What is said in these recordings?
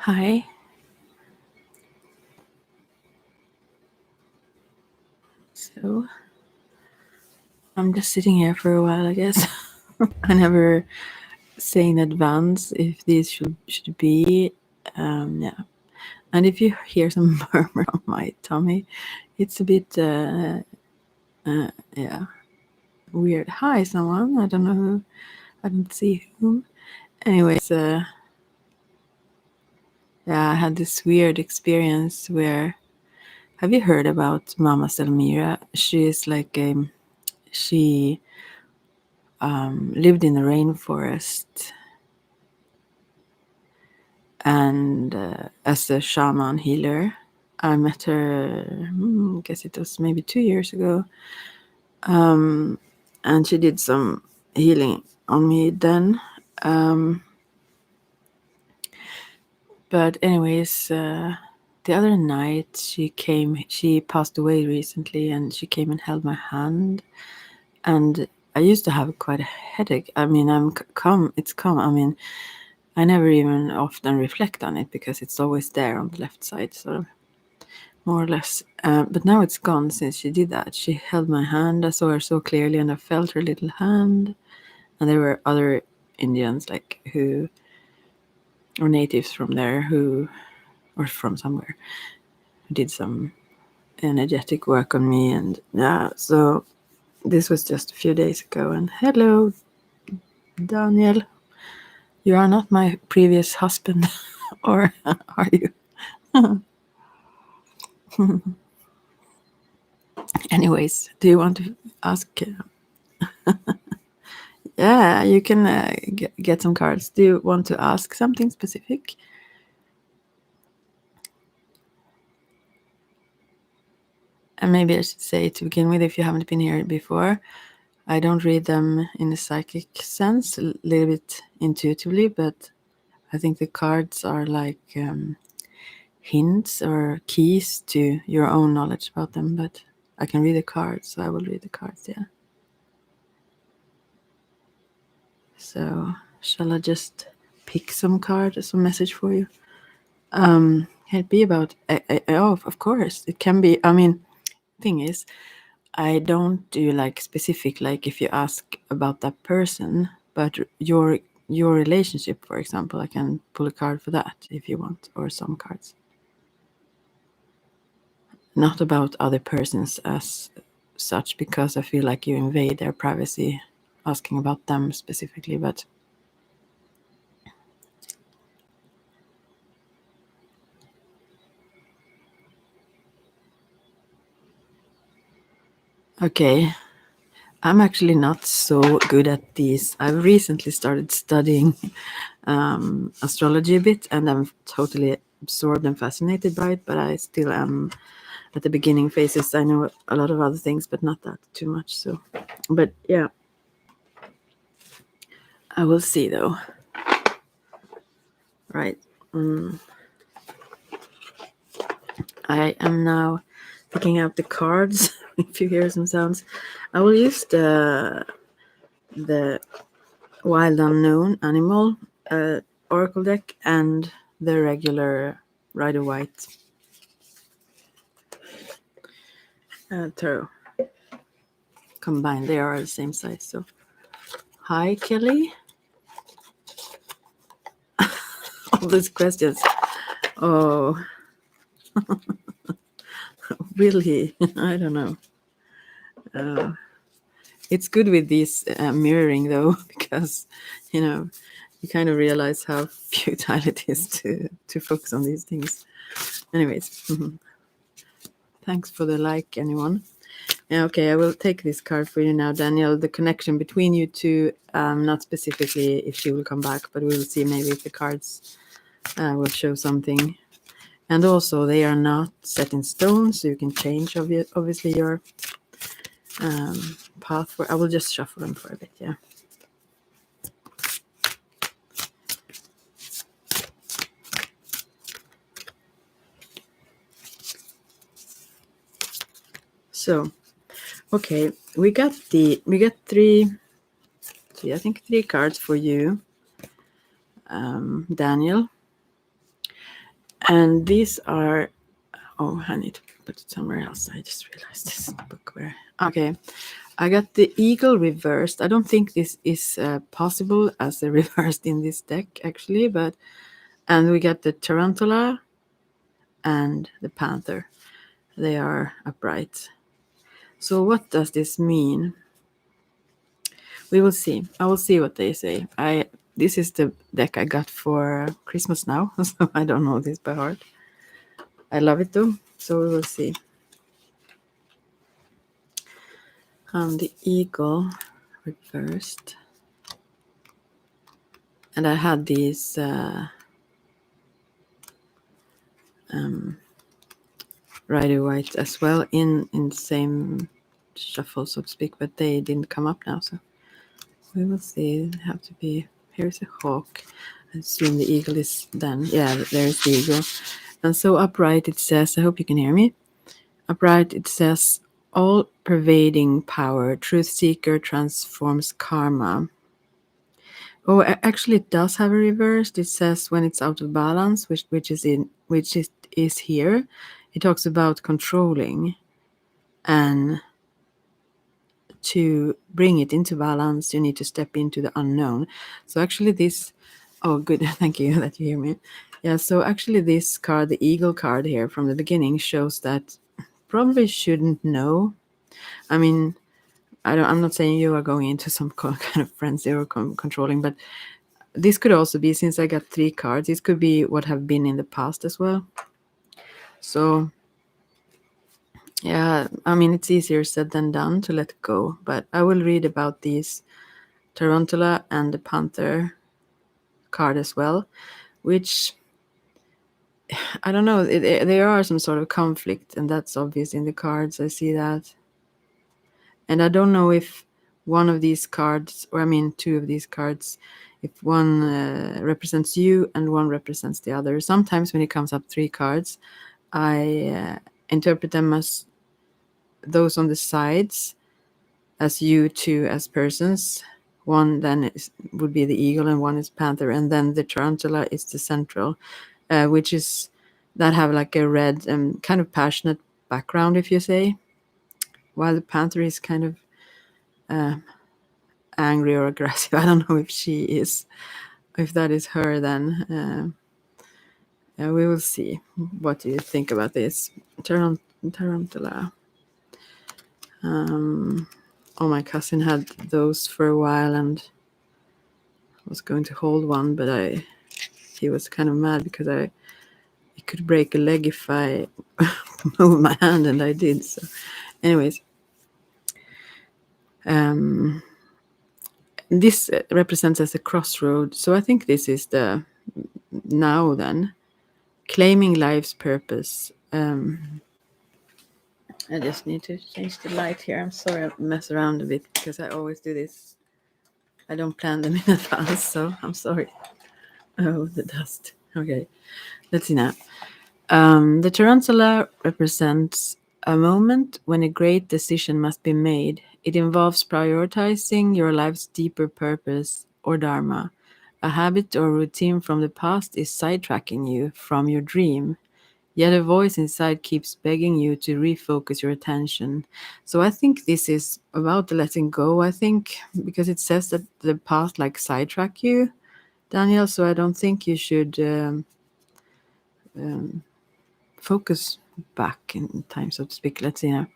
Hi. So I'm just sitting here for a while, I guess. I never say in advance if these should be. Yeah. And if you hear some murmur on my tummy, it's a bit yeah, weird. Hi, someone. I don't know who. I don't see whom. Anyways, yeah, I had this weird experience where. Have you heard about Mama Selmira? She is like she lived in the rainforest and as a shaman healer. I met her, I guess it was maybe 2 years ago, and she did some healing on me then. But anyways, the other night she came. She passed away recently, and she came and held my hand. And I used to have quite a headache. I mean, I'm calm. It's calm. I mean, I never even often reflect on it because it's always there on the left side, sort of, more or less. But now it's gone since she did that. She held my hand. I saw her so clearly, and I felt her little hand. And there were other Indians, like who, or natives from there, who, or from somewhere, who did some energetic work on me. And yeah, so this was just a few days ago. And hello, Daniel. You are not my previous husband, or are you? Anyways, do you want to ask? Yeah, you can get some cards. Do you want to ask something specific? And maybe I should say to begin with, if you haven't been here before, I don't read them in a psychic sense, a little bit intuitively, but I think the cards are like hints or keys to your own knowledge about them. But I can read the cards, so I will read the cards, yeah. So, shall I just pick some card, some message for you? Can it be about? Oh, of course, it can be. I mean, thing is, I don't do like specific, like if you ask about that person, but your relationship, for example, I can pull a card for that if you want, or some cards. Not about other persons as such, because I feel like you invade their privacy asking about them specifically, but okay. I'm actually not so good at these. I've recently started studying astrology a bit, and I'm totally absorbed and fascinated by it, but I still am at the beginning phases. I know a lot of other things, but not that too much. So, but yeah, I will see though. Right. I am now picking out the cards. If you hear some sounds, I will use the Wild Unknown Animal Oracle deck and the regular Rider White tarot combined. They are the same size. So, hi, Kelly. All these questions. Oh, really? I don't know. It's good with these mirroring though, because you kind of realize how futile it is to focus on these things. Anyways, thanks for the like, anyone. Yeah, okay, I will take this card for you now, Daniel. The connection between you two, not specifically if she will come back, but we will see maybe if the cards will show something. And also, they are not set in stone, so you can change obviously your path. I will just shuffle them for a bit, yeah. So, okay, we got three, I think 3 cards for you, Daniel. And these are, oh, I need to put it somewhere else. I just realized this book where, okay. I got the eagle reversed. I don't think this is possible as a reversed in this deck actually, but, and we got the Tarantula and the Panther. They are upright. So what does this mean? We will see. I will see what they say. This is the deck I got for Christmas now, so I don't know this by heart. I love it though, so we will see. The eagle reversed, and I had these Rider White as well in the same shuffle, so to speak, but they didn't come up now, so we will see. They have to be. Here's a hawk. I assume the eagle is then. Yeah, there's the eagle. And so upright it says, I hope you can hear me. Upright it says, all pervading power, truth seeker transforms karma. Oh, actually, it does have a reverse. It says when it's out of balance, which is here. It talks about controlling, and to bring it into balance, you need to step into the unknown. So actually, this. Oh, good. Thank you that you hear me. Yeah. So actually, this card, the eagle card here from the beginning, shows that probably shouldn't know. I mean, I'm not saying you are going into some kind of frenzy or controlling, but this could also be, since I got 3 cards, this could be what have been in the past as well. So, yeah, I mean, it's easier said than done to let go, but I will read about these Tarantula and the Panther card as well, which, I don't know, there are some sort of conflict, and that's obvious in the cards. I see that. And I don't know if one of these cards, or I mean 2 of these cards, if one represents you and one represents the other. Sometimes when it comes up 3 cards, I interpret them as those on the sides, as you 2 as persons. One then would be the eagle and one is panther, and then the tarantula is the central, which is that have like a red kind of passionate background, if you say, while the panther is kind of angry or aggressive. I don't know if she is, if that is her, then we will see. What do you think about this? Tarantula. Oh, my cousin had those for a while and was going to hold one, but he was kind of mad because it could break a leg if I move my hand, and I did. So, anyways, this represents as a crossroad. So I think this is the now then claiming life's purpose. I just need to change the light here. I'm sorry I mess around a bit because I always do this. I don't plan them in advance, so I'm sorry. Oh, the dust. Okay, let's see now. The tarantula represents a moment when a great decision must be made. It involves prioritizing your life's deeper purpose or dharma. A habit or routine from the past is sidetracking you from your dream. Yet a voice inside keeps begging you to refocus your attention. So I think this is about the letting go, I think, because it says that the past like sidetrack you, Daniel. So I don't think you should focus back in time, so to speak. Let's see now.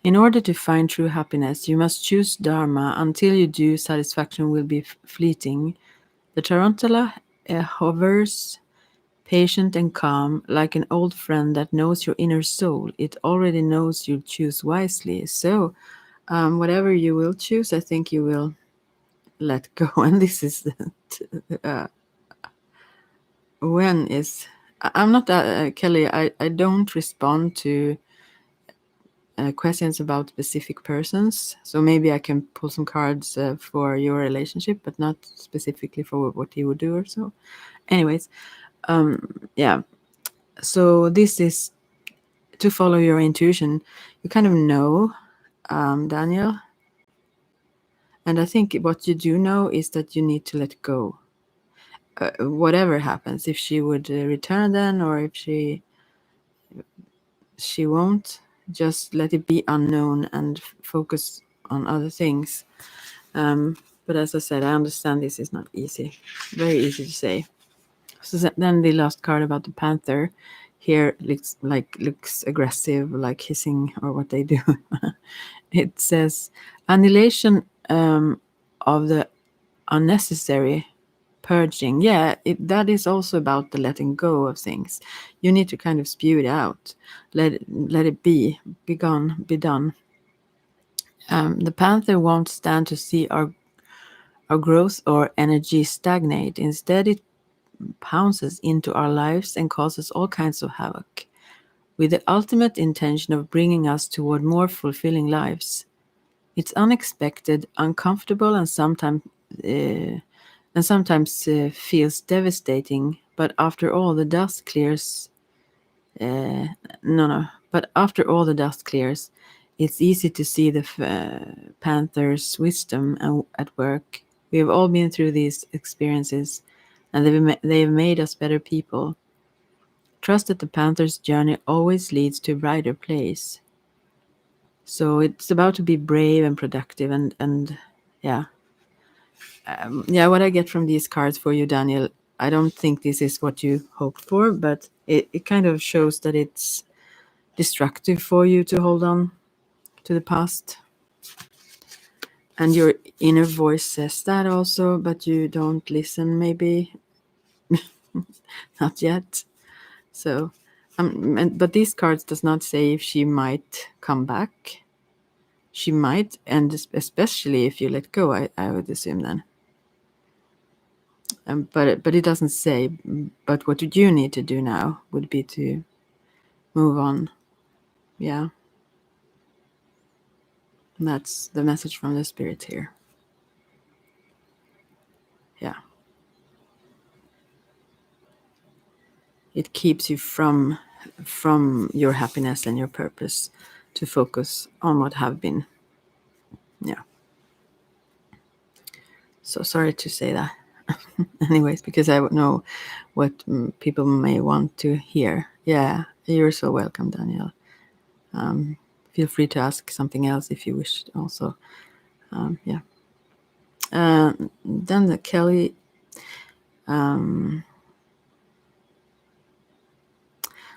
In order to find true happiness, you must choose Dharma. Until you do, satisfaction will be fleeting. The tarantula hovers, patient and calm, like an old friend that knows your inner soul. It already knows you'll choose wisely. So, whatever you will choose, I think you will let go. And this is when is. I'm not Kelly. I don't respond to questions about specific persons. So maybe I can pull some cards for your relationship, but not specifically for what he would do or so. Anyways, yeah. So this is to follow your intuition. You kind of know, Daniel. And I think what you do know is that you need to let go. Whatever happens, if she would return then, or if she won't, just let it be unknown and focus on other things. But as I said, I understand this is not easy, very easy to say. So then the last card about the Panther here looks aggressive, like hissing or what they do. It says annihilation of the unnecessary, purging. Yeah, that is also about the letting go of things. You need to kind of spew it out, let it be gone, be done. The Panther won't stand to see our growth or energy stagnate. Instead, it pounces into our lives and causes all kinds of havoc, with the ultimate intention of bringing us toward more fulfilling lives. It's unexpected, uncomfortable, and sometimes feels devastating. But after all the dust clears, uh, no. But after all the dust clears, it's easy to see the Panther's wisdom at work. We have all been through these experiences, and they've made us better people. Trust that the Panther's journey always leads to a brighter place. So it's about to be brave and productive, and yeah. Yeah, what I get from these cards for you, Daniel, I don't think this is what you hoped for, but it kind of shows that it's destructive for you to hold on to the past. And your inner voice says that also, but you don't listen, maybe. Not yet. So, but these cards does not say if she might come back. She might, and especially if you let go, I would assume then. But it doesn't say. But what you need to do now would be to move on. Yeah. And that's the message from the spirit here. Yeah. It keeps you from your happiness and your purpose to focus on what have been. Yeah. So sorry to say that. Anyways, because I would know what people may want to hear. Yeah, you're so welcome, Daniel. Feel free to ask something else if you wish also. Yeah. Then the Kelly.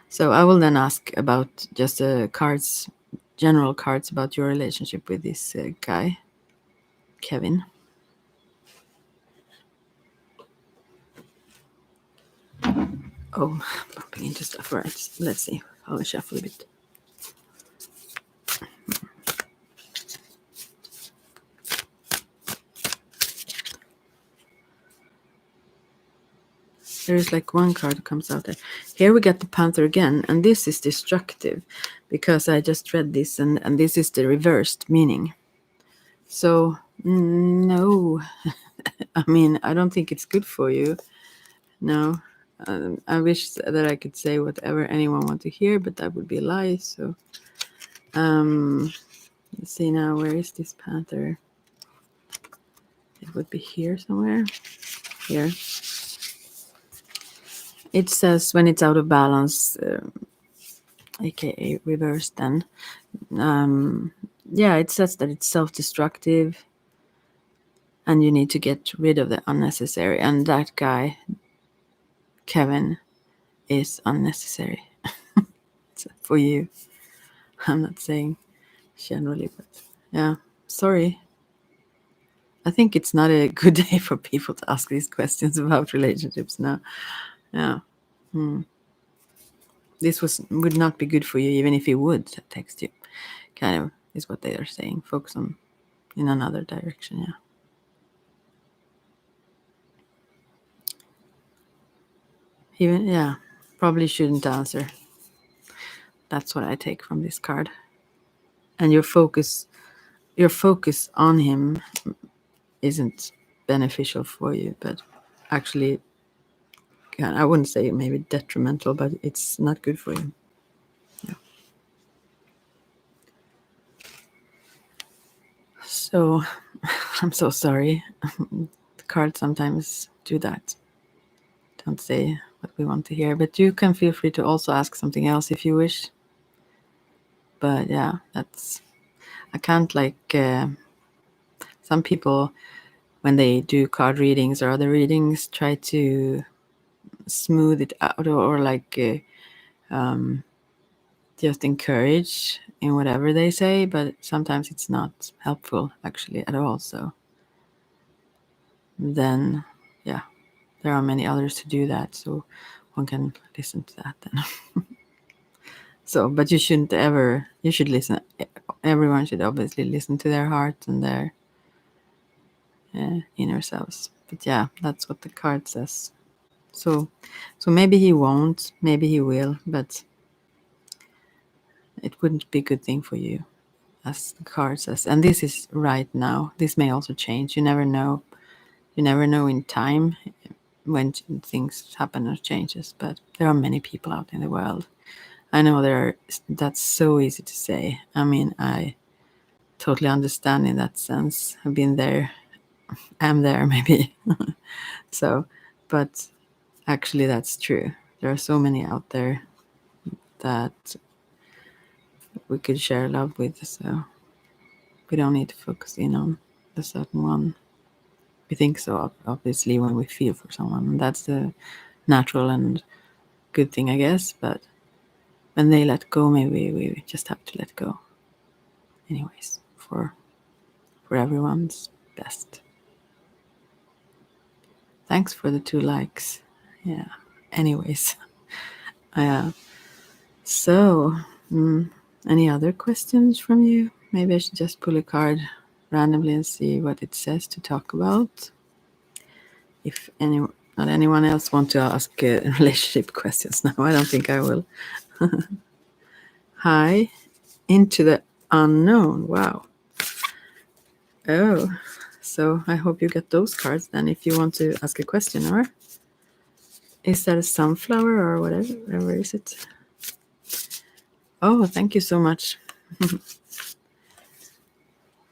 So I will then ask about just cards, general cards about your relationship with this guy, Kevin. Oh, bumping into stuff. All right, let's see. I'll shuffle a bit. There is like one card that comes out there. Here we get the Panther again, and this is destructive because I just read this, and this is the reversed meaning. So, no. I mean, I don't think it's good for you. No. I wish that I could say whatever anyone wants to hear, but that would be a lie. So, let's see now. Where is this Panther? It would be here somewhere. Here. It says when it's out of balance, aka reversed, then. Yeah, it says that it's self-destructive and you need to get rid of the unnecessary. And that guy, Kevin, is unnecessary for you. I'm not saying generally, but yeah, sorry. I think it's not a good day for people to ask these questions about relationships now. Yeah. This would not be good for you even if he would text you. Kind of is what they are saying. Focus on in another direction, yeah. Even, yeah, probably shouldn't answer. That's what I take from this card. And your focus on him isn't beneficial for you, but actually, I wouldn't say maybe detrimental, but it's not good for you. Yeah. So I'm so sorry. The cards sometimes do that. Don't say what we want to hear, but you can feel free to also ask something else if you wish. But yeah, I can't some people, when they do card readings or other readings, try to smooth it out or just encourage in whatever they say, but sometimes it's not helpful actually at all. So then, yeah, there are many others to do that, so one can listen to that then. So, but you should listen. Everyone should obviously listen to their heart and their inner selves. But yeah, that's what the card says. So maybe he won't, maybe he will, but it wouldn't be a good thing for you, as the card says. And this is right now. This may also change. You never know. You never know in time when things happen or changes. But there are many people out in the world. I know that's so easy to say. I mean, I totally understand in that sense. I've been there. I'm there, maybe. So, but actually, that's true. There are so many out there that we could share love with. So we don't need to focus in on the certain one. We think so, obviously, when we feel for someone. And that's the natural and good thing, I guess. But when they let go, maybe we just have to let go. Anyways, for everyone's best. Thanks for the 2 likes. Yeah. Anyways. So, any other questions from you? Maybe I should just pull a card randomly and see what it says to talk about. If not anyone else want to ask relationship questions now, I don't think I will. Hi, into the unknown. Wow. Oh, so I hope you get those cards then if you want to ask a question, or is that a sunflower or whatever is it? Oh, thank you so much.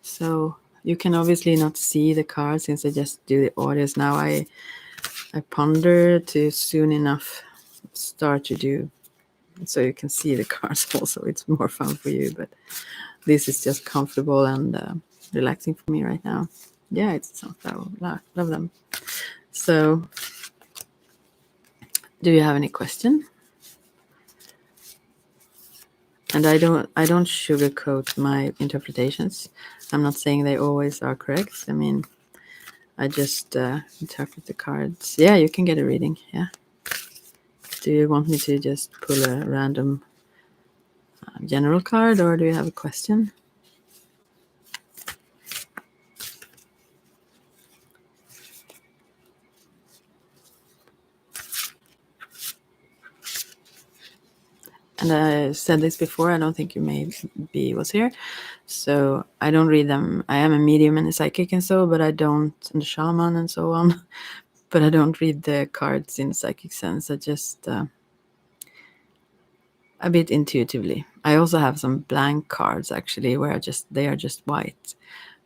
So you can obviously not see the cards since I just do the audios now. I ponder to soon enough start to do so you can see the cards also. It's more fun for you, but this is just comfortable and relaxing for me right now. Yeah, it's sunflower. Love them. So do you have any question? And I don't sugarcoat my interpretations. I'm not saying they always are correct. I mean, I just interpret the cards. Yeah, you can get a reading. Yeah. Do you want me to just pull a random general card, or do you have a question? And I said this before, I don't think you maybe was here. So I don't read them. I am a medium and a psychic and so, but I don't, and a shaman and so on. But I don't read the cards in a psychic sense. I just a bit intuitively. I also have some blank cards actually, where they are just white.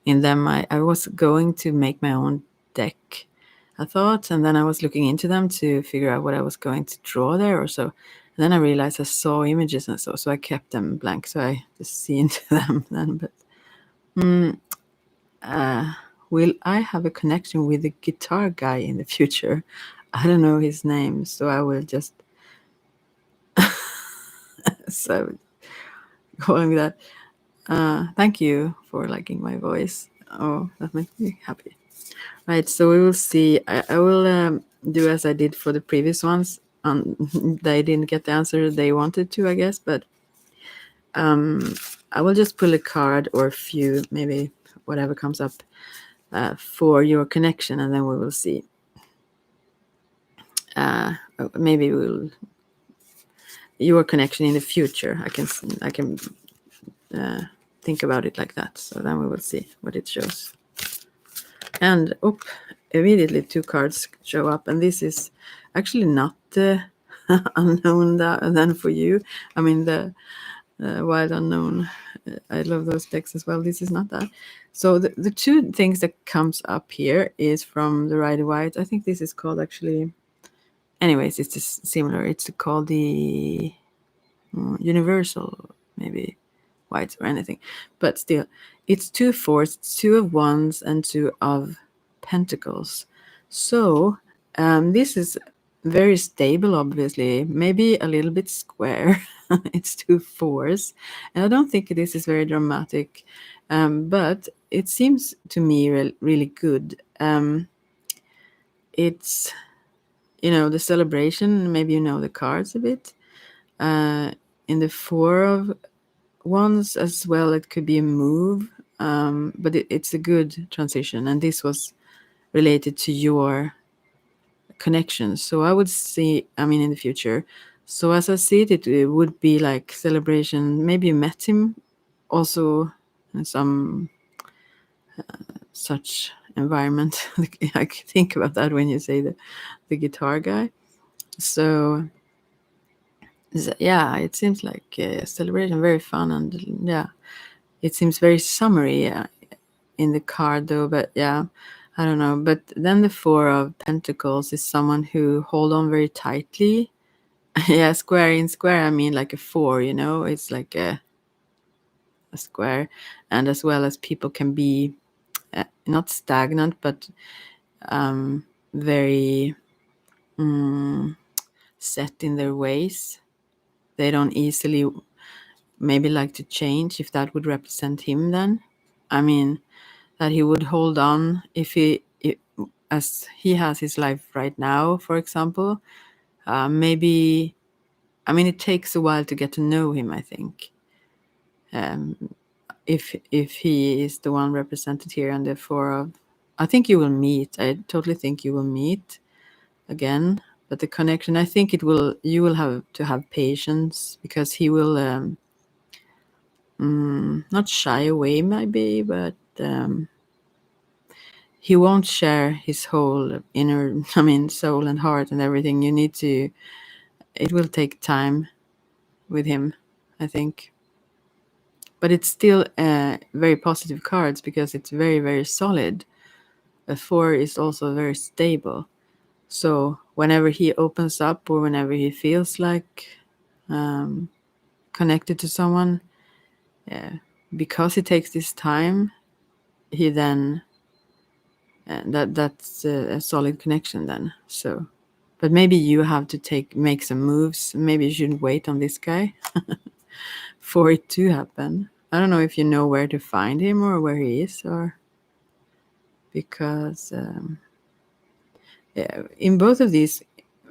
In them, I was going to make my own deck, I thought, and then I was looking into them to figure out what I was going to draw there or so. And then I realized I saw images and so I kept them blank. So I just see into them then. But will I have a connection with the guitar guy in the future? I don't know his name, so I will just so going with that. Thank you for liking my voice. Oh, that makes me happy. Right, so we will see. I will do as I did for the previous ones. They didn't get the answer they wanted to, I guess, but I will just pull a card or a few, maybe whatever comes up for your connection, and then we will see. Maybe your connection in the future. I can think about it like that. So then we will see what it shows. And immediately 2 cards show up, and this is actually not unknown then for you. I mean the wild unknown I love those decks as well. This is not that. So the two things that comes up here is from the Rider White. I think this is called actually. Anyways, it's just similar. It's called the Universal, maybe whites or anything, but still, it's 2 fours, 2 of wands, and 2 of pentacles. So this is very stable, obviously, maybe a little bit square. It's 2 fours, and I don't think this is very dramatic, but it seems to me really good. It's, the celebration, maybe the cards a bit. In the 4 of wands as well, it could be a move, but it's a good transition, and this was related to your connections. So I would see, in the future. So as I see it, it would be like celebration. Maybe you met him also in some such environment. I think about that when you say the guitar guy. So yeah, it seems like a celebration, very fun, and yeah, it seems very summery in the card though. But yeah, I don't know. But then the 4 of Pentacles is someone who hold on very tightly. Yeah, square in square. I mean, like a 4. It's like a square, and as well as people can be not stagnant, but very set in their ways. They don't easily maybe like to change, if that would represent him then. I mean, that he would hold on as he has his life right now, for example. Maybe, it takes a while to get to know him, I think. If he is the one represented here, and therefore, I think you will meet. I totally think you will meet again. But the connection, I think you will have to have patience, because he will not shy away, maybe, but he won't share his whole inner, soul and heart and everything. It will take time with him, I think. But it's still very positive cards, because it's very, very solid. A 4 is also very stable. So whenever he opens up, or whenever he feels like connected to someone, because he takes this time, he then that's a solid connection then. So, but maybe you have to make some moves. Maybe you shouldn't wait on this guy for it to happen. I don't know if you know where to find him, or where he is, or because in both of these,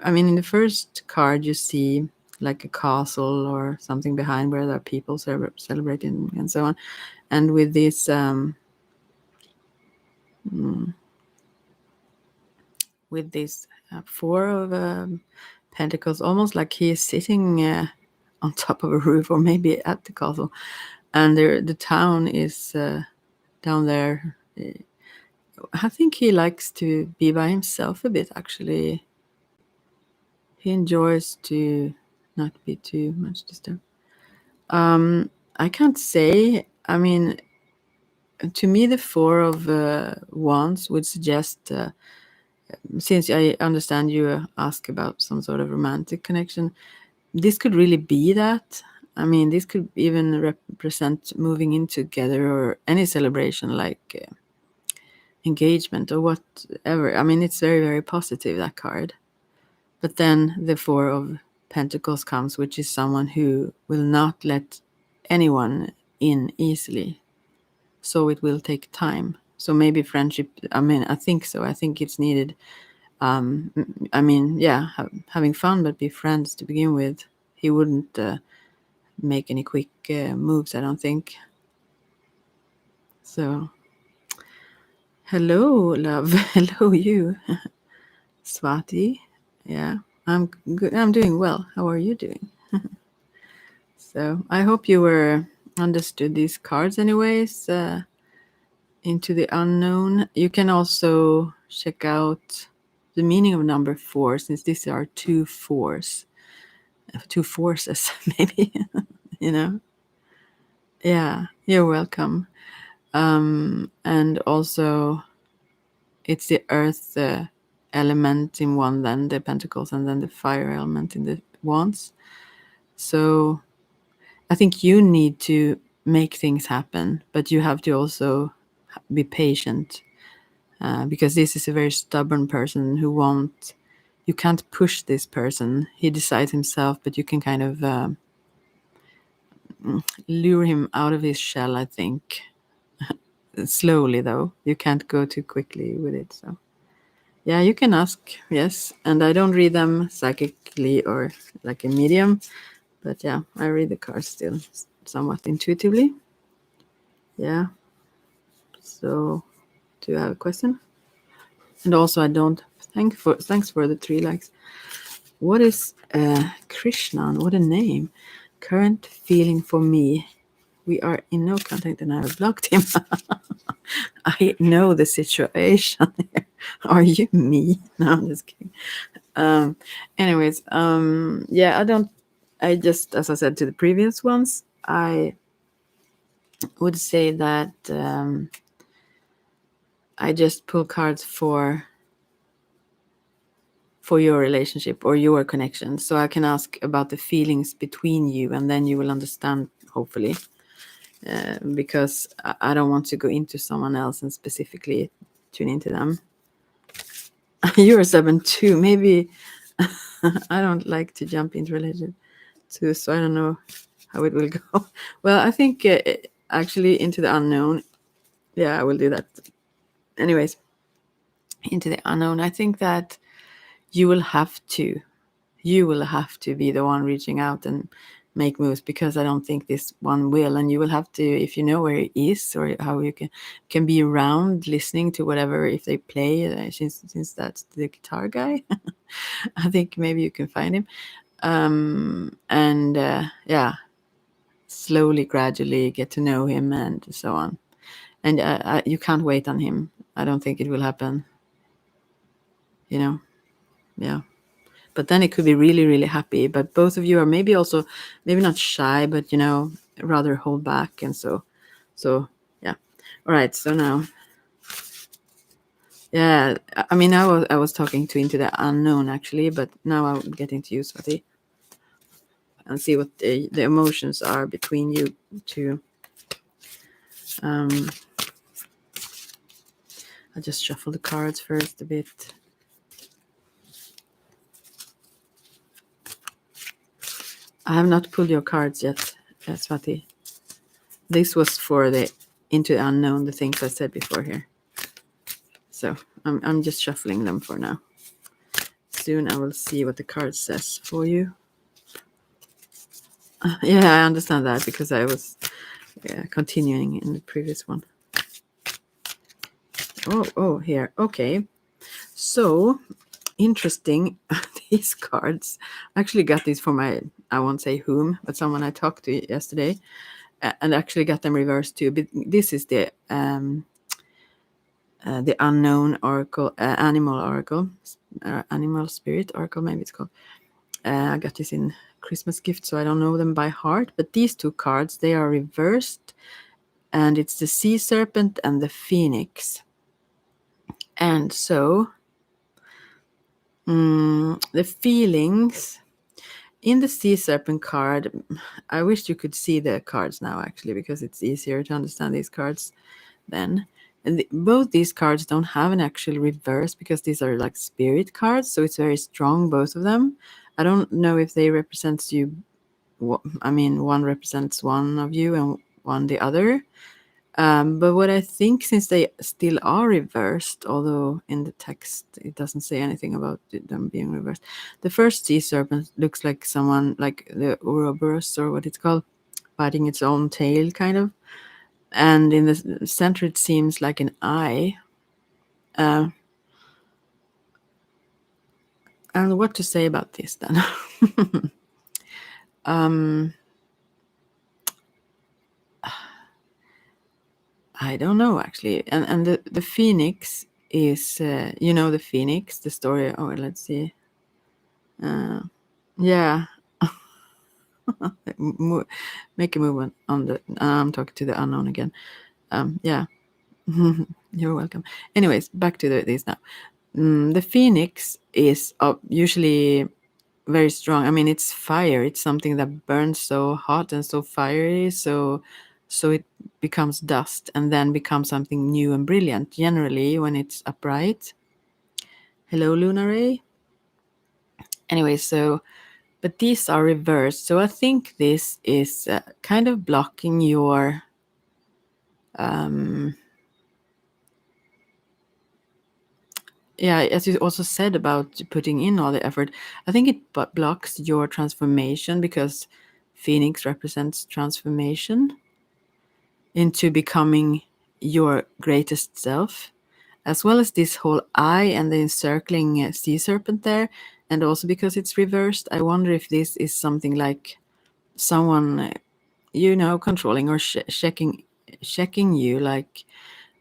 in the first card you see like a castle or something behind, where there are people celebrating and so on, and with this with this 4 of Pentacles, almost like he is sitting on top of a roof, or maybe at the castle, and the town is down there. I think he likes to be by himself a bit, actually. He enjoys to not be too much disturbed. I can't say. To me, the 4 of Wands would suggest, since I understand you ask about some sort of romantic connection, this could really be that. This could even represent moving in together, or any celebration like engagement or whatever. It's very, very positive, that card. But then the 4 of Pentacles comes, which is someone who will not let anyone in easily. So it will take time. So maybe friendship, I think so. I think it's needed. Having fun, but be friends to begin with. He wouldn't make any quick moves, I don't think. So, hello, love. Hello, you. Swati. Yeah, I'm good. I'm doing well. How are you doing? So I hope you were understood these cards anyways. Into the unknown. You can also check out the meaning of number 4, since these are 2 4s. 2 forces, maybe. Yeah, you're welcome. And also, it's the earth element in one, then the pentacles, and then the fire element in the wands. So I think you need to make things happen, but you have to also be patient, because this is a very stubborn person who won't. You can't push this person. He decides himself, but you can kind of lure him out of his shell, I think. Slowly, though. You can't go too quickly with it. So, yeah, you can ask, yes. And I don't read them psychically or like a medium, but yeah, I read the cards still somewhat intuitively. Yeah. So, do you have a question? And also, I don't. Thanks for the 3 likes. What is Krishnan? What a name. Current feeling for me. We are in no contact and I have blocked him. I know the situation. Are you me? No, I'm just kidding. Anyways, yeah, I just, as I said to the previous ones, I would say that I just pull cards for your relationship or your connection. So I can ask about the feelings between you, and then you will understand, hopefully. Because I don't want to go into someone else and specifically tune into them. You're a 7 too. Maybe I don't like to jump into religion too, so I don't know how it will go. Well, I think actually into the unknown. Yeah, I will do that. Anyways, into the unknown. I think that you will have to. You will have to be the one reaching out and make moves, because I don't think this one will. And you will have to, if you know where he is or how you can be around listening to whatever, if they play, since that's the guitar guy. I think maybe you can find him. And yeah, slowly, gradually get to know him and so on. And you can't wait on him. I don't think it will happen. Yeah. But then it could be really, really happy. But both of you are maybe also, maybe not shy, but rather hold back. And so yeah. All right. So now, yeah, I mean, I was talking to into the unknown actually, but now I'm getting to you, Swati, and see what the emotions are between you two. Um, I just shuffle the cards first a bit. I have not pulled your cards yet, Swati. This was for the into the unknown, the things I said before here. So I'm just shuffling them for now. Soon I will see what the card says for you. Yeah, I understand that because I was continuing in the previous one. Oh, here. Okay. So interesting. These cards. I actually got these for I won't say whom, but someone I talked to yesterday, and actually got them reversed too. But this is the unknown oracle, animal oracle, animal spirit oracle, maybe it's called. I got this in Christmas gift, so I don't know them by heart. But these 2 cards, they are reversed, and it's the sea serpent and the phoenix. And so, the feelings in the sea serpent card, I wish you could see the cards now, actually, because it's easier to understand these cards then. And both these cards don't have an actual reverse, because these are like spirit cards, so it's very strong, both of them. I don't know if they represent you. I mean, one represents one of you and one the other. But what I think, since they still are reversed, although in the text it doesn't say anything about them being reversed, the first sea serpent looks like someone, like the Ouroboros or what it's called, biting its own tail, kind of. And in the center, it seems like an eye. And what to say about this then? I don't know, actually. And the phoenix is, the phoenix, the story. Oh, let's see. Yeah. Make a movement on the. I'm talking to the unknown again. Yeah. You're welcome. Anyways, back to this now. The phoenix is usually very strong. I mean, it's fire. It's something that burns so hot and so fiery, so it becomes dust and then becomes something new and brilliant. Generally, when it's upright. Hello, Lunar Ray. Anyway, but these are reversed. So I think this is kind of blocking your yeah, as you also said about putting in all the effort, I think it blocks your transformation because Phoenix represents transformation into becoming your greatest self, as well as this whole eye and the encircling sea serpent there. And also because it's reversed, I wonder if this is something like someone, controlling or checking you, like,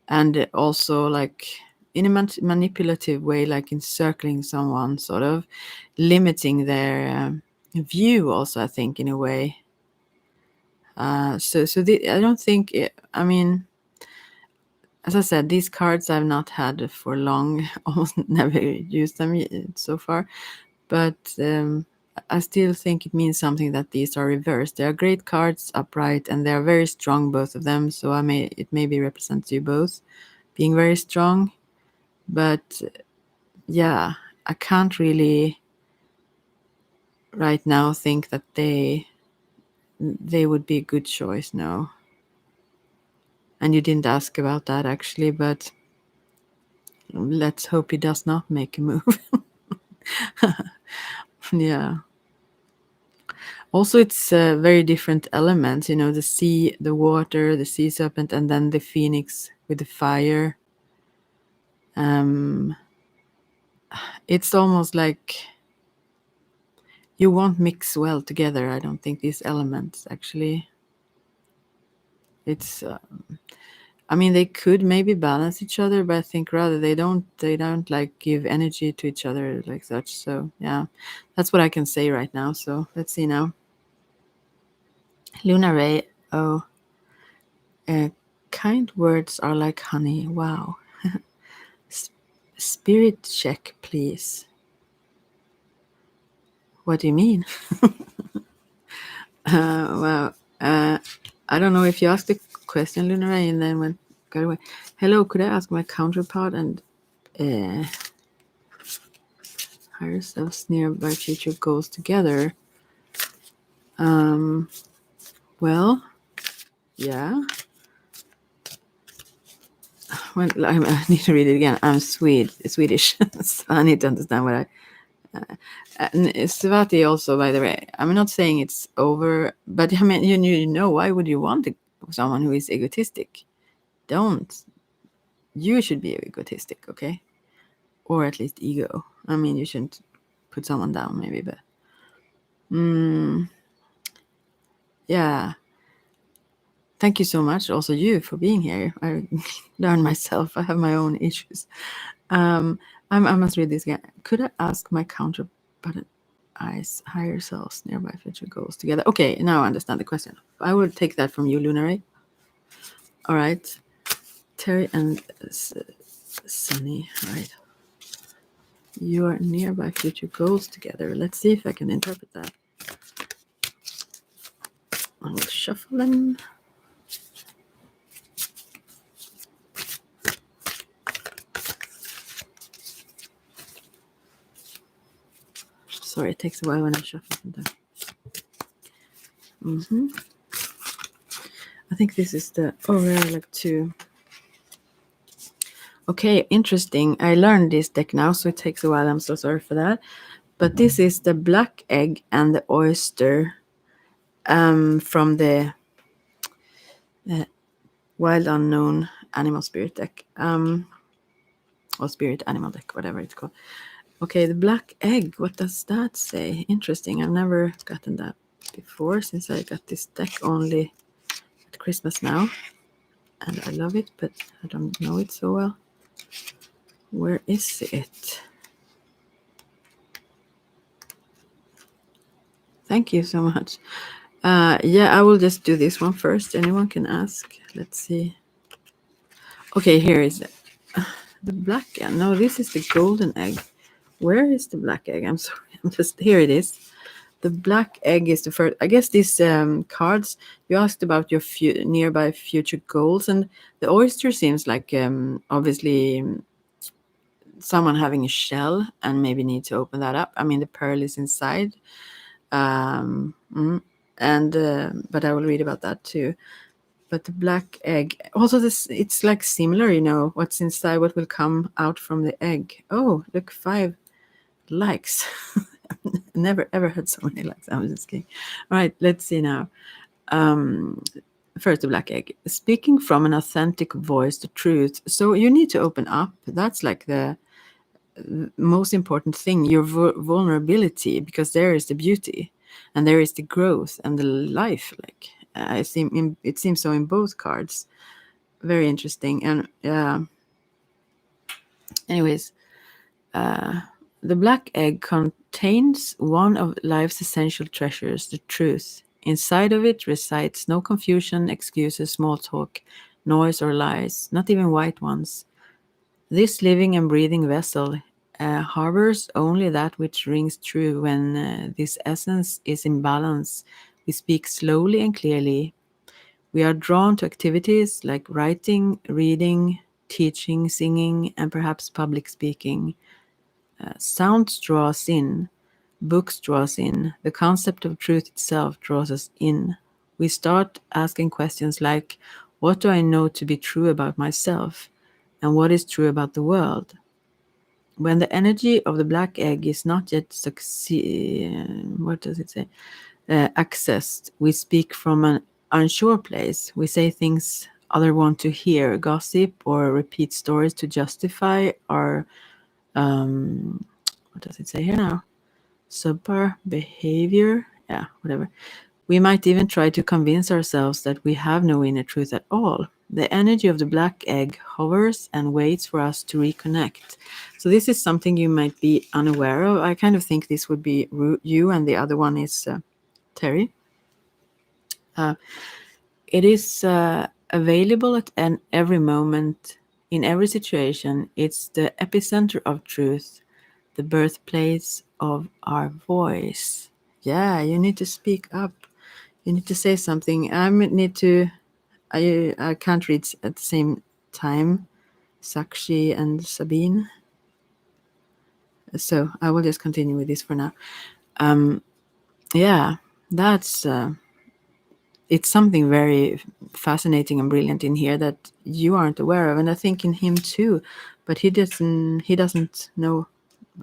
and also like in a manipulative way, like encircling someone, sort of limiting their view also, I think, in a way. I don't think I mean, as I said, these cards I've not had for long, almost never used them so far, but I still think it means something that these are reversed. They are great cards upright and they are very strong, both of them, so it maybe represents you both being very strong. But yeah, I can't really right now think that they would be a good choice, no. And you didn't ask about that actually, but let's hope he does not make a move. Yeah. Also, it's very different elements, the sea, the water, the sea serpent, and then the phoenix with the fire. It's almost like you won't mix well together. I don't think these elements actually. It's I mean, they could maybe balance each other, but I think rather they don't like give energy to each other like such. So yeah, that's what I can say right now. So let's see now. Luna Ray, oh, kind words are like honey. Wow. Spirit check, please. What do you mean? Well, I don't know if you asked the question, Luna Ray, and then got away. Hello, could I ask my counterpart and higher selves nearby future goals together? Well, yeah. Well, I need to read it again. I'm Swedish, so I need to understand what I. Svati also, by the way, I'm not saying it's over, but I mean, why would you want someone who is egotistic? Don't. You should be egotistic, okay? Or at least ego. I mean, you shouldn't put someone down, maybe, but. Yeah. Thank you so much, also you, for being here. I learn myself. I have my own issues. I must read this again. Could I ask my counterpart eyes higher selves nearby future goals together? Okay, now I understand the question. I will take that from you, Lunare. All right. Terry and Sunny, all right. Your nearby future goals together. Let's see if I can interpret that. I will shuffle them. Sorry, it takes a while when I shuffle them. I think this is the. Oh, I like to. Okay, interesting. I learned this deck now, so it takes a while. I'm so sorry for that. But this is the black egg and the oyster from the Wild Unknown Animal Spirit deck. Or Spirit Animal deck, whatever it's called. Okay, the black egg. What does that say? Interesting. I've never gotten that before since I got this deck only at Christmas now. And I love it, but I don't know it so well. Where is it? Thank you so much. Yeah, I will just do this one first. Anyone can ask. Let's see. Okay, here is it. The black egg. No, this is the golden egg. Where is the black egg? I'm sorry. I'm just here. It is. The black egg is the first. I guess these cards. You asked about your nearby future goals, and the oyster seems like obviously someone having a shell and maybe need to open that up. I mean, the pearl is inside. Um, mm, and but I will read about that too. But the black egg, also this, it's like similar, what's inside, what will come out from the egg. Oh, look, 5 likes. Never ever had so many likes. I'm just kidding. All right, let's see now. Um, First, the black egg. Speaking from an authentic voice, the truth. So you need to open up. That's like the most important thing, your vulnerability, because there is the beauty and there is the growth and the life. Like it seems so in both cards. Very interesting. And anyways, the black egg contains one of life's essential treasures, the truth. Inside of it resides no confusion, excuses, small talk, noise, or lies, not even white ones. This living and breathing vessel harbors only that which rings true. When this essence is in balance, we speak slowly and clearly. We are drawn to activities like writing, reading, teaching, singing, and perhaps public speaking. Sounds draw us in, books draw us in, the concept of truth itself draws us in. We start asking questions like, what do I know to be true about myself? And what is true about the world? When the energy of the black egg is not yet what does it say? Accessed, we speak from an unsure place. We say things other want to hear, gossip, or repeat stories to justify our what does it say here now? Subpar behavior. Yeah, whatever. We might even try to convince ourselves that we have no inner truth at all. The energy of the black egg hovers and waits for us to reconnect. So this is something you might be unaware of. I kind of think this would be you, and the other one is Terry. It is available at every moment, in every situation. It's the epicenter of truth, the birthplace of our voice. Yeah, you need to speak up. You need to say something. I can't read at the same time, Sakshi and Sabine. So I will just continue with this for now. Yeah, that's it's something very fascinating and brilliant in here that you aren't aware of, and I think in him too, but he doesn't know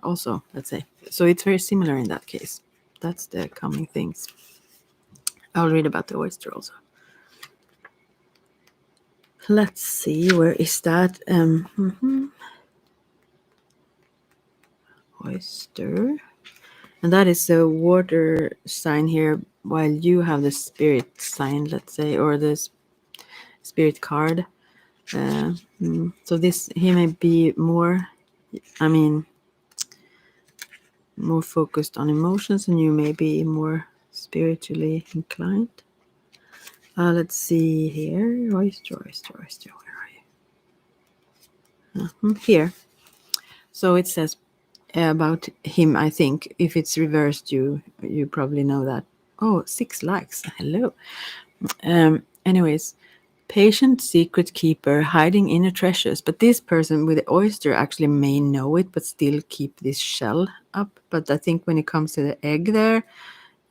also, let's say. So it's very similar in that case. That's the coming things. I'll read about the oyster also. Let's see, where is that? Oyster. And that is the water sign here, while you have the spirit sign, let's say, or the spirit card. So this, he may be more, more focused on emotions, and you may be more spiritually inclined. Let's see here. Oyster, where are you? Here. So it says about him, I think. If it's reversed, you probably know that. Oh, 6 likes. Hello. Anyways, patient secret keeper, hiding inner treasures. But this person with the oyster actually may know it, but still keep this shell up. But I think when it comes to the egg there,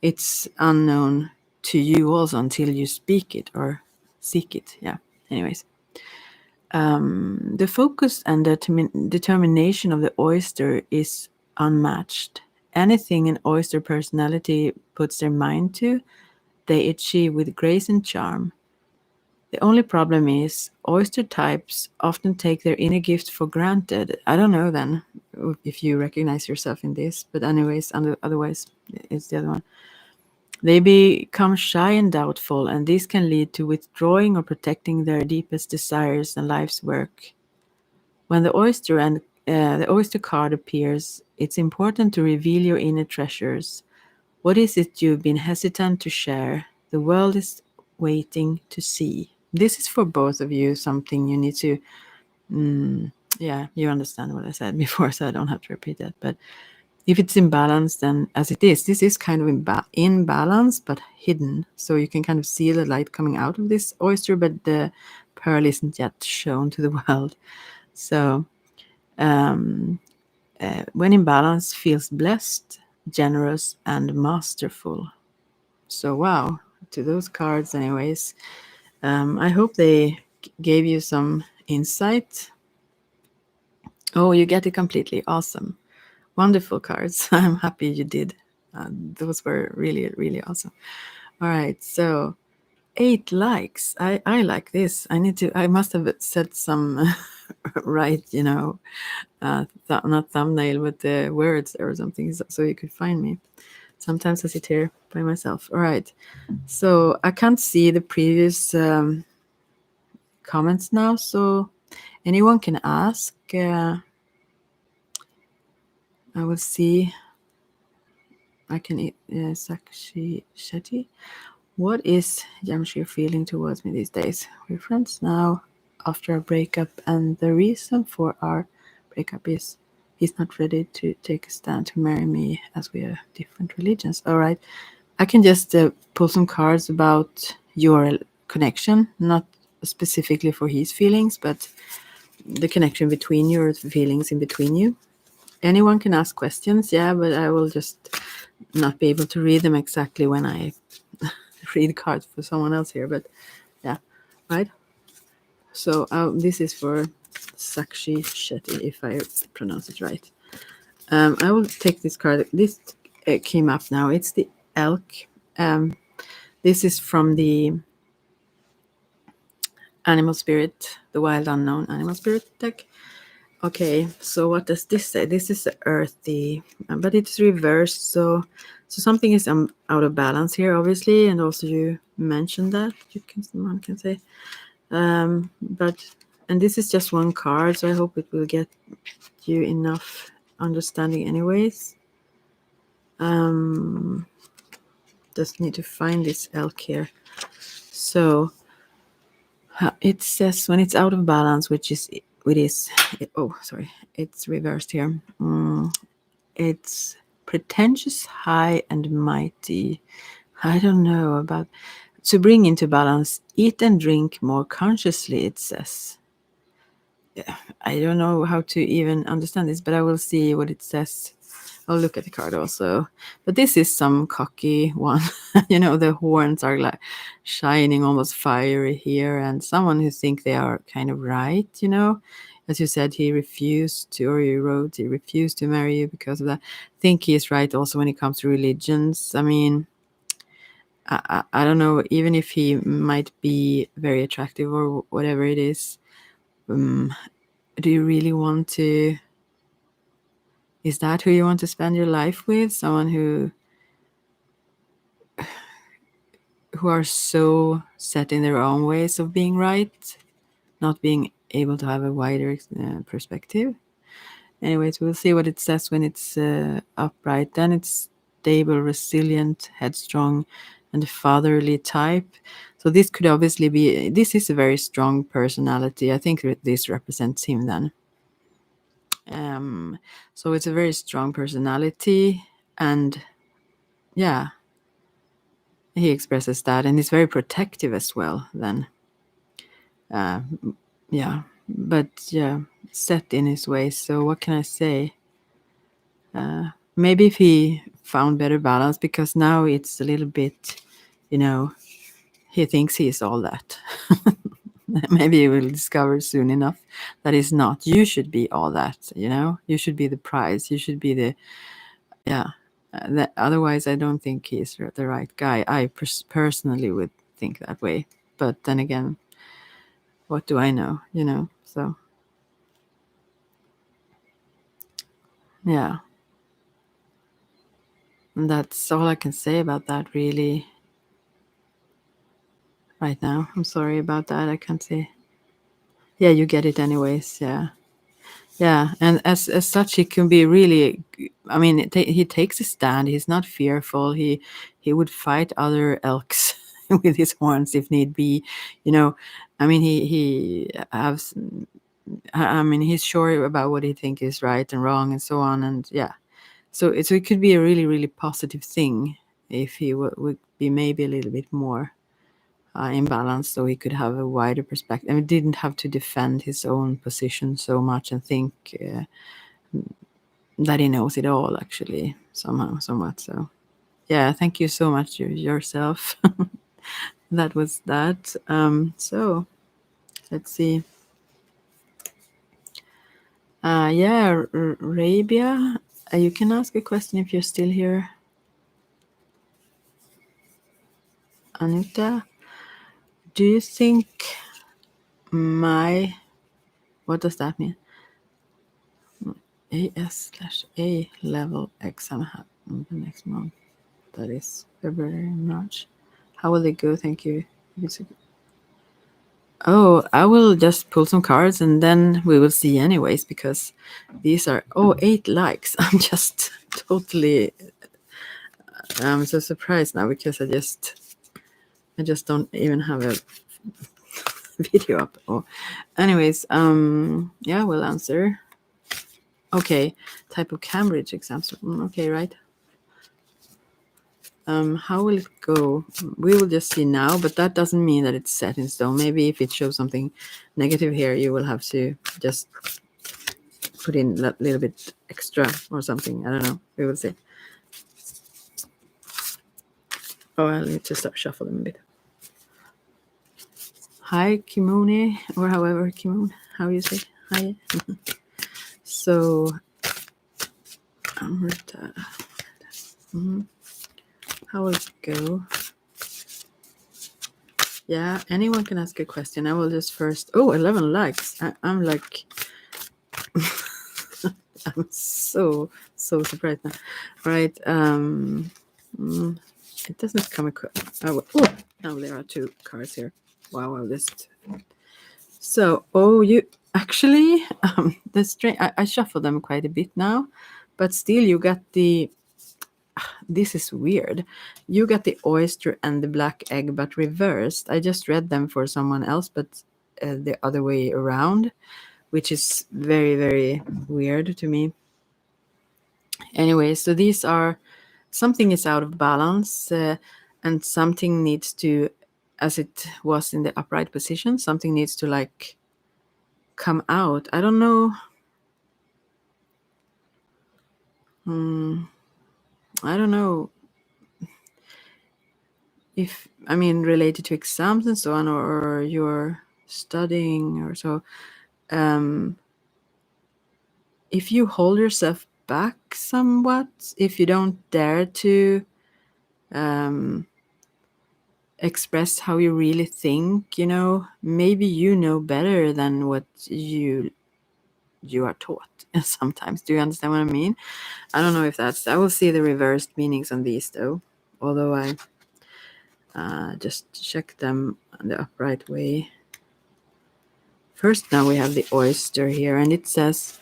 it's unknown to you also until you speak it or seek it. Yeah. Anyways. The focus and determination of the oyster is unmatched. Anything an oyster personality puts their mind to, they achieve with grace and charm. The only problem is, oyster types often take their inner gift for granted. I don't know then if you recognize yourself in this, but anyways, otherwise, it's the other one. They become shy and doubtful, and this can lead to withdrawing or protecting their deepest desires and life's work. When the oyster card appears, it's important to reveal your inner treasures. What is it you've been hesitant to share? The world is waiting to see. This is for both of you, something you need to, yeah, you understand what I said before, so I don't have to repeat that. But if it's imbalanced, then as it is, this is kind of in balance, but hidden. So you can kind of see the light coming out of this oyster, but the pearl isn't yet shown to the world. So when in balance, feels blessed, generous, and masterful. So wow, to those cards, anyways. I hope they gave you some insight. Oh, you get it completely. Awesome. Wonderful cards. I'm happy you did. Those were really, really awesome. All right, so 8 likes. I like this. I must have said some right, not thumbnail, but the words or something, so you could find me. Sometimes I sit here by myself. All right, so I can't see the previous comments now, so anyone can ask. I will see. I can Sakshi Shetty. What is Jamshir feeling towards me these days? We're friends now after a breakup, and the reason for our breakup is he's not ready to take a stand to marry me as we are different religions. All right. I can just pull some cards about your connection, not specifically for his feelings, but the connection between your feelings in between you. Anyone can ask questions, yeah, but I will just not be able to read them exactly when I read cards for someone else here, but yeah, right? So this is for Sakshi Shetty, if I pronounce it right. I will take this card. This came up now. It's the elk. This is from the Animal Spirit, the Wild Unknown Animal Spirit deck. Okay, so what does this say? This is the earthy, but it's reversed. So something is out of balance here, obviously, and also you mentioned that. Someone can say, but and this is just one card, so I hope it will get you enough understanding, anyways. Just need to find this elk here. So it says when it's out of balance, which is it's reversed here. It's pretentious, high, and mighty. I don't know about to bring into balance. Eat and drink more consciously, it says. Yeah, I don't know how to even understand this, but I will see what it says. I'll look at the card also. But this is some cocky one. The horns are like shining, almost fiery here, and someone who think they are kind of right, As you said, he refused to, or you wrote, he refused to marry you because of that. I think he is right also when it comes to religions. I mean, I don't know, even if he might be very attractive or whatever it is, do you really want to? Is that who you want to spend your life with? Someone who are so set in their own ways of being right, not being able to have a wider perspective. Anyways, we'll see what it says when it's upright. Then it's stable, resilient, headstrong, and fatherly type. So this could obviously be, this is a very strong personality. I think this represents him then. So it's a very strong personality, and yeah, he expresses that, and he's very protective as well then. Yeah, but yeah, set in his ways. So what can I say? Maybe if he found better balance, because now it's a little bit, he thinks he's all that. Maybe he will discover soon enough that he's not. You should be all that, You should be the prize. You should be the, yeah. Otherwise, I don't think he's the right guy. I personally would think that way. But then again, what do I know, So, yeah. And that's all I can say about that, really, right now. I'm sorry about that. I can't say. Yeah, you get it anyways. Yeah. Yeah, and as such, he can be really. I mean, he takes a stand. He's not fearful. He would fight other elks with his horns if need be. You know, I mean, he has. I mean, he's sure about what he think is right and wrong and so on. And yeah, so it could be a really really positive thing if he would be maybe a little bit more in balance, so he could have a wider perspective. I mean, didn't have to defend his own position so much and think. That he knows it all, actually, somehow, somewhat. So yeah, thank you so much yourself. That was that. So let's see. Yeah, Arabia, you can ask a question if you're still here. Anuta, do you think what does that mean? AS/A level exam happen the next month. That is February, March. How will they go? Thank you. Oh, I will just pull some cards and then we will see anyways, because these are 8 likes. I'm just totally I'm so surprised now because I just don't even have a video up. Anyways, yeah, we'll answer. Okay, type of Cambridge exams. Okay, right. How will it go? We will just see now, but that doesn't mean that it's set in stone. Maybe if it shows something negative here, you will have to just put in a little bit extra or something. I don't know. We will see. Oh, I'll need to start shuffling a bit. Hi, Kimone, or however, Kimone, how you say. Hi. So, how will it go? Yeah, anyone can ask a question. I will just first. 11 likes. I'm like, I'm so surprised now. Right. It doesn't come across. Now there are 2 cards here. Wow, I'll just. So, you actually, the string. I shuffle them quite a bit now, but still, you got the. This is weird. You got the oyster and the black egg, but reversed. I just read them for someone else, but the other way around, which is very, very weird to me. Anyway, so these are something is out of balance, and something needs to, as it was in the upright position, something needs to like come out. I don't know. I don't know if, I mean, related to exams and so on, or you're studying or so. If you hold yourself back somewhat, if you don't dare to express how you really think, maybe you know better than what you are taught sometimes. Do you understand what I mean? I don't know if I will see the reversed meanings on these though, although I just check them the upright way. First, now we have the oyster here, and it says,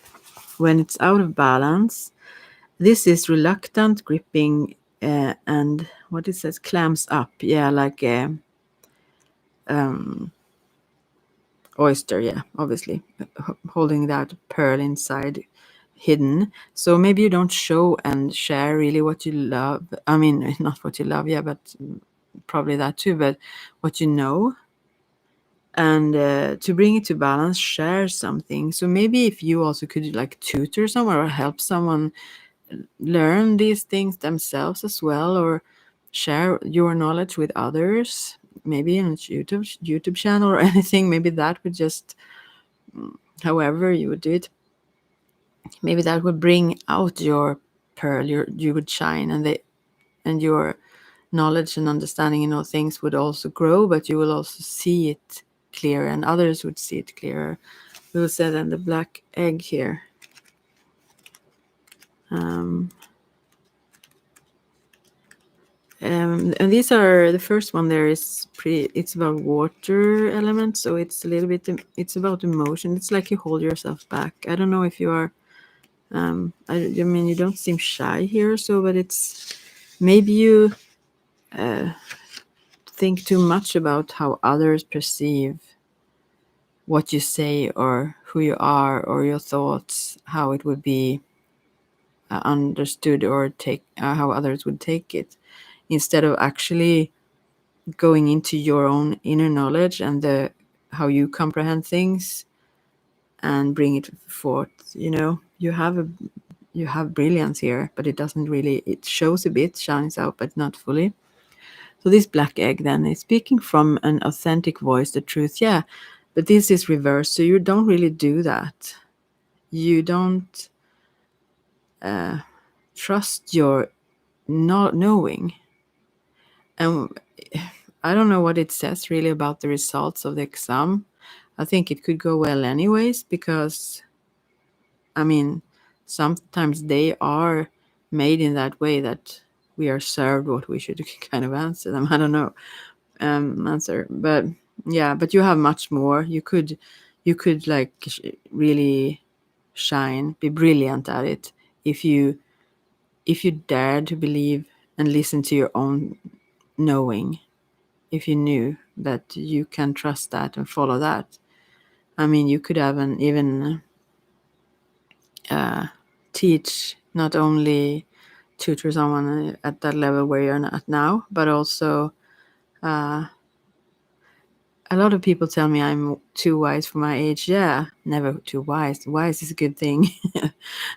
when it's out of balance, this is reluctant, gripping, and what it says, clams up. Yeah, like a oyster. Yeah, obviously, holding that pearl inside, hidden. So maybe you don't show and share really what you love. I mean, not what you love, yeah, but probably that too. But what you know. And to bring it to balance, share something. So maybe if you also could like tutor someone or help someone learn these things themselves as well, or share your knowledge with others, maybe in a YouTube channel or anything. Maybe that would just, however you would do it, maybe that would bring out your pearl. You would shine, and your knowledge and understanding in all things would also grow, but you will also see it clearer, and others would see it clearer. We will say then the black egg here. And these are the first one. There is pretty. It's about water elements, so it's a little bit. It's about emotion. It's like you hold yourself back. I don't know if you are. I mean, you don't seem shy here, so but it's maybe you think too much about how others perceive what you say or who you are or your thoughts, how it would be understood or take how others would take it, instead of actually going into your own inner knowledge and the how you comprehend things and bring it forth. You have brilliance here, but it doesn't really, it shows a bit, shines out, but not fully. So this black egg then is speaking from an authentic voice, the truth. Yeah, but this is reversed, so you don't really do that. You don't trust your not knowing. And I don't know what it says really about the results of the exam. I think it could go well anyways, because I mean, sometimes they are made in that way that we are served what we should kind of answer them. I don't know, answer, but yeah, but you have much more. You could like really shine, be brilliant at it if you dare to believe and listen to your own knowing. If you knew that you can trust that and follow that, I mean, you could have an even teach, not only tutor someone at that level where you're at now, but also a lot of people tell me I'm too wise for my age. Yeah, never too wise. Wise is a good thing.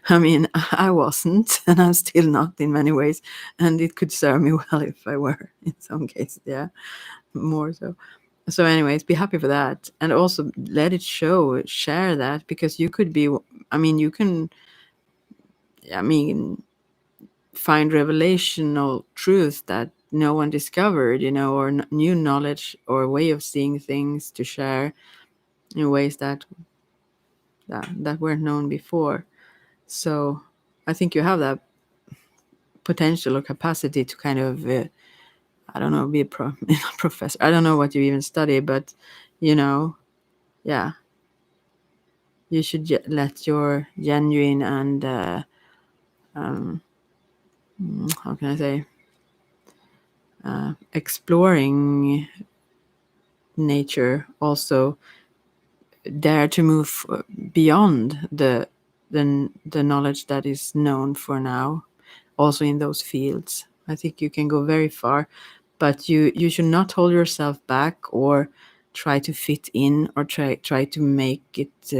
I mean, I wasn't, and I'm still not in many ways, and it could serve me well if I were in some cases. Yeah, more so. So, anyways, be happy for that, and also let it show, share that, because you could be. I mean, you can. I mean, find revelational truth that no one discovered, or new knowledge or way of seeing things to share in ways that weren't known before. So I think you have that potential or capacity to kind of, I don't know, be a professor. I don't know what you even study, but yeah, you should let your genuine and how can I say, exploring nature also dare to move beyond the knowledge that is known for now, also in those fields. I think you can go very far, but you should not hold yourself back or try to fit in or try to make it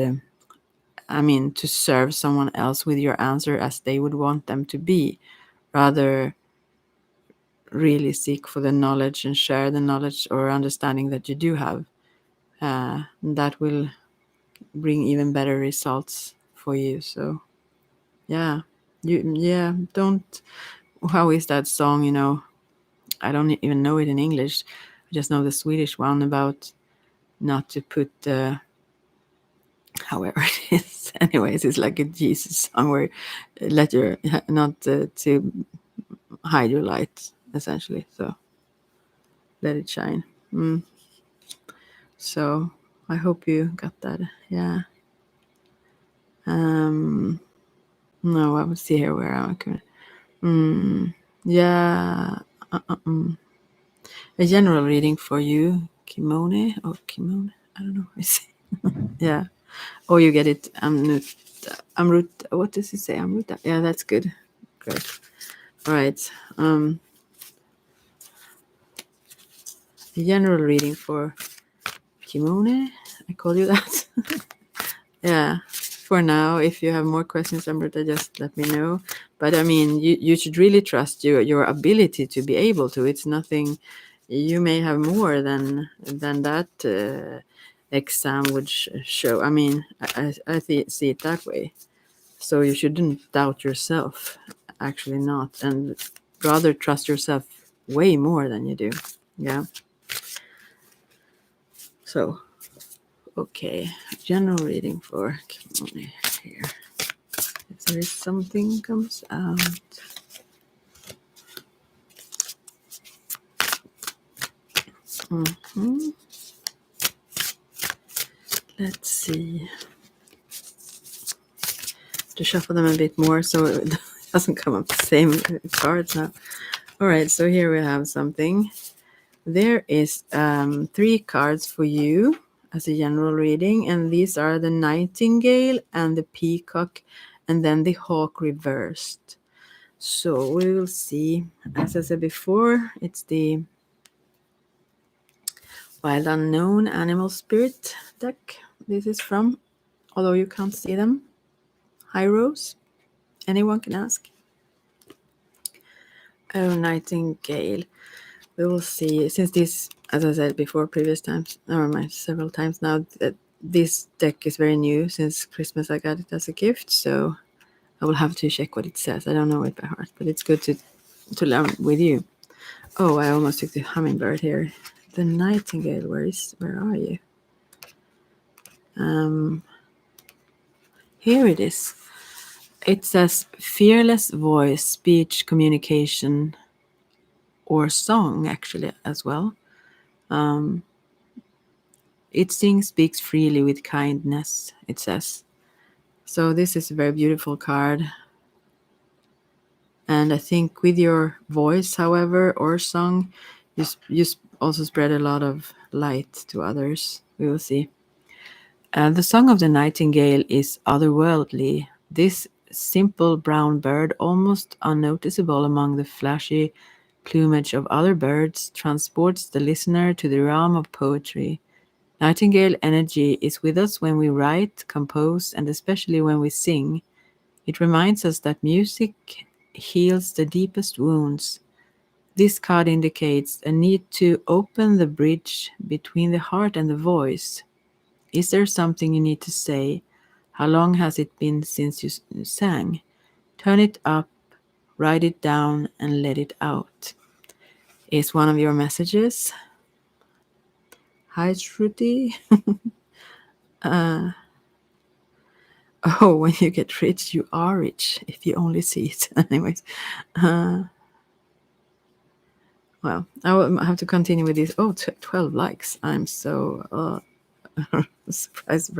I mean, to serve someone else with your answer as they would want them to be. Rather, really seek for the knowledge and share the knowledge or understanding that you do have. That will bring even better results for you. So yeah, don't. How is that song? I don't even know it in English. I just know the Swedish one about not to put however it is. Anyways, it's like a Jesus song where let your not to hide your light, essentially. So let it shine. So I hope you got that. Yeah. No, I will see here where I'm coming. Yeah. A general reading for you, Kimone or Kimone. I don't know. Yeah. Oh, you get it. Amrut. What does it say? Amruta. Yeah, that's good. Great. All right. A general reading for Kimone. I call you that. Yeah. For now, if you have more questions, Amrita, just let me know. But I mean, you should really trust your ability to be able to. It's nothing. You may have more than that exam would show. I mean, I see it that way. So you shouldn't doubt yourself. Actually, not, and rather trust yourself way more than you do. Yeah. So, okay, general reading for Kimone here. If there is something comes out. Mhm. Let's see. To shuffle them a bit more so it doesn't come up the same cards now. All right, so here we have something. There is 3 cards for you as a general reading, and these are the Nightingale and the Peacock, and then the Hawk reversed. So we will see. As I said before, it's the Wild Unknown Animal Spirit deck this is from, although you can't see them. Hi, Rose. Anyone can ask. Oh, Nightingale. We will see. Since this, as I said before, previous times, or several times now, that this deck is very new. Since Christmas, I got it as a gift, so I will have to check what it says. I don't know it by heart, but it's good to learn with you. Oh, I almost took the hummingbird here. The Nightingale. Where are you? Here it is. It says fearless voice, speech, communication, or song, actually, as well. It speaks freely with kindness, it says. So this is a very beautiful card. And I think with your voice, however, or song, you also spread a lot of light to others. We will see. The song of the nightingale is otherworldly. This simple brown bird, almost unnoticeable among the flashy plumage of other birds, transports the listener to the realm of poetry. Nightingale energy is with us when we write, compose, and especially when we sing. It reminds us that music heals the deepest wounds. This card indicates a need to open the bridge between the heart and the voice. Is there something you need to say? How long has it been since you sang? Turn it up, write it down, and let it out. Is one of your messages? Hi, Shruti. Oh, when you get rich, you are rich if you only see it. Anyways, well, I will have to continue with this. Oh, 12 likes. I'm so surprised.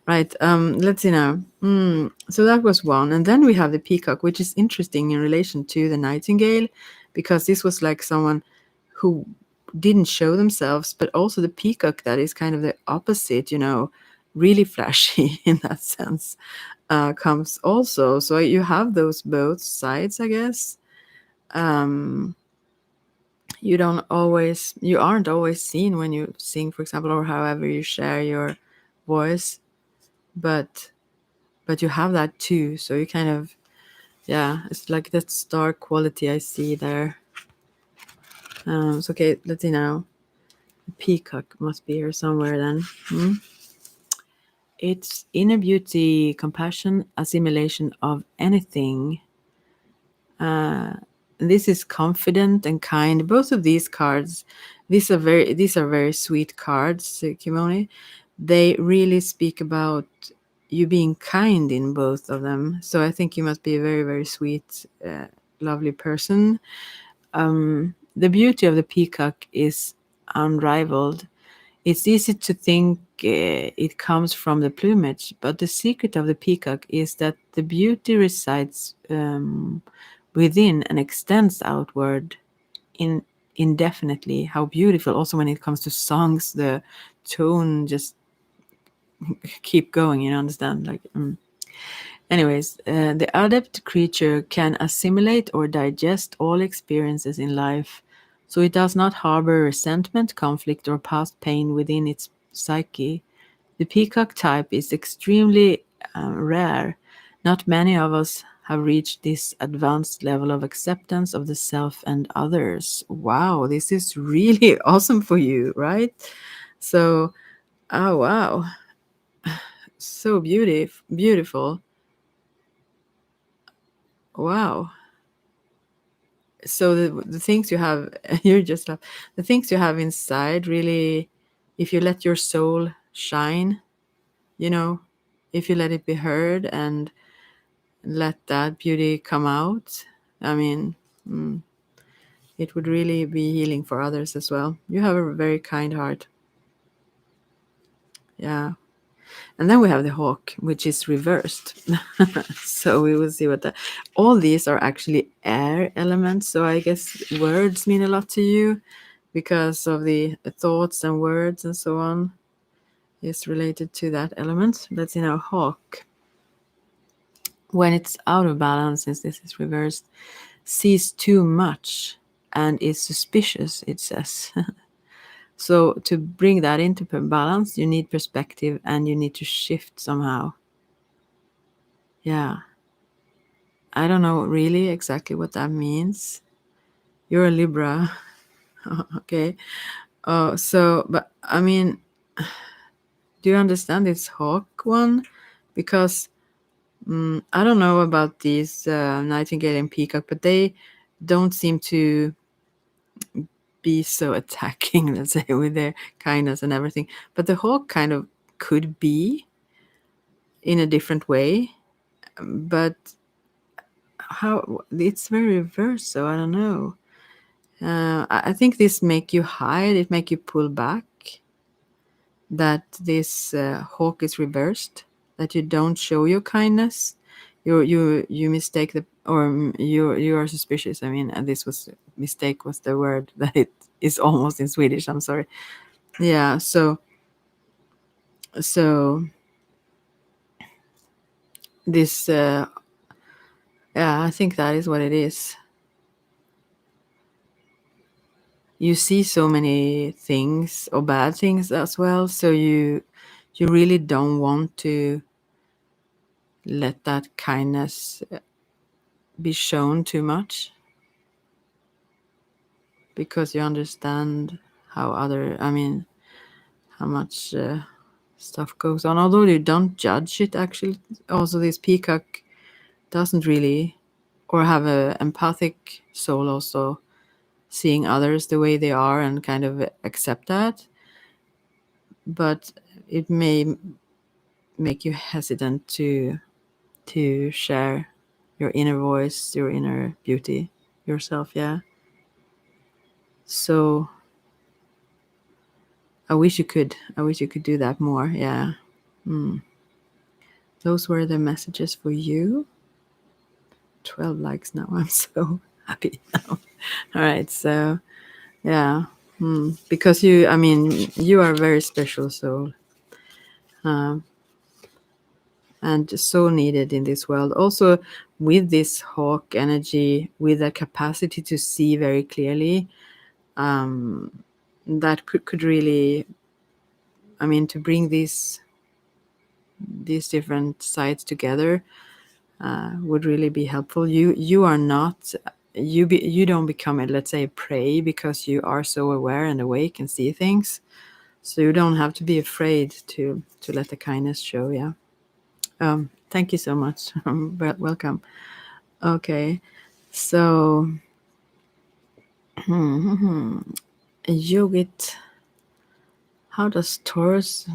Right. Let's see now. So that was one. And then we have the peacock, which is interesting in relation to the nightingale, because this was like someone who didn't show themselves, but also the peacock that is kind of the opposite, really flashy in that sense. Comes also. So you have those both sides, I guess. You aren't always seen when you sing, for example, or however you share your voice, but you have that too. So you kind of, yeah, it's like that star quality I see there. So okay, let's see now. Peacock must be here somewhere then. It's inner beauty, compassion, assimilation of anything. This is confident and kind. Both of these cards, these are very sweet cards, Kimoni. They really speak about you being kind in both of them. So I think you must be a very, very sweet, lovely person. The beauty of the peacock is unrivaled. It's easy to think it comes from the plumage, but the secret of the peacock is that the beauty resides within and extends outward indefinitely. How beautiful! Also, when it comes to songs, the tone just keep going. Understand? Anyways, the adept creature can assimilate or digest all experiences in life, so it does not harbor resentment, conflict, or past pain within its psyche. The peacock type is extremely rare. Not many of us have reached this advanced level of acceptance of the self and others. Wow, this is really awesome for you, right? So, oh wow, so beautiful. Wow. So the things you have, you're just like the things you have inside. Really, if you let your soul shine, you know, if you let it be heard and let that beauty come out. I mean, it would really be healing for others as well. You have a very kind heart. Yeah. And then we have the hawk, which is reversed. So we will see what that. All these are actually air elements. So I guess words mean a lot to you because of the thoughts and words and so on is related to that element. Let's see now, hawk. When it's out of balance, since this is reversed, sees too much and is suspicious, it says. So to bring that into balance, you need perspective and you need to shift somehow. Yeah. I don't know really exactly what that means. You're a Libra. Okay. But I mean, do you understand this hawk one? Because I don't know about these Nightingale and Peacock, but they don't seem to be so attacking, let's say, with their kindness and everything. But the hawk kind of could be in a different way, but how it's very reverse, so I don't know. I think this make you hide, it make you pull back, that this hawk is reversed, that you don't show your kindness, you mistake the, or you are suspicious. I mean, and this was mistake was the word that it is almost in Swedish. I'm sorry. Yeah. So this yeah, I think that is what it is. You see so many things or bad things as well, so you really don't want to let that kindness be shown too much, because you understand how how much stuff goes on, although you don't judge it actually. Also, this peacock doesn't really, or have a empathic soul, also seeing others the way they are and kind of accept that, but it may make you hesitant to share your inner voice, your inner beauty, yourself. Yeah. So I wish you could. I wish you could do that more. Yeah. Those were the messages for you. 12 likes now. I'm so happy now. All right. So yeah. Because you are a very special soul. And so needed in this world. Also, with this hawk energy, with the capacity to see very clearly, that could really, to bring these different sides together would really be helpful. You are not, you don't become a, let's say, a prey, because you are so aware and awake and see things. So you don't have to be afraid to let the kindness show. Yeah. Thank you so much. Welcome. Okay. So Yogit, how does Taurus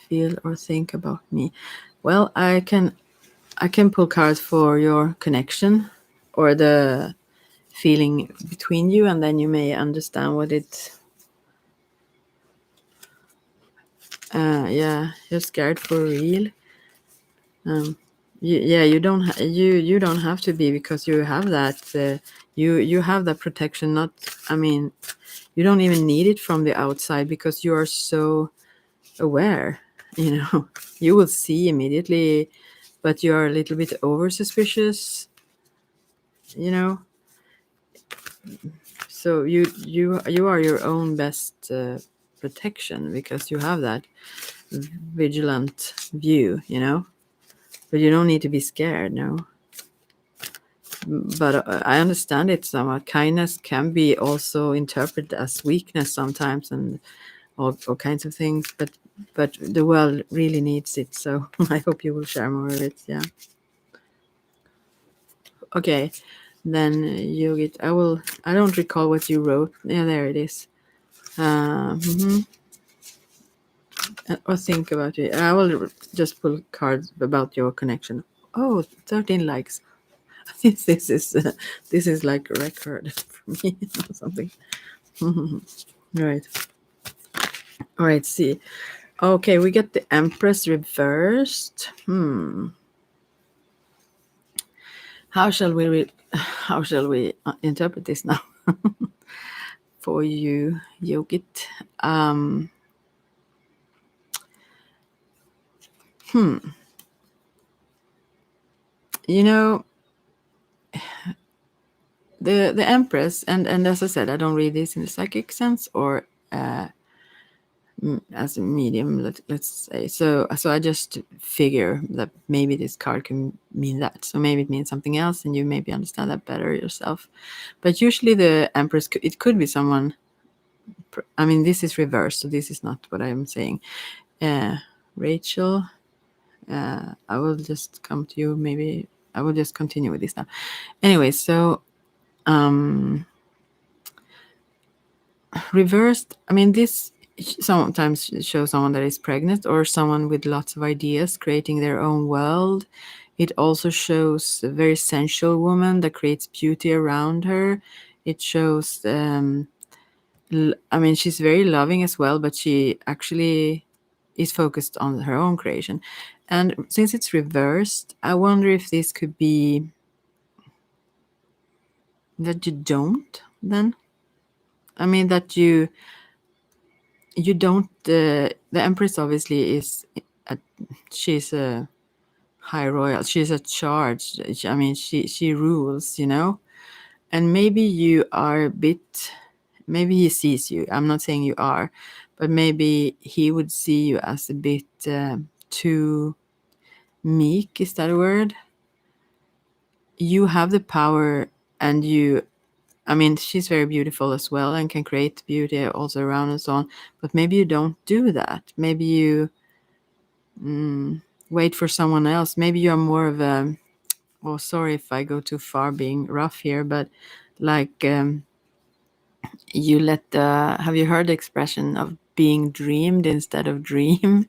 feel or think about me? Well, I can pull cards for your connection or the feeling between you, and then you may understand what it. Yeah, you're scared for real. Yeah, you don't you don't have to be, because you have that you have that protection. Not, you don't even need it from the outside, because you are so aware. You will see immediately, but you are a little bit over suspicious. You know, so you are your own best protection, because you have that vigilant view. But you don't need to be scared. No. But I understand it somewhat. Kindness can be also interpreted as weakness sometimes, and all kinds of things. But the world really needs it. So I hope you will share more of it. Yeah. Okay. Then you get. I will. I don't recall what you wrote. Yeah, there it is. Mhm. Or think about it. I will just pull cards about your connection. Oh, 13 likes. This is like a record for me or something. Right. All right. See. Okay, we get the Empress reversed. How shall we interpret this now for you, Yogit? You know, the Empress, and as I said, I don't read this in the psychic sense or as a medium. Let's say so. I just figure that maybe this card can mean that. So maybe it means something else, and you maybe understand that better yourself. But usually, the Empress, it could be someone. I mean, this is reversed, so this is not what I'm saying. Rachel, I will just come to you. Maybe I will just continue with this now. Anyway, so reversed. I mean, this sometimes shows someone that is pregnant or someone with lots of ideas, creating their own world. It also shows a very sensual woman that creates beauty around her. It shows. I mean, she's very loving as well, but she actually is focused on her own creation. And since it's reversed, I wonder if this could be that you don't then. I mean, that you don't. The Empress obviously is. She's a high royal. She's a charge. I mean, she rules. And maybe you are a bit. Maybe he sees you. I'm not saying you are, but maybe he would see you as a bit too meek. Is that a word? You have the power, and I mean, she's very beautiful as well and can create beauty also around and so on. But maybe you don't do that. Maybe you wait for someone else. Maybe you're more of a. Oh, sorry if I go too far being rough here, but like you let the. Have you heard the expression of being dreamed instead of dream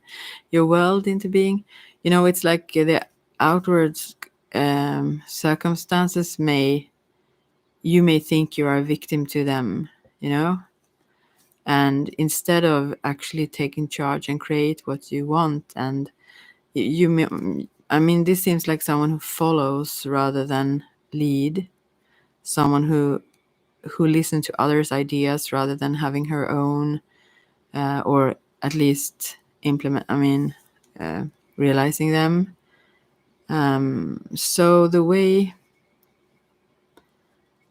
your world into being? It's like the outward circumstances you may think you are a victim to them, and instead of actually taking charge and create what you want, and I mean, this seems like someone who follows rather than lead, someone who listens to others' ideas rather than having her own, or at least implement. I mean, realizing them. So the way.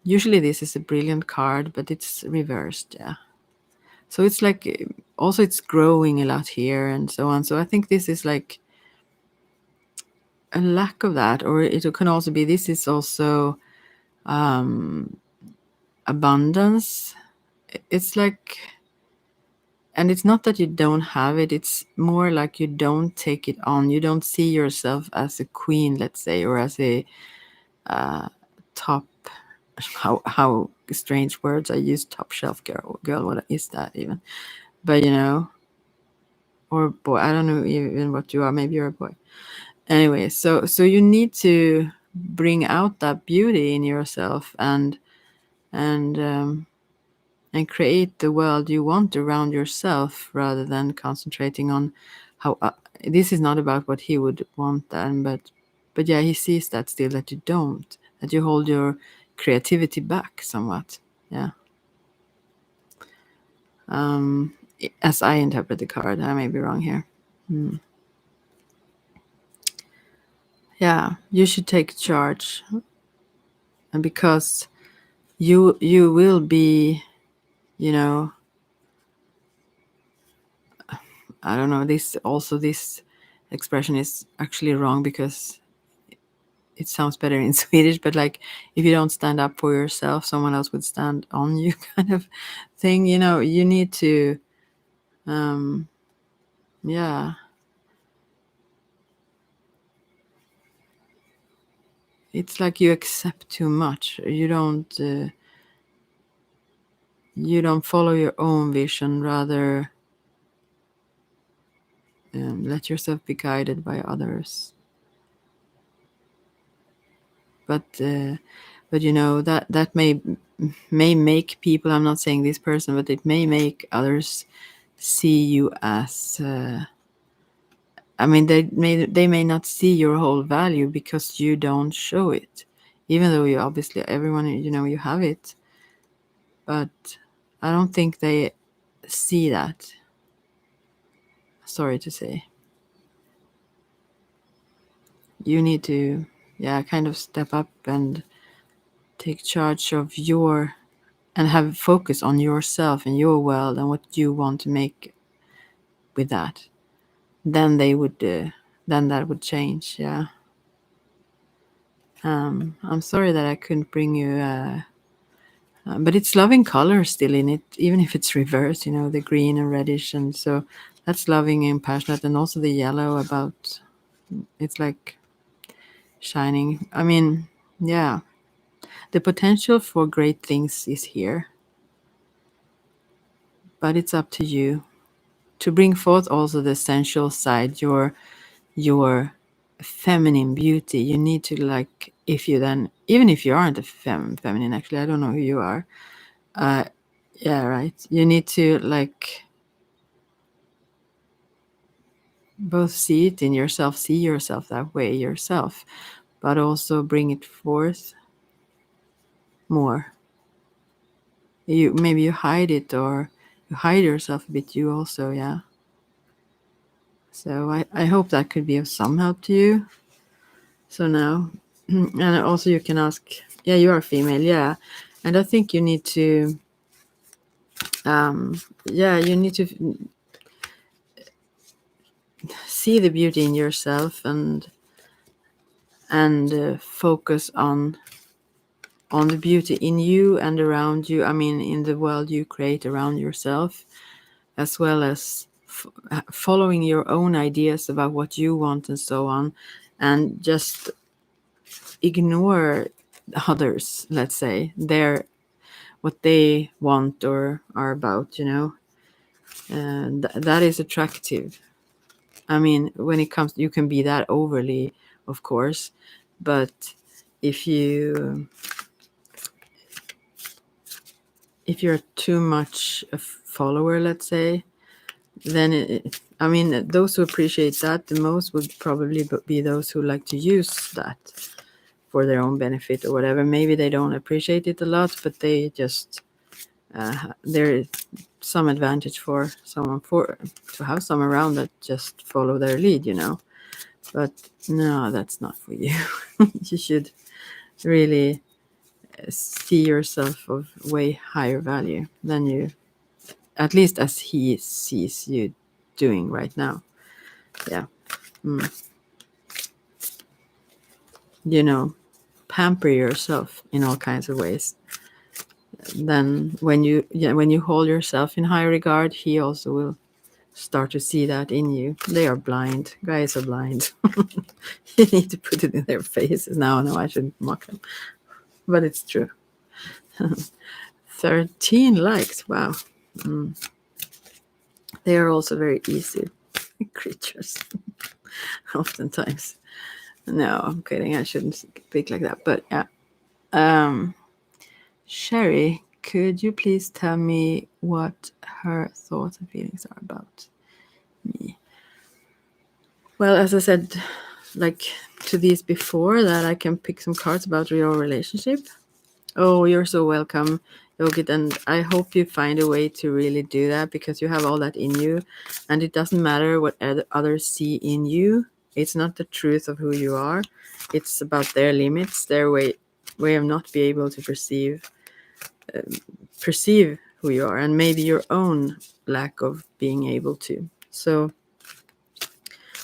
Usually this is a brilliant card, but it's reversed, yeah. So it's like, also it's growing a lot here and so on. So I think this is like a lack of that, or it can also be this is also abundance. It's like, and it's not that you don't have it, it's more like you don't take it on. You don't see yourself as a queen, let's say, or as a top, how strange words I use, top shelf girl. What is that even? But or boy, I don't know even what you are. Maybe you're a boy. Anyway, so you need to bring out that beauty in yourself and create the world you want around yourself, rather than concentrating on how. This is not about what he would want then, but yeah, he sees that still, that you don't, that you hold your creativity back somewhat. Yeah. As I interpret the card, I may be wrong here. Yeah, you should take charge, and because you will be, I don't know, this expression is actually wrong because it sounds better in Swedish, but like, if you don't stand up for yourself, someone else would stand on you, kind of thing. You need to, yeah. It's like you accept too much. You don't follow your own vision, rather let yourself be guided by others. but you know that may make people, I'm not saying this person, but it may make others see you as I mean, they may not see your whole value because you don't show it, even though you obviously, everyone, you know, you have it, but I don't think they see that. Sorry to say. You need to, yeah, kind of step up and take charge of your, and have focus on yourself and your world and what you want to make with that. Then they would, then that would change. Yeah. I'm sorry that I couldn't bring you, but it's loving color still in it, even if it's reversed, you know, the green and reddish. And so that's loving and passionate. And also the yellow about, it's like shining. I mean, yeah, the potential for great things is here, but it's up to you to bring forth also the sensual side, your feminine beauty. You need to, like, if you then, even if you aren't a feminine, actually, I don't know who you are. Yeah, right. You need to, like, both see it in yourself, see yourself that way yourself, but also bring it forth more. You maybe you hide it, or you hide yourself a bit, you also, yeah. So I hope that could be of some help to you. So now, and also you can ask, yeah, you are female, yeah, and I think you need to, yeah, you need to see the beauty in yourself and focus on the beauty in you and around you. I mean, in the world you create around yourself, as well as following your own ideas about what you want and so on, and just ignore others, let's say, their what they want or are about, you know. And that is attractive. I mean, when it comes, you can be that overly, of course, but if you if you're too much a follower, let's say, then I mean, those who appreciate that the most would probably be those who like to use that for their own benefit or whatever. Maybe they don't appreciate it a lot, but they just there is some advantage for someone for to have some around that just follow their lead, you know. But no, that's not for you. You should really see yourself of way higher value than you, at least as he sees you doing right now. Yeah. You know, pamper yourself in all kinds of ways. Then when you, yeah, when you hold yourself in high regard, he also will start to see that in you. They are blind. Guys are blind. You need to put it in their faces. No, I shouldn't mock them, but it's true. 13 likes. Wow. They are also very easy creatures. Oftentimes. No, I'm kidding. I shouldn't speak like that. But yeah. Sherry, could you please tell me what her thoughts and feelings are about me? Well, as I said, like to these before, that I can pick some cards about your relationship. Oh, you're so welcome, Yogit, and I hope you find a way to really do that, because you have all that in you, and it doesn't matter what others see in you. It's not the truth of who you are. It's about their limits, their way of not be able to perceive who you are, and maybe your own lack of being able to. So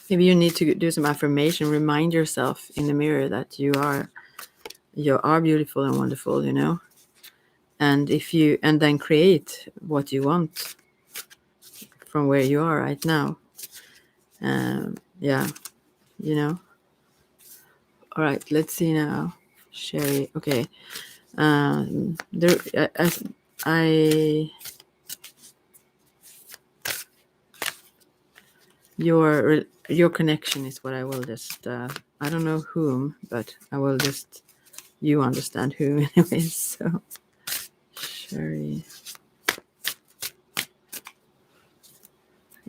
maybe you need to do some affirmation, remind yourself in the mirror that you are beautiful and wonderful, you know. And then create what you want from where you are right now. Yeah, you know. All right, let's see now. Sherry, okay. There, I your connection is what I will just I don't know whom, but I will just you understand who anyways. So Sherry,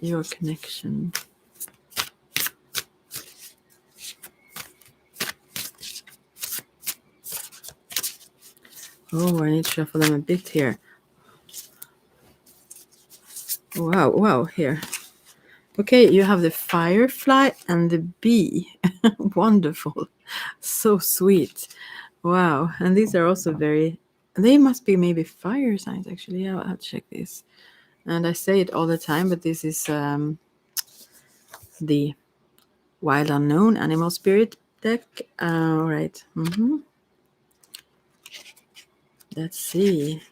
your connection. Oh, I need to shuffle them a bit here. Wow, here. Okay, you have the firefly and the bee. Wonderful. So sweet. Wow. And these are also they must be maybe fire signs, actually. Yeah, I'll check this. And I say it all the time, but this is the Wild Unknown Animal Spirit deck. All right. Let's see.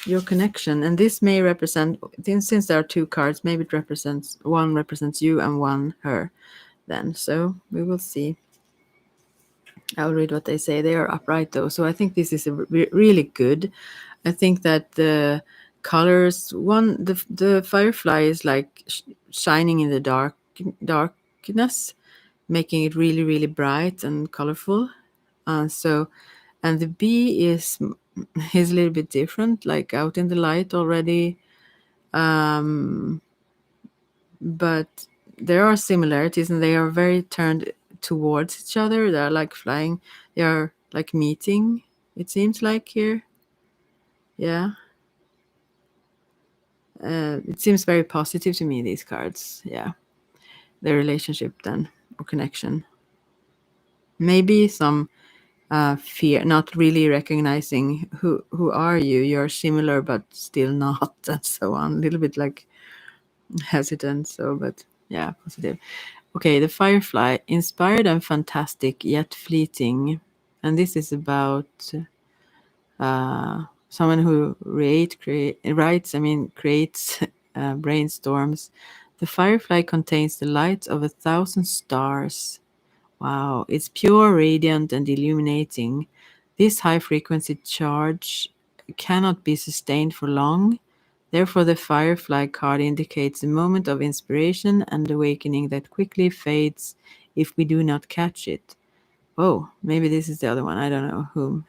Your connection. And this may represent, since there are two cards, maybe one represents you and one her then. So we will see. I'll read what they say. They are upright though. So I think this is really good. I think that the colors, the firefly is like shining in the darkness, making it really, really bright and colorful. And the bee is a little bit different, like out in the light already. But there are similarities, and they are very turned towards each other. They're like flying. They are like meeting. It seems like here. Yeah. It seems very positive to me, these cards. Yeah. The relationship then, or connection. Maybe some fear, not really recognizing who are you. You're similar, but still not, and so on. A little bit like hesitant. So, but yeah, positive. Okay, the firefly, inspired and fantastic, yet fleeting. And this is about someone who creates, brainstorms. The firefly contains the light of 1,000 stars. Wow, it's pure, radiant, and illuminating. This high frequency charge cannot be sustained for long. Therefore, the firefly card indicates a moment of inspiration and awakening that quickly fades if we do not catch it. Oh, maybe this is the other one. I don't know whom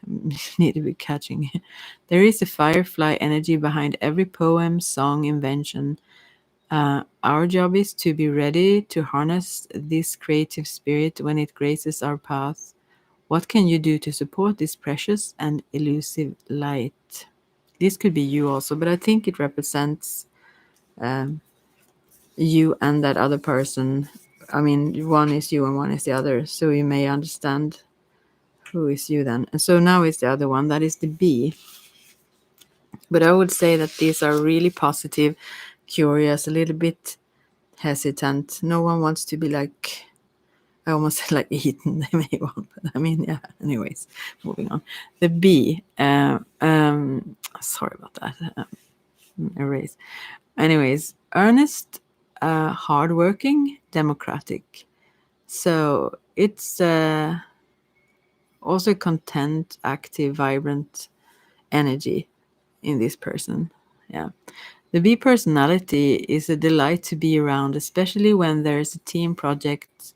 need to be catching. There is a firefly energy behind every poem, song, invention. Our job is to be ready to harness this creative spirit when it graces our path. What can you do to support this precious and elusive light? This could be you also, but I think it represents you and that other person. I mean, one is you and one is the other, so you may understand who is you then. And so now is the other one, that is the bee. But I would say that these are really positive, curious, a little bit hesitant. No one wants to be like, I almost said like eaten. They may want, but I mean, yeah. Anyways, moving on. The bee. Sorry about that. Erase. Anyways, earnest, hardworking, democratic. So it's also content, active, vibrant energy in this person. Yeah. The bee personality is a delight to be around, especially when there's a team project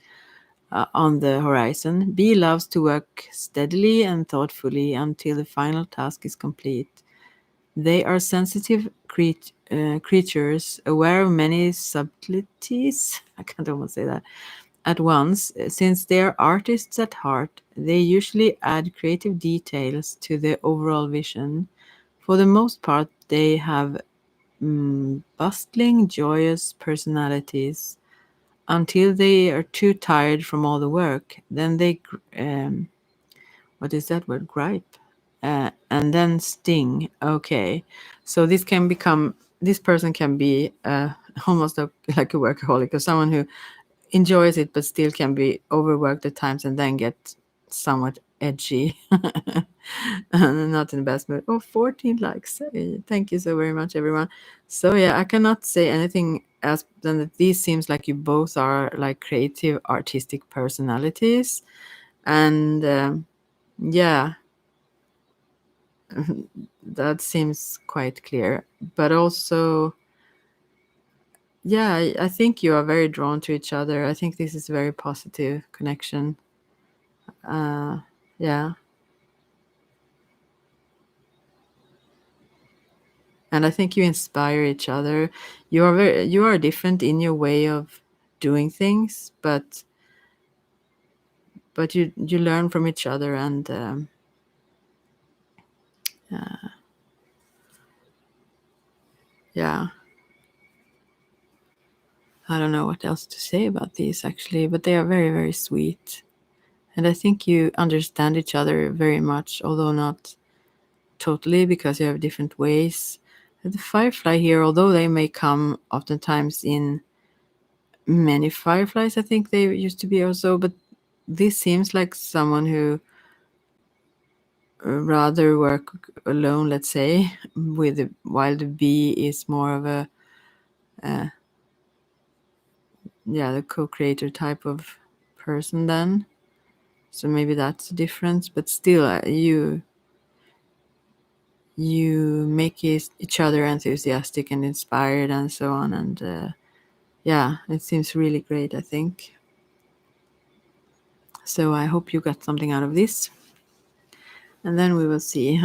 on the horizon. Bee loves to work steadily and thoughtfully until the final task is complete. They are sensitive creatures, aware of many subtleties. I can't almost say that at once. Since they are artists at heart, they usually add creative details to the overall vision. For the most part, they have bustling, joyous personalities until they are too tired from all the work. Then they, what is that word? Gripe. And then sting. Okay. So this person can be almost like a workaholic, or someone who enjoys it but still can be overworked at times and then get somewhat edgy. And not in the best mood. Oh, 14 likes. Thank you so very much, everyone. So yeah, I cannot say anything else than that these seems like you both are like creative, artistic personalities. And yeah, that seems quite clear. But also, yeah, I think you are very drawn to each other. I think this is a very positive connection. Yeah. And I think you inspire each other. You are different in your way of doing things, but you learn from each other, and yeah. I don't know what else to say about these actually, but they are very, very sweet. And I think you understand each other very much, although not totally, because you have different ways. The firefly here, although they may come oftentimes in many fireflies, I think they used to be also, but this seems like someone who rather work alone, let's say, while the bee is more of a yeah, the co-creator type of person then. So maybe that's the difference, but still, you make each other enthusiastic and inspired and so on, and yeah, it seems really great, I think. So I hope you got something out of this, and then we will see.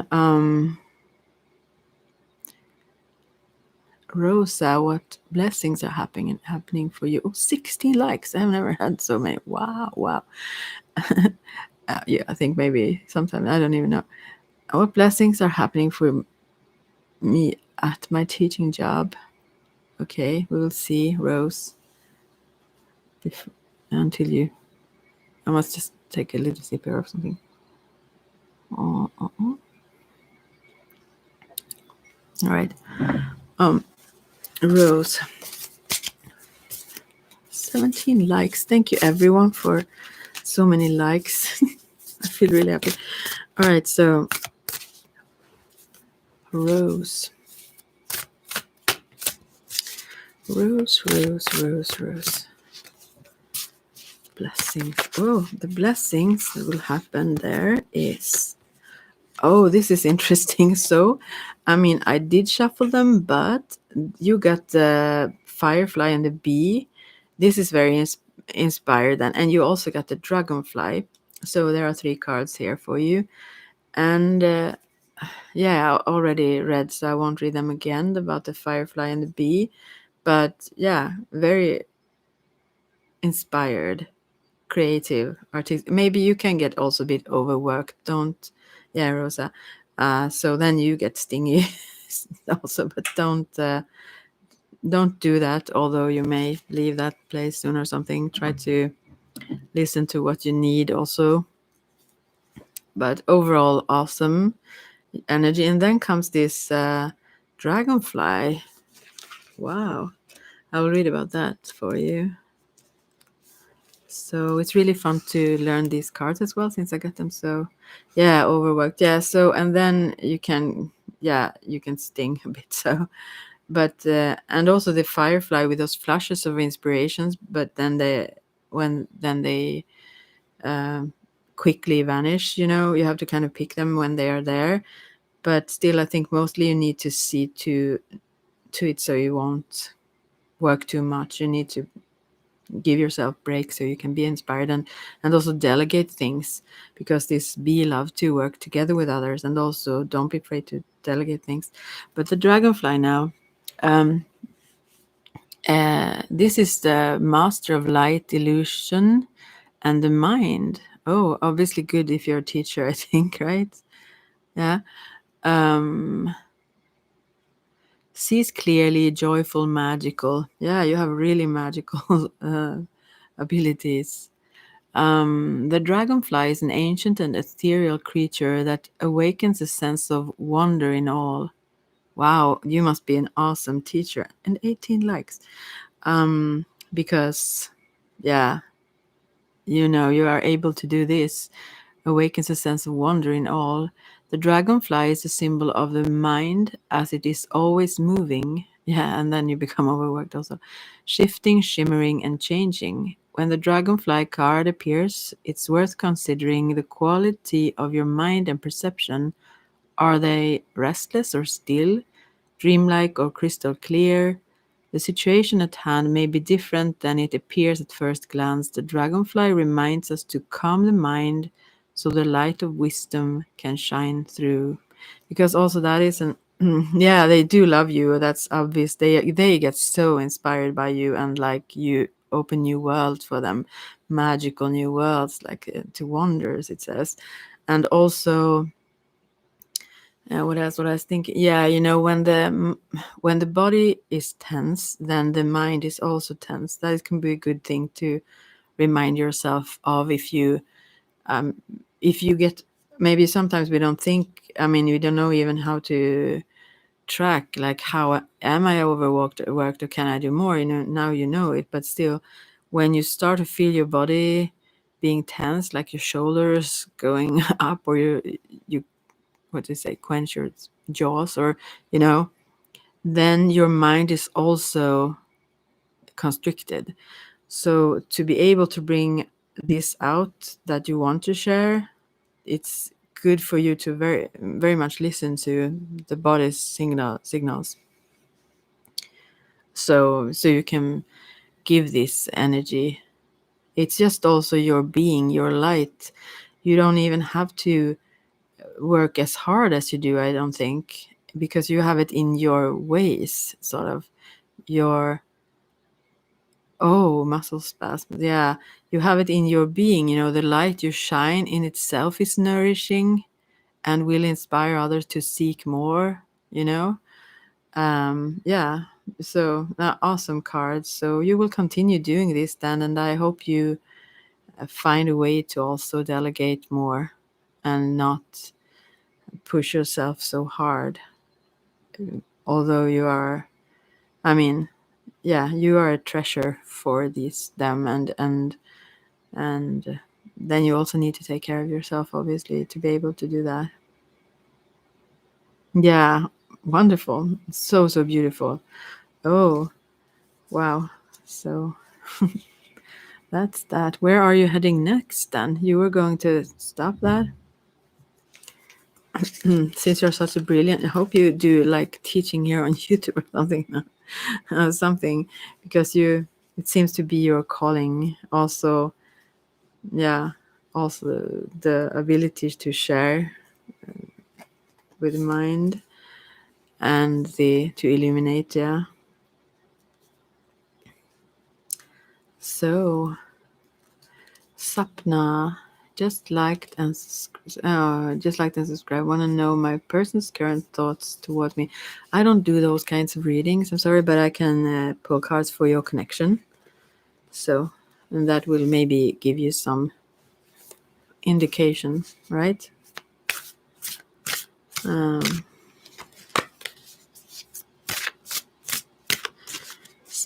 Rosa, what blessings are happening for you? Oh, 16 likes. I've never had so many. Wow. Yeah, I think maybe sometime, I don't even know. What blessings are happening for me at my teaching job? Okay, we will see, Rose. If, until you, I must just take a little sip here of something. All right. Rose, 17 likes. Thank you, everyone, for so many likes. I feel really happy. All right, so Rose. Rose. Blessings. Oh, the blessings that will happen there is. Oh, this is interesting. So, I mean, I did shuffle them, but you got the firefly and the bee. This is very inspired, and you also got the dragonfly. So there are 3 cards here for you. And yeah, I already read, so I won't read them again about the firefly and the bee. But yeah, very inspired, creative, artistic. Maybe you can get also a bit overworked. Don't, yeah, Rosa. So then you get stingy also, but don't do that. Although you may leave that place soon or something. Try to listen to what you need also. But overall, awesome energy. And then comes this dragonfly. Wow. I will read about that for you. So it's really fun to learn these cards as well, since I got them so, yeah, overworked. Yeah. So, and then you can, yeah, you can sting a bit. So, but, and also the firefly with those flashes of inspirations, but then they um, quickly vanish, you have to kind of pick them when they are there. But still, I think mostly you need to see to it so you won't work too much. You need to give yourself breaks so you can be inspired, and also delegate things, because this bee love to work together with others, and also don't be afraid to delegate things. But the dragonfly now, um, this is the master of light, illusion, and the mind. Oh, obviously good if you're a teacher, I think, right? Yeah. um Sees clearly, joyful, magical. Yeah, you have really magical abilities. The dragonfly is an ancient and ethereal creature that awakens a sense of wonder in all. Wow, you must be an awesome teacher. And 18 likes. Because, yeah, you are able to do this. Awakens a sense of wonder in all. The dragonfly is a symbol of the mind, as it is always moving. Yeah, and then you become overworked also. Shifting, shimmering, and changing. When the dragonfly card appears, it's worth considering the quality of your mind and perception. Are they restless or still, dreamlike or crystal clear? The situation at hand may be different than it appears at first glance. The dragonfly reminds us to calm the mind so the light of wisdom can shine through. Because also that is an yeah, they do love you. That's obvious. They get so inspired by you, and like you open new worlds for them, magical new worlds, like to wonders. It says, and also what else? What I was thinking? Yeah, when the body is tense, then the mind is also tense. That can be a good thing to remind yourself of if you get, maybe sometimes we don't think, I mean, we don't know even how to track, like, how am I overworked worked, or can I do more, now you know it, but still, when you start to feel your body being tense, like your shoulders going up, or you what do you say, quench your jaws, or then your mind is also constricted. So to be able to bring this out that you want to share, it's good for you to very very much listen to the body's signals, so you can give this energy. It's just also your being, your light. You don't even have to work as hard as you do, I don't think, because you have it in your ways, sort of your muscle spasms. Yeah, you have it in your being. The light you shine in itself is nourishing and will inspire others to seek more. Yeah. So awesome cards. So you will continue doing this then, and I hope you find a way to also delegate more and not push yourself so hard. Although you are, I mean, yeah, you are a treasure for them, and then you also need to take care of yourself, obviously, to be able to do that. Yeah, wonderful. So, so beautiful. Oh, wow. So that's that. Where are you heading next then? You were going to stop that? Since you're such a brilliant, I hope you do like teaching here on YouTube or something. Something, because it seems to be your calling. Also, yeah, also the ability to share with mind and to illuminate, yeah. So Sapna, just liked and subscribe. Want to know my person's current thoughts towards me. I don't do those kinds of readings, I'm sorry, but I can pull cards for your connection. So, and that will maybe give you some indication, right?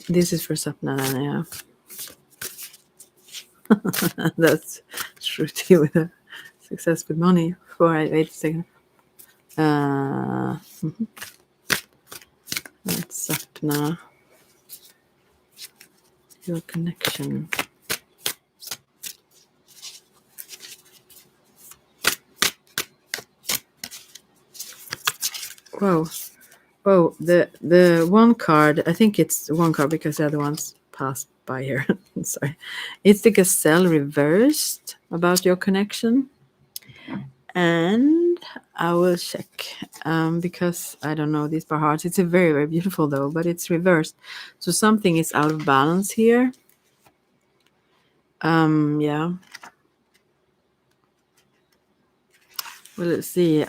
This is for Sapna, yeah. That's Shruti with a success with money. Wait a second. That's Sapna. Your connection. Whoa. Oh, the one card, I think it's one card because the other ones passed by here. Sorry. It's the Gazelle reversed about your connection. And I will check because I don't know these by heart. It's a very, very beautiful though, but it's reversed. So something is out of balance here. Yeah. Well, let's see.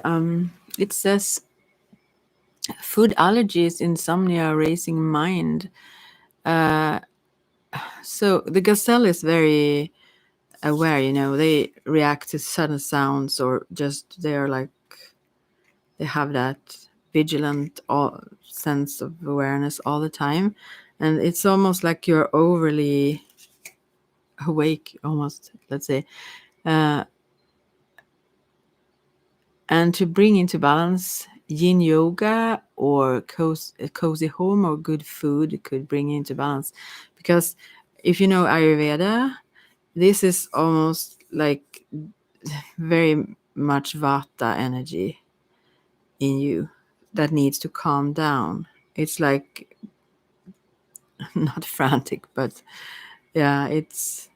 It says food allergies, insomnia, racing mind. So the Gazelle is very aware, they react to sudden sounds, or just they're like, they have that vigilant sense of awareness all the time, and it's almost like you're overly awake, almost, let's say, and to bring into balance, yin yoga or cozy home or good food could bring into balance, because if you know Ayurveda, this is almost like very much vata energy in you that needs to calm down. It's like not frantic, but yeah, it's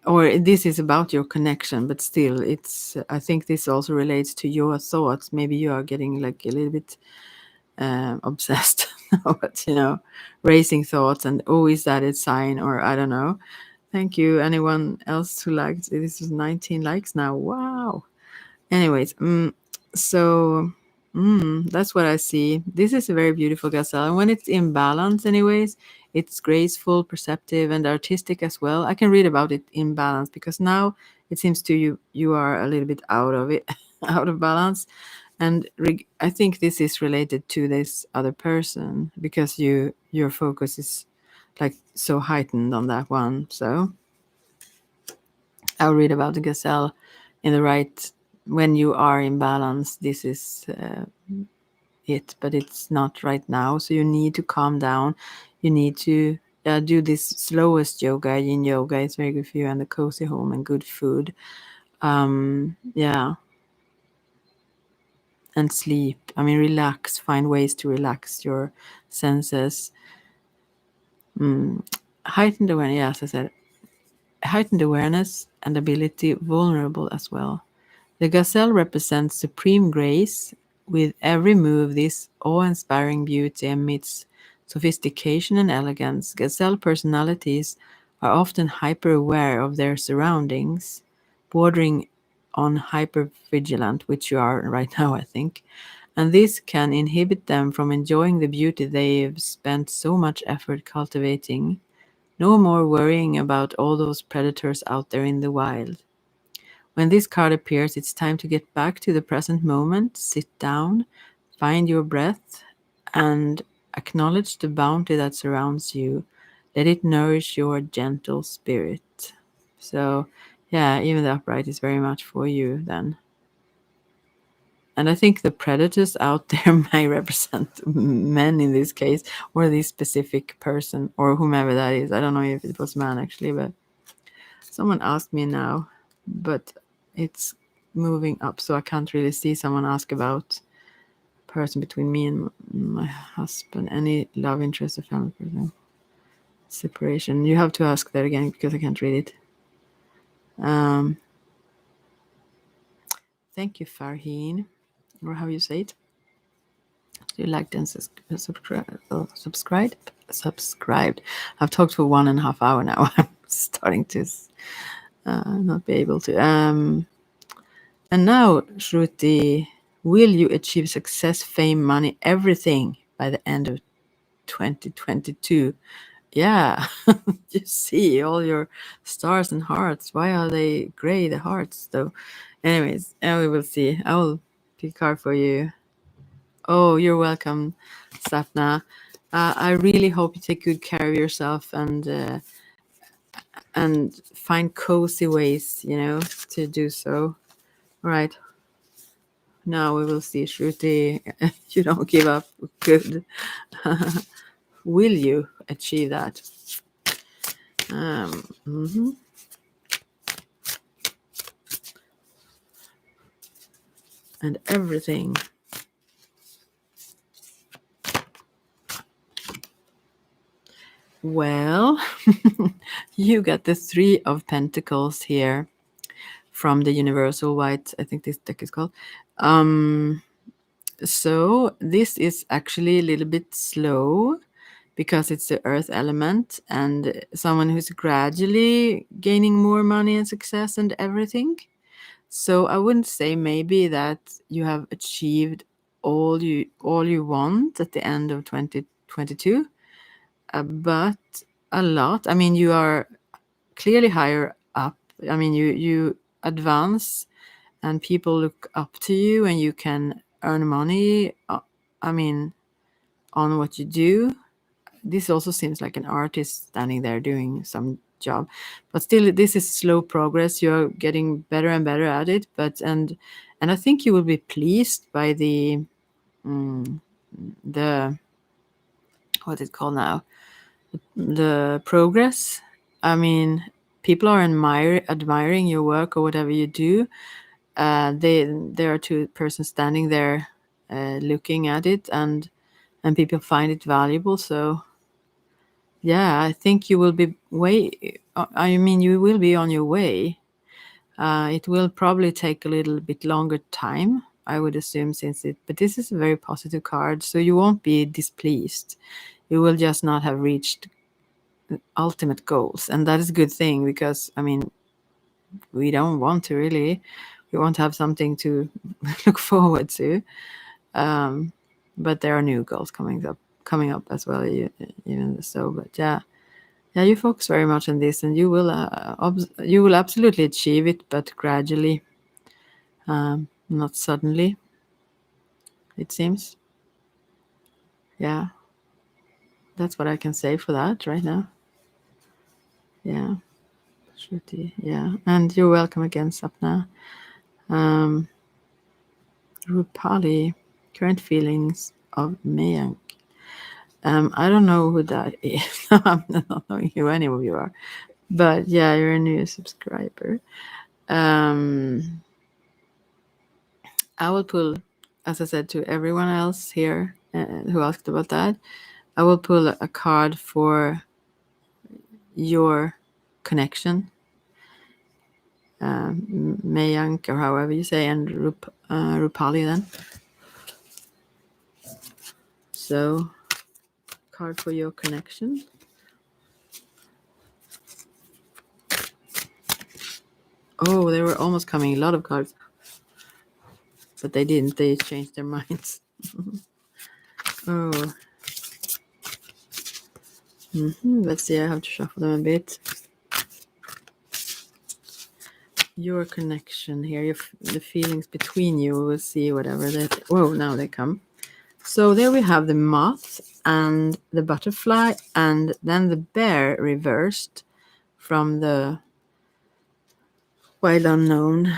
or this is about your connection, but still, it's. I think this also relates to your thoughts. Maybe you are getting like a little bit obsessed, but racing thoughts, and is that a sign, or I don't know. Thank you. Anyone else who liked it? This is 19 likes now. Wow. Anyways, so that's what I see. This is a very beautiful gazelle, and when it's in balance, anyways, it's graceful, perceptive, and artistic as well. I can read about it in balance because now it seems to you are a little bit out of it, out of balance, and I think this is related to this other person because your focus is like so heightened on that one. So I'll read about the gazelle in the right when you are in balance. This is it, but it's not right now. So you need to calm down. You need to do this slowest yoga. Yin yoga is very good for you, and the cozy home and good food. Yeah, and sleep. I mean, relax. Find ways to relax your senses. Heightened awareness. Yes, I said heightened awareness and ability, vulnerable as well. The gazelle represents supreme grace. With every move, this awe-inspiring beauty emits sophistication and elegance. Gazelle personalities are often hyper-aware of their surroundings, bordering on hyper-vigilant, which you are right now, I think. And this can inhibit them from enjoying the beauty they've spent so much effort cultivating. No more worrying about all those predators out there in the wild. When this card appears, it's time to get back to the present moment, sit down, find your breath, and acknowledge the bounty that surrounds you. Let it nourish your gentle spirit. So, yeah, even the upright is very much for you then. And I think the predators out there may represent men in this case, or this specific person, or whomever that is. I don't know if it was man actually, but someone asked me now, but it's moving up, so I can't really see. Someone ask about person between me and my husband, any love interest or family person, separation. You have to ask that again because I can't read it. Thank you, Farheen, or how you say it. Do you like and subscribed? I've talked for 1.5 hours now. I'm starting to not be able to. And now, Shruti, will you achieve success, fame, money, everything by the end of 2022? Yeah, you see all your stars and hearts. Why are they gray, the hearts, though? Anyways, and we will see. I will pick a card for you. Oh, you're welcome, Sapna. I really hope you take good care of yourself and find cozy ways, to do so. All right. Now we will see, Shruti. You don't give up. Good. Will you achieve that? And everything. Well, you got the 3 of Pentacles here from the Universal White, I think this deck is called. So this is actually a little bit slow because it's the earth element and someone who's gradually gaining more money and success and everything. So I wouldn't say maybe that you have achieved all you want at the end of 2022, but a lot. I mean, you are clearly higher up. I mean, you advance, and people look up to you, and you can earn money. I mean, on what you do. This also seems like an artist standing there doing some job, but still, this is slow progress. You're getting better and better at it, and I think you will be pleased by the what is it called now, the progress. I mean, people are admiring your work or whatever you do. There are 2 persons standing there looking at it, and people find it valuable. So Yeah, I think you will be I mean, you will be on your way. It will probably take a little bit longer time, I would assume, but this is a very positive card, so you won't be displeased. You will just not have reached ultimate goals, and that is a good thing because, I mean, we don't want to really. We want to have something to look forward to. But there are new goals coming up as well, even so. But yeah, you focus very much on this, and you will absolutely achieve it, but gradually, not suddenly. It seems. Yeah, that's what I can say for that right now. Yeah, Shruti. Yeah, and you're welcome again, Sapna. Um, Rupali, current feelings of Mayank. I don't know who that is. I'm not knowing who any of you are. But yeah, you're a new subscriber. Um, I will pull, as I said to everyone else here who asked about that, I will pull a card for your connection, Mayank, or however you say, and Rupali then. So, card for your connection. Oh, they were almost coming a lot of cards. But they didn't. They changed their minds. Oh. Let's see. I have to shuffle them a bit. Your connection here, the feelings between you. We'll see whatever that. Whoa! Now they come. So there we have the moth and the butterfly, and then the bear reversed from the wild unknown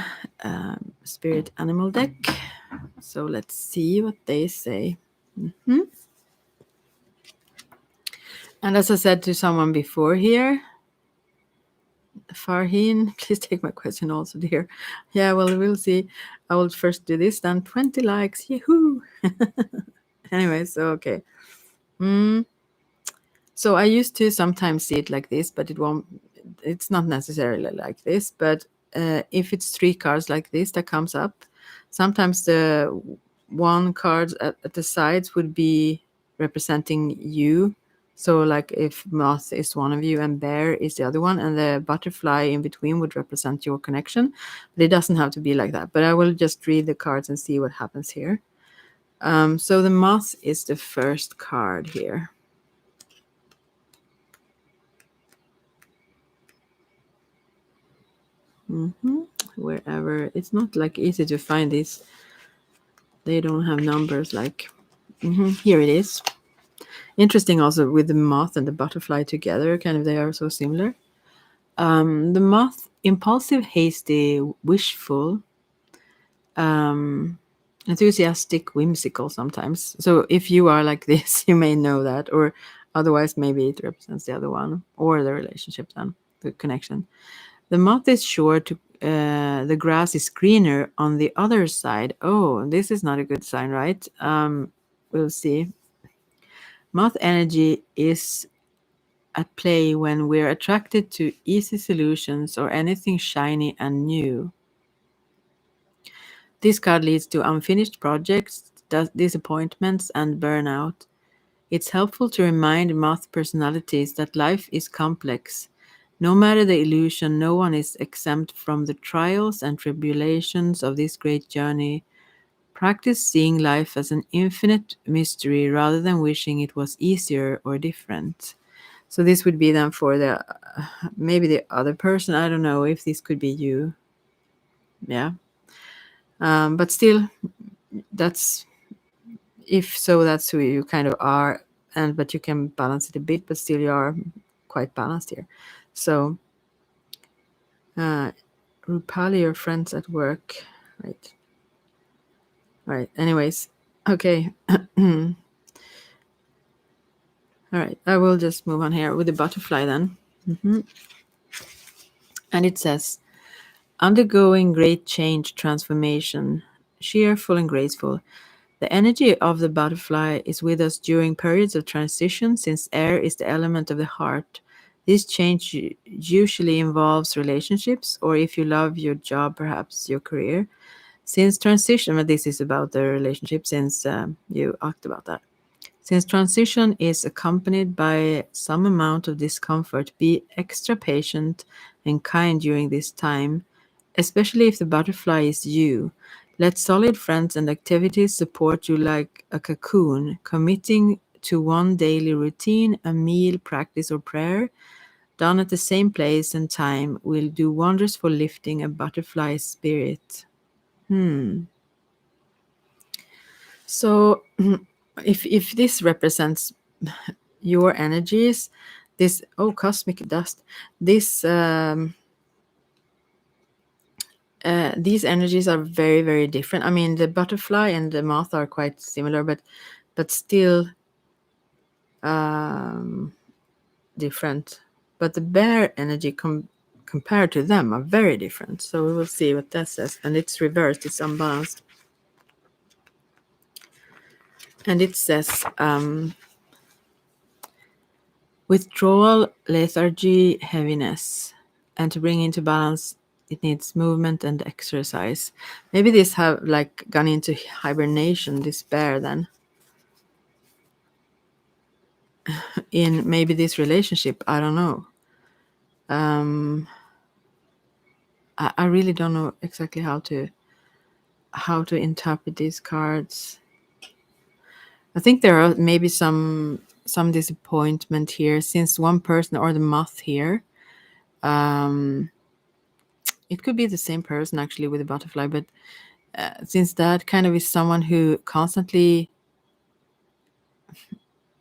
spirit animal deck. So let's see what they say. And as I said to someone before here, Farheen, please take my question also, dear. Yeah, well, we'll see. I will first do this, then 20 likes. Yahoo! Anyway, so okay. So I used to sometimes see it like this, but it's not necessarily like this. But if it's 3 cards like this that comes up, sometimes the one card at the sides would be representing you. So like if moth is one of you and bear is the other one, and the butterfly in between would represent your connection. But it doesn't have to be like that. But I will just read the cards and see what happens here. So the moth is the first card here. Wherever it's not like easy to find these. They don't have numbers like here it is. Interesting also with the moth and the butterfly together, kind of they are so similar. The moth, impulsive, hasty, wishful, enthusiastic, whimsical sometimes. So if you are like this, you may know that, or otherwise maybe it represents the other one or the relationship then, the connection. The moth is sure to the grass is greener on the other side. Oh, this is not a good sign, right? We'll see. Moth energy is at play when we're attracted to easy solutions or anything shiny and new. This card leads to unfinished projects, disappointments, and burnout. It's helpful to remind moth personalities that life is complex. No matter the illusion, no one is exempt from the trials and tribulations of this great journey. Practice seeing life as an infinite mystery rather than wishing it was easier or different. So this would be then for the maybe the other person. I don't know if this could be you. Yeah. But still, that's if so, that's who you kind of are, but you can balance it a bit, but still you are quite balanced here. So, Rupali, your friends at work, right? Right. Anyways, okay. All right. I will just move on here with the butterfly then. And it says, undergoing great change, transformation, cheerful and graceful. The energy of the butterfly is with us during periods of transition, since air is the element of the heart. This change usually involves relationships, or if you love your job, perhaps your career. Since transition, but this is about the relationship, since you asked about that. Since transition is accompanied by some amount of discomfort, be extra patient and kind during this time, especially if the butterfly is you. Let solid friends and activities support you like a cocoon, committing to one daily routine, a meal, practice, or prayer, done at the same place and time, will do wonders for lifting a butterfly spirit. So, if this represents your energies, this cosmic dust, this these energies are very, very different. I mean, the butterfly and the moth are quite similar, but still different. But the bear energy compared to them are very different. So we will see what that says. And it's reversed, it's unbalanced. And it says withdrawal, lethargy, heaviness. And to bring into balance, it needs movement and exercise. Maybe this have like gone into hibernation, this bear then. In maybe this relationship, I don't know. I really don't know exactly how to interpret these cards. I think there are maybe some disappointment here, since one person, or the moth here, it could be the same person actually with the butterfly, but since that kind of is someone who constantly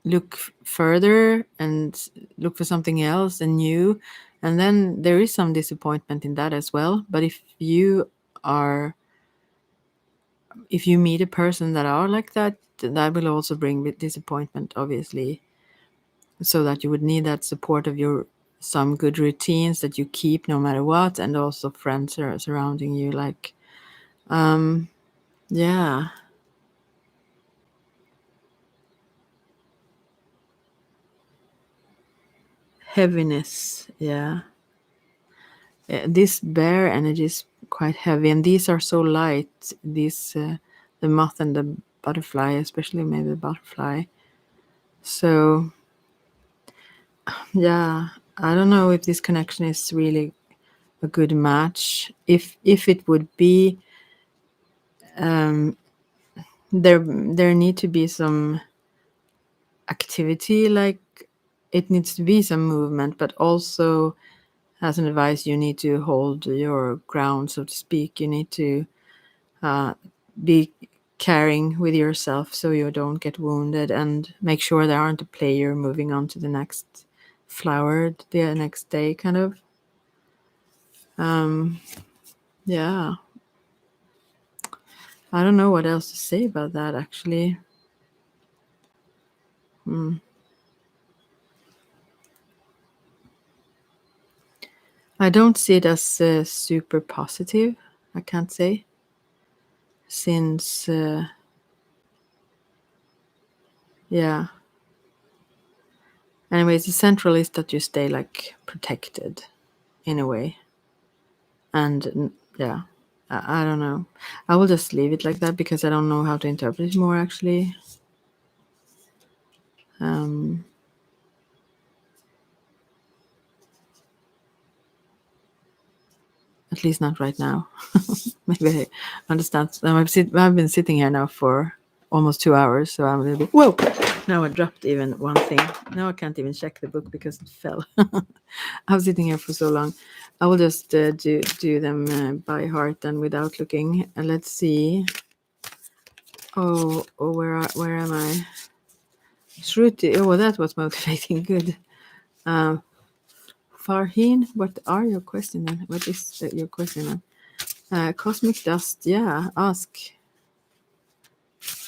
look further and look for something else and new, and then there is some disappointment in that as well. But if you meet a person that are like that, that will also bring disappointment, obviously, so that you would need that support of your some good routines that you keep no matter what, and also friends are surrounding you, like yeah. Heaviness, yeah. This bear energy is quite heavy, and these are so light. These the moth and the butterfly, especially maybe the butterfly. So yeah, I don't know if this connection is really a good match. If it would be, there need to be some activity, like it needs to be some movement, but also, as an advice, you need to hold your ground, so to speak. You need to be caring with yourself so you don't get wounded, and make sure there aren't a player moving on to the next flower the next day, kind of. Yeah, I don't know what else to say about that, actually. I don't see it as super positive, I can't say, since yeah. Anyways, the central is that you stay like protected in a way. And yeah, I don't know. I will just leave it like that because I don't know how to interpret it more, actually. At least not right now. Maybe I understand. I've been sitting here now for almost 2 hours, so I'm a little bit. Whoa! Now I dropped even one thing. Now I can't even check the book because it fell. I was sitting here for so long. I will just do them by heart and without looking. And let's see. Where am I? Shruti. Oh, that was motivating. Good. Farheen, what are your questions then? What is your question then? Cosmic dust. Yeah, ask.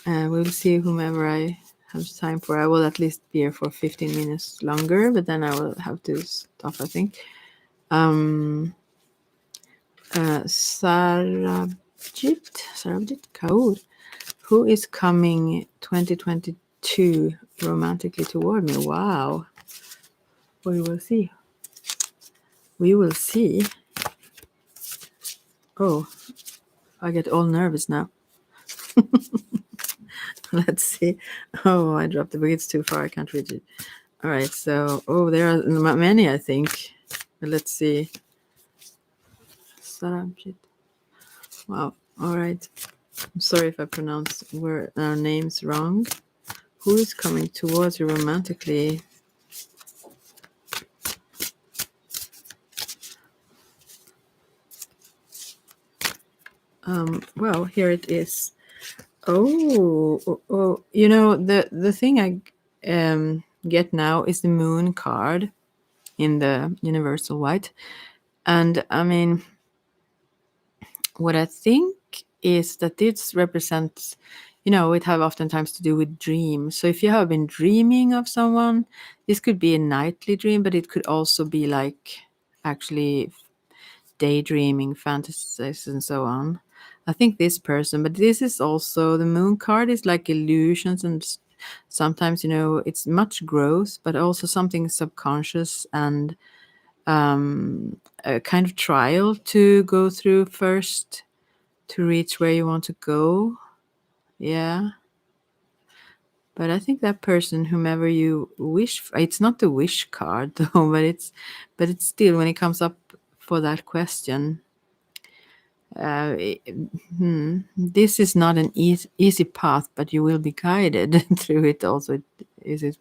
We'll see whomever I have time for. I will at least be here for 15 minutes longer, but then I will have to stop, I think. Sarabjit Kaur. Who is coming 2022 romantically toward me? Wow. We will see. We will see. Oh, I get all nervous now. Let's see. Oh, I dropped the book. It's too far. I can't reach it. All right. So, there are many, I think. Let's see. Wow. All right. I'm sorry if I pronounce our names wrong. Who is coming towards you romantically? Well, here it is. Oh, the thing I get now is the moon card in the universal white. And I mean, what I think is that this represents, it have oftentimes to do with dreams. So if you have been dreaming of someone, this could be a nightly dream, but it could also be like actually daydreaming, fantasies, and so on. I think this person, but this is also the moon card is like illusions, and sometimes it's much growth, but also something subconscious and a kind of trial to go through first to reach where you want to go. Yeah. But I think that person, whomever you wish for, it's not the wish card though, but it's still when it comes up for that question. This is not an easy path, but you will be guided through it. Also, is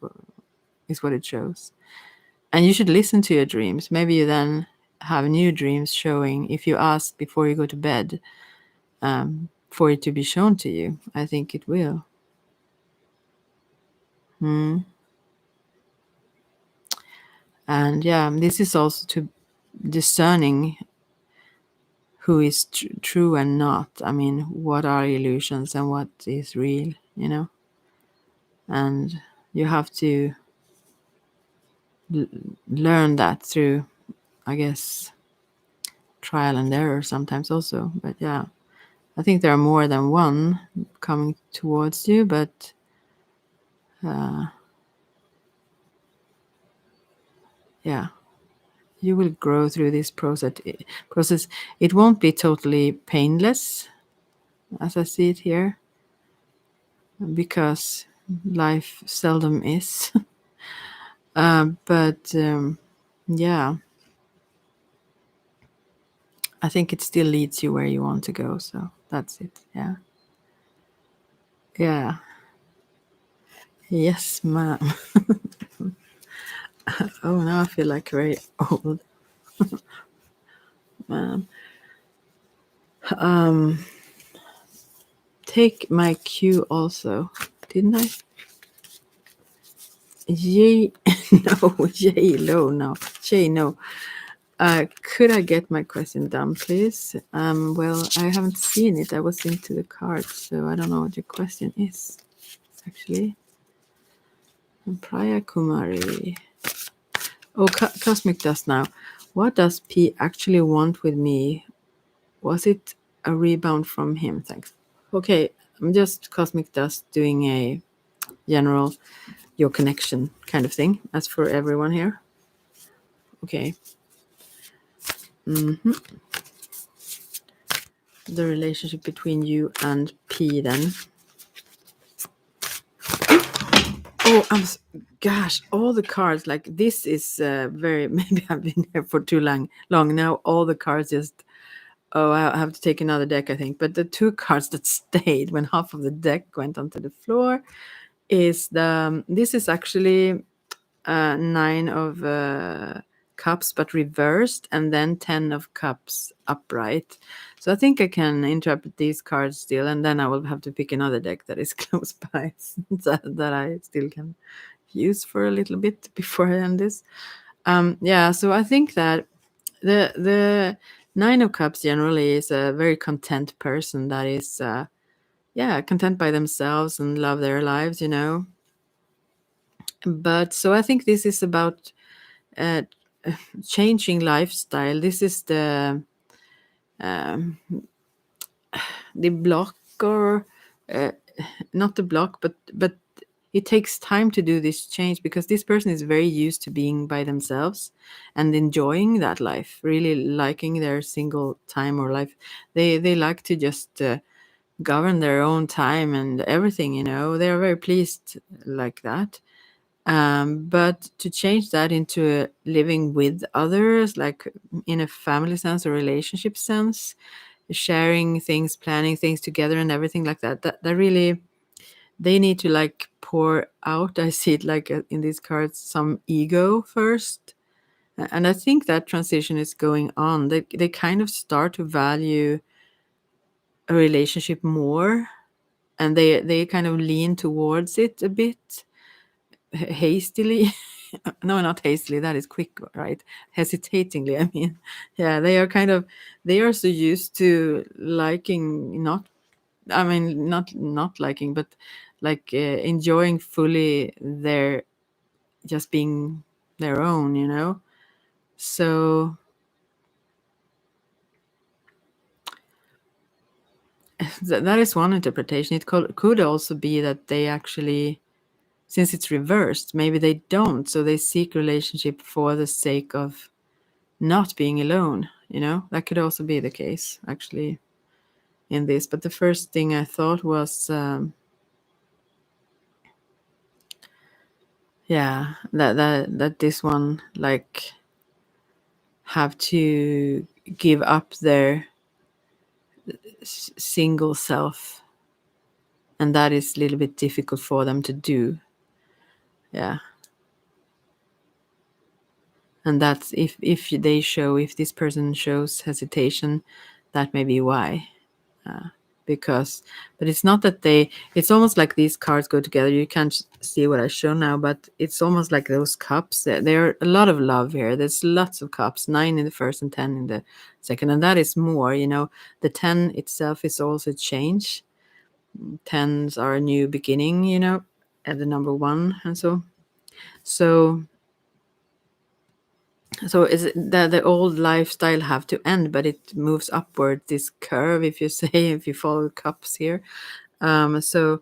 what it shows. And you should listen to your dreams. Maybe you then have new dreams showing. If you ask before you go to bed, for it to be shown to you, I think it will. And yeah, this is also to discerning who is true and not. I mean, what are illusions and what is real, And you have to learn that through, I guess, trial and error sometimes also. But yeah, I think there are more than one coming towards you, but yeah, you will grow through this process. It won't be totally painless, as I see it here, because life seldom is. But yeah, I think it still leads you where you want to go. So that's it. Yeah. Yeah. Yes, ma'am. Oh, now I feel like very old. Ma'am. Take my cue also. Didn't I? Yay. No. Yay. Low. No. Jay. No. Could I get my question done, please? Well, I haven't seen it. I was into the cards, so I don't know what your question is, actually. Priya Kumari. Oh, Cosmic Dust now. What does P actually want with me? Was it a rebound from him? Thanks. Okay, I'm just Cosmic Dust doing a general your connection kind of thing. As for everyone here. Okay. The relationship between you and P then. Oh, gosh, all the cards, like this is very, maybe I've been here for too long now. All the cards just, I have to take another deck, I think. But the two cards that stayed when half of the deck went onto the floor is this is actually 9 of cups, but reversed, and then 10 of cups upright. So I think I can interpret these cards still, and then I will have to pick another deck that is close by that I still can use for a little bit before I end this. Yeah, so I think that the 9 of cups generally is a very content person that is content by themselves and love their lives, But so I think this is about uh, changing lifestyle. This is the block, or not to block, but it takes time to do this change, because this person is very used to being by themselves and enjoying that life, really liking their single time or life. They like to just govern their own time and everything, you know. They are very pleased like that. But to change that into living with others, like in a family sense or relationship sense, sharing things, planning things together and everything like that really, they need to like pour out, I see it like in these cards, some ego first. And I think that transition is going on. They kind of start to value a relationship more, and they kind of lean towards it a bit hastily. No, not hastily, that is quick, right? Hesitatingly, I mean. Yeah, they are kind of, they are so used to liking, not, I mean, not liking, but like enjoying fully their, just being their own, you know. So that is one interpretation. It could also be that they actually, since it's reversed, maybe they don't, so they seek relationship for the sake of not being alone, you know. That could also be the case actually in this. But the first thing I thought was yeah, that this one like have to give up their single self, and that is a little bit difficult for them to do. Yeah. And that's, if they show, if this person shows hesitation, that may be why. Because, but it's not that they, it's almost like these cards go together. You can't see what I show now, but it's almost like those cups. There are a lot of love here. There's lots of cups, 9 in the first and 10 in the second, and that is more, you know. The 10 itself is also change. Tens are a new beginning, you know, at the number 1, and so is it that the old lifestyle have to end, but it moves upward, this curve, if you say, if you follow cups here. So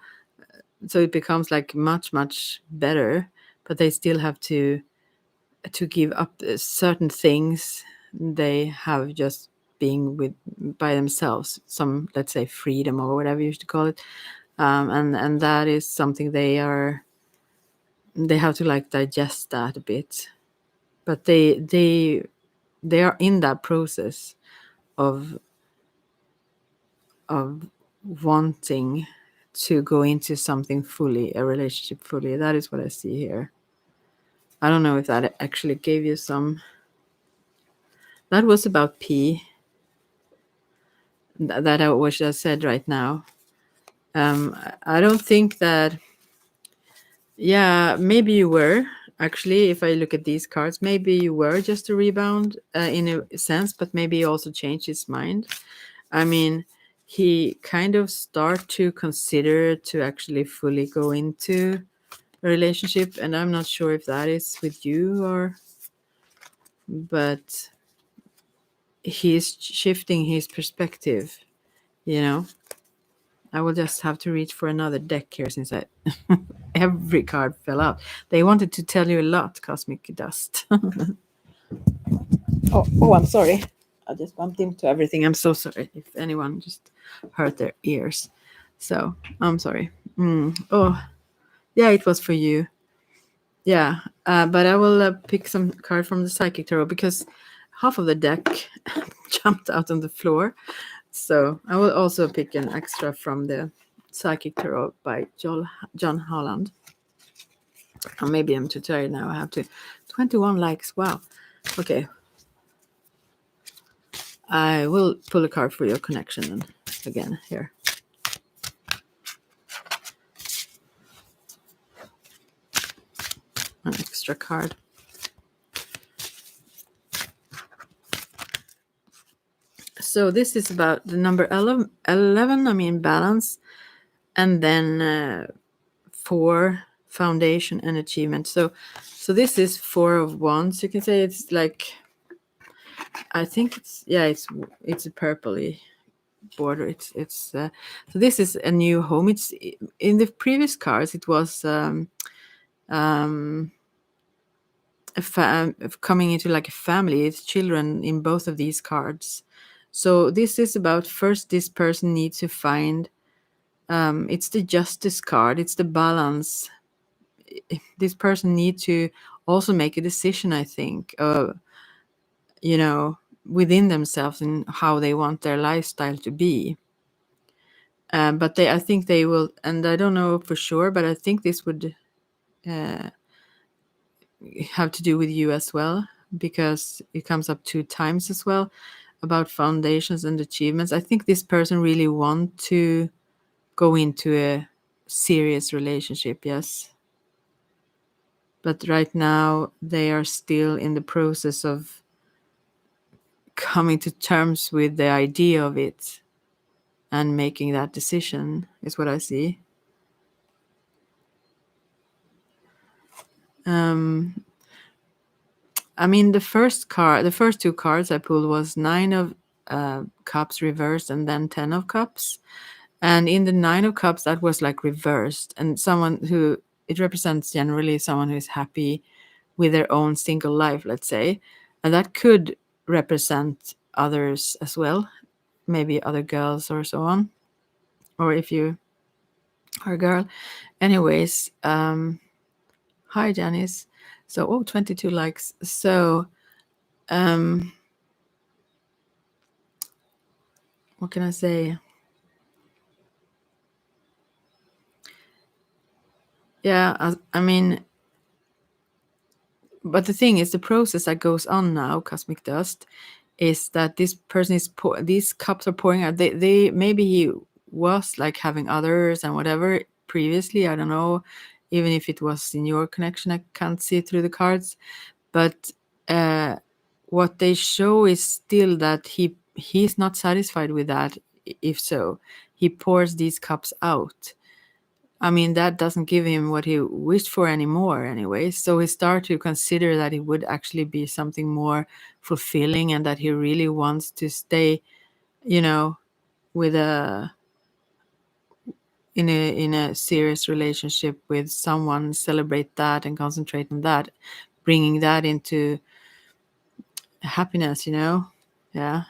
it becomes like much better, but they still have to give up certain things they have, just being with by themselves, some, let's say, freedom or whatever you should call it. And that is something they have to like digest that a bit. But they are in that process of wanting to go into something fully, a relationship fully. That is what I see here. I don't know if that actually gave you some. That was about P. That I was just said right now. I don't think that. Yeah, maybe you were actually. If I look at these cards, maybe you were just a rebound in a sense, but maybe he also changed his mind. I mean, he kind of start to consider to actually fully go into a relationship, and I'm not sure if that is with you or, but he's shifting his perspective, you know. I will just have to reach for another deck here, since I every card fell out. They wanted to tell you a lot, Cosmic Dust. Oh, I'm sorry. I just bumped into everything. I'm so sorry if anyone just hurt their ears. So I'm sorry. Oh, yeah, it was for you. Yeah, but I will pick some card from the Psychic Tarot, because half of the deck jumped out on the floor. So I will also pick an extra from the Psychic Tarot by John Holland. Or maybe I'm too tired now. I have to. 21 likes. Wow. Okay. I will pull a card for your connection and again here. An extra card. So this is about the number 11, I mean balance, and then 4, foundation and achievement. So this is 4 of Wands. You can say it's like, I think it's a purpley border. So this is a new home. It's in the previous cards. It was coming into like a family. It's children in both of these cards. So this is about first this person needs to find. It's the justice card. It's the balance. This person needs to also make a decision. I think. You know, within themselves and how they want their lifestyle to be. But I think they will, and I don't know for sure, but I think this would have to do with you as well, because it comes up 2 times as well about foundations and achievements. I think this person really want to go into a serious relationship, yes. But right now they are still in the process of coming to terms with the idea of it and making that decision, is what I see. I mean, the first 2 cards I pulled was 9 of Cups reversed and then 10 of Cups. And in the 9 of Cups, that was like reversed. And someone who, it represents generally someone who is happy with their own single life, let's say. And that could represent others as well, maybe other girls or so on. Or if you are a girl. Anyways, hi, Janice. So, 22 likes. So, what can I say? Yeah, I mean, but the thing is, the process that goes on now, Cosmic Dust, is that this person is these cups are pouring out. They maybe he was like having others and whatever previously. I don't know, even if it was in your connection, I can't see through the cards. But what they show is still that he's not satisfied with that. If so, he pours these cups out. I mean, that doesn't give him what he wished for anymore, anyway. So he started to consider that it would actually be something more fulfilling, and that he really wants to stay, you know, with in a serious relationship with someone, celebrate that and concentrate on that, bringing that into happiness, Yeah.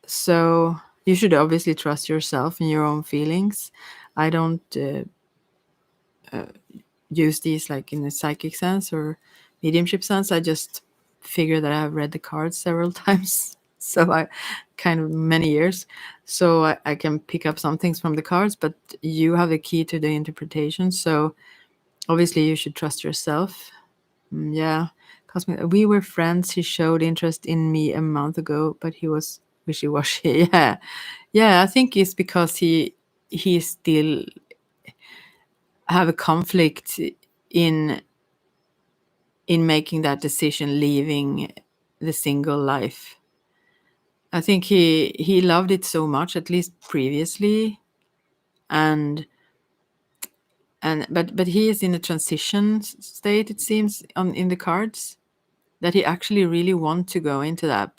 So you should obviously trust yourself and your own feelings. I don't use these like in a psychic sense or mediumship sense. I just figure that I've read the cards several times. So I kind of many years. So I can pick up some things from the cards, but you have the key to the interpretation. So obviously you should trust yourself. Yeah. Cosmic, we were friends. He showed interest in me a month ago, but he was wishy-washy. Yeah. Yeah, I think it's because he still have a conflict in making that decision, leaving the single life. I think he loved it so much, at least previously, and but he is in a transition state, it seems, in the cards, that he actually really want to go into that,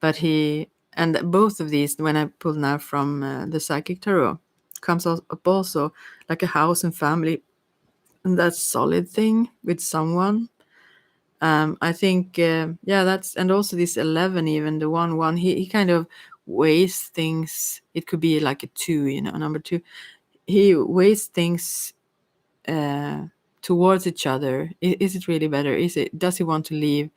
but he, and both of these, when I pull now from the psychic tarot, comes up also like a house and family, and that solid thing with someone. I think, yeah, that's, and also this 11, even the 1 he kind of weighs things. It could be like a 2, number 2. He weighs things towards each other. Is it really better? Does he want to leave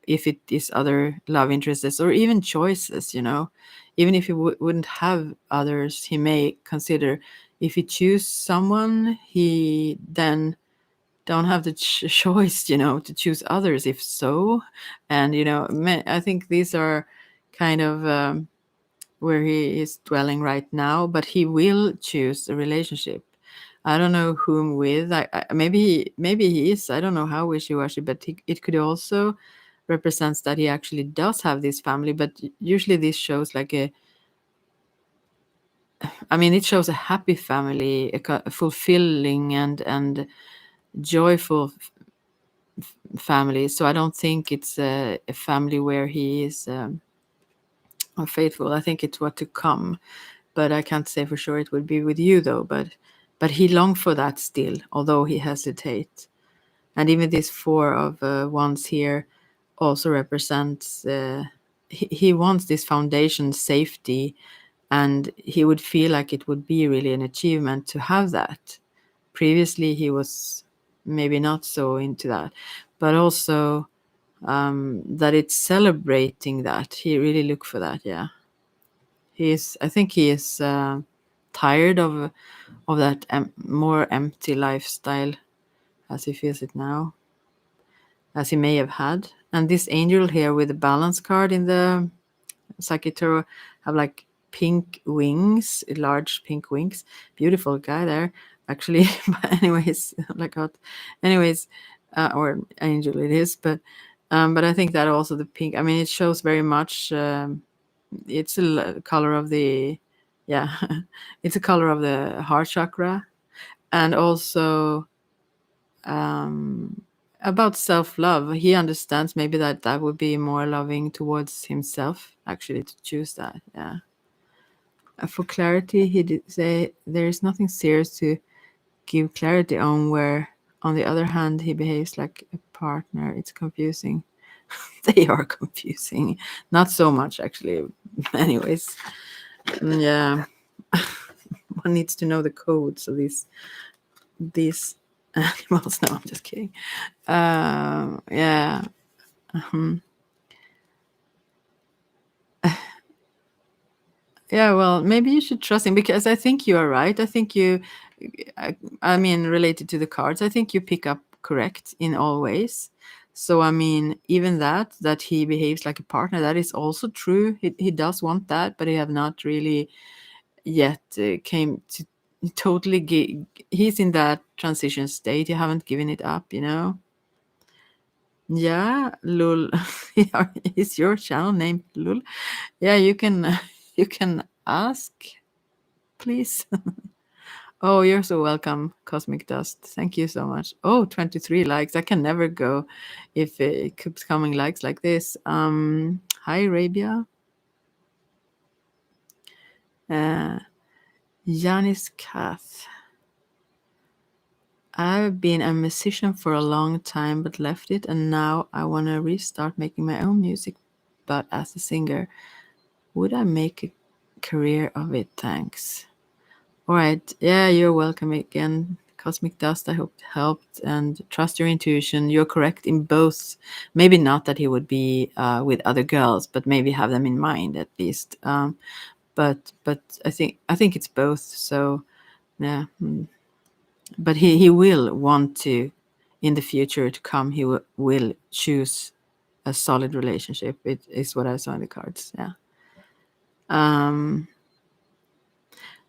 if it is other love interests or even choices? Even if he wouldn't have others, he may consider, if he choose someone, he then don't have the choice, to choose others, if so. And I think these are kind of where he is dwelling right now, but he will choose a relationship. I don't know whom with. Maybe he is, I don't know how wishy-washy, but it could also represents that he actually does have this family. But usually this shows like it shows a happy family, a fulfilling and joyful family. So I don't think it's a family where he is faithful. I think it's what to come, but I can't say for sure it would be with you though. But he longed for that still, although he hesitates. And even this four of wands here also represents. He wants this foundation safety, and he would feel like it would be really an achievement to have that. Previously, he was maybe not so into that, but also that it's celebrating that. He really looked for that. Yeah, I think he is tired of that more empty lifestyle as he feels it now, as he may have had. And this angel here with the balance card in the Psychic Tarot have like pink wings, large pink wings. Beautiful guy there, actually. But anyways, like what? Anyways, or angel it is, but I think that also the pink. I mean, it shows very much. It's a color of the, yeah, it's a color of the heart chakra, and also about self-love. He understands maybe that that would be more loving towards himself, actually, to choose that. Yeah. For clarity, he did say there is nothing serious to give clarity on, where on the other hand he behaves like a partner. It's confusing. They are confusing, not so much actually. Anyways, yeah. One needs to know the codes of these animals. No, I'm just kidding. Yeah. Yeah, well, maybe you should trust him, because I think you are right. I think I mean, related to the cards, I think you pick up correct in all ways. So, I mean, even that he behaves like a partner, that is also true. He does want that, but he have not really yet came to totally, he's in that transition state. You haven't given it up, you know? Yeah, Lul. Yeah, is your channel named Lul? Yeah, you can you can ask, please. Oh, you're so welcome, Cosmic Dust. Thank you so much. Oh, 23 likes. I can never go if it keeps coming likes like this. Hi, Arabia. Yanis Kath. I've been a musician for a long time but left it, and now I want to restart making my own music, but as a singer. Would I make a career of it? Thanks. All right. Yeah, you're welcome again, Cosmic Dust. I hope it helped, and trust your intuition. You're correct in both. Maybe not that he would be with other girls, but maybe have them in mind at least. But I think it's both. So yeah. But he will want to, in the future to come. He will choose a solid relationship. It is what I saw in the cards. Yeah.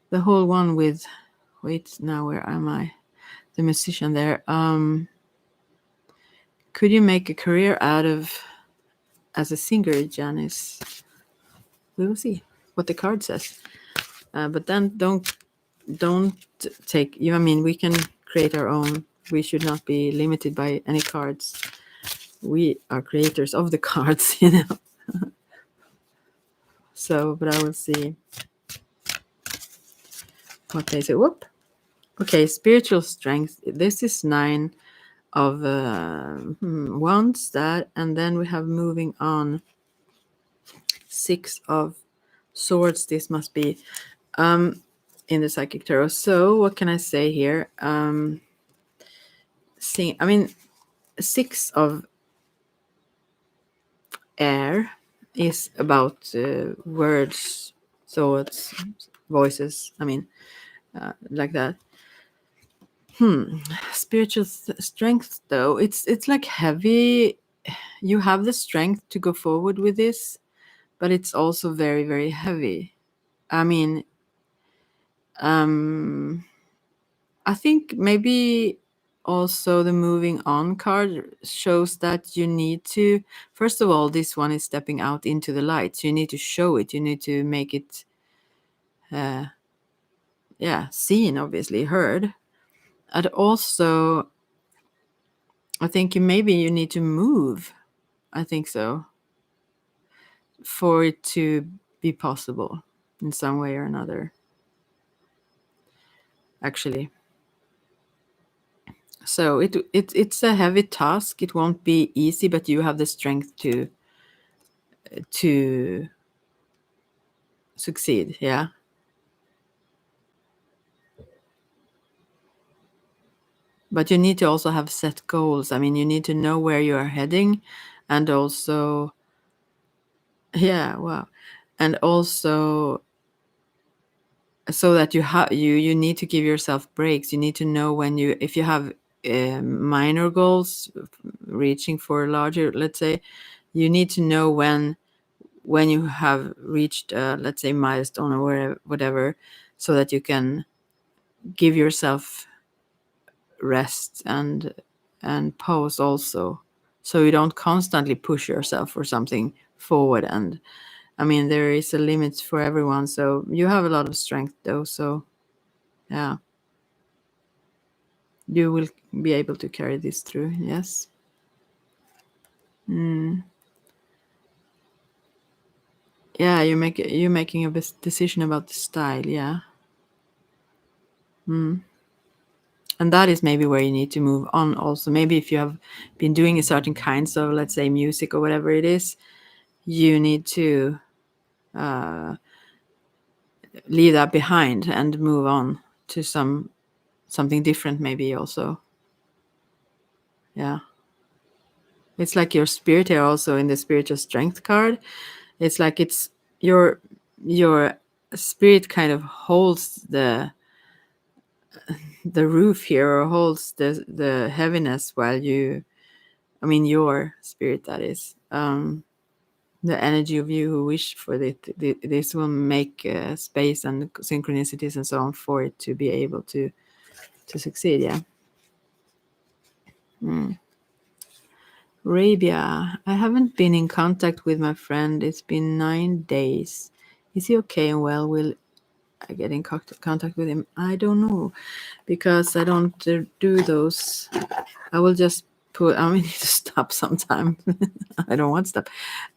The whole one with, wait, now where am I? The musician there. Could you make a career out of as a singer, Janice? We will see what the card says. But then don't take you. I mean, we can create our own. We should not be limited by any cards. We are creators of the cards, you know. So, but I will see what they say. Whoop. Okay, spiritual strength. This is 9 of wands, that, and then we have, moving on, 6 of swords. This must be in the Psychic Tarot. So what can I say here? I mean, 6 of air is about words, thoughts, voices. I mean, like that. Spiritual strength, though, it's like heavy. You have the strength to go forward with this, but it's also very, very heavy. I mean, I think maybe also the moving on card shows that you need to, first of all, this one is stepping out into the light. So you need to show it. You need to make it, seen, obviously, heard. And also, I think maybe you need to move. I think so. For it to be possible in some way or another, actually. So it's a heavy task. It won't be easy, but you have the strength to succeed. Yeah. But you need to also have set goals. I mean, you need to know where you are heading, and also, yeah, wow, and also so that you need to give yourself breaks. You need to know when you, if you have minor goals, reaching for larger, let's say, you need to know when you have reached, let's say, milestone or whatever, so that you can give yourself rest and pause also, so you don't constantly push yourself for something forward. And I mean, there is a limit for everyone, so you have a lot of strength though, so yeah, you will be able to carry this through. Yes. Mm. Yeah, you're making a decision about the style. Yeah. Mm. And that is maybe where you need to move on also. Maybe if you have been doing a certain kinds of, let's say, music or whatever it is, you need to uh, leave that behind and move on to something different, maybe also. Yeah. It's like your spirit here also in the spiritual strength card. It's like it's your spirit kind of holds the roof here, or holds the heaviness, while you, I mean, your spirit, that is, the energy of you who wish for this will make space and synchronicities and so on for it to be able to succeed. Yeah. Mm. Arabia, I haven't been in contact with my friend. It's been 9 days. Is he okay and well? Will I get in contact with him? I don't know, because I don't do those. I will just put. I need to stop sometime. I don't want to stop,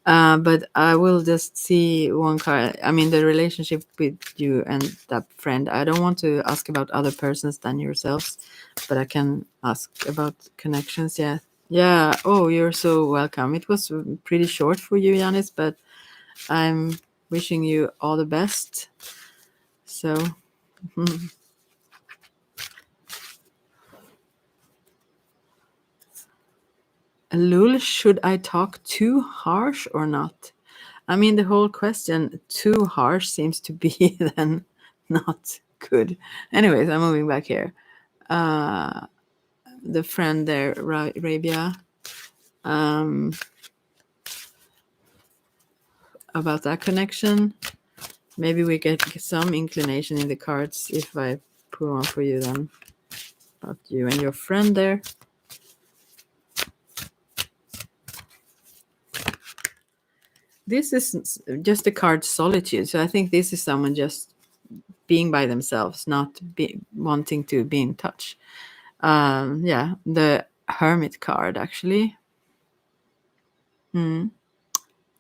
but I will just see one card. I mean, the relationship with you and that friend. I don't want to ask about other persons than yourselves, but I can ask about connections. Yeah, yeah. Oh, you're so welcome. It was pretty short for you, Yanis, but I'm wishing you all the best. So. Lul, should I talk too harsh or not? I mean, the whole question, too harsh, seems to be then not good. Anyways, I'm moving back here. The friend there, Arabia, um, about that connection. Maybe we get some inclination in the cards if I pull one for you then. About you and your friend there. This is just the card solitude. So I think this is someone just being by themselves, not wanting to be in touch. Yeah, the Hermit card, actually. Mm.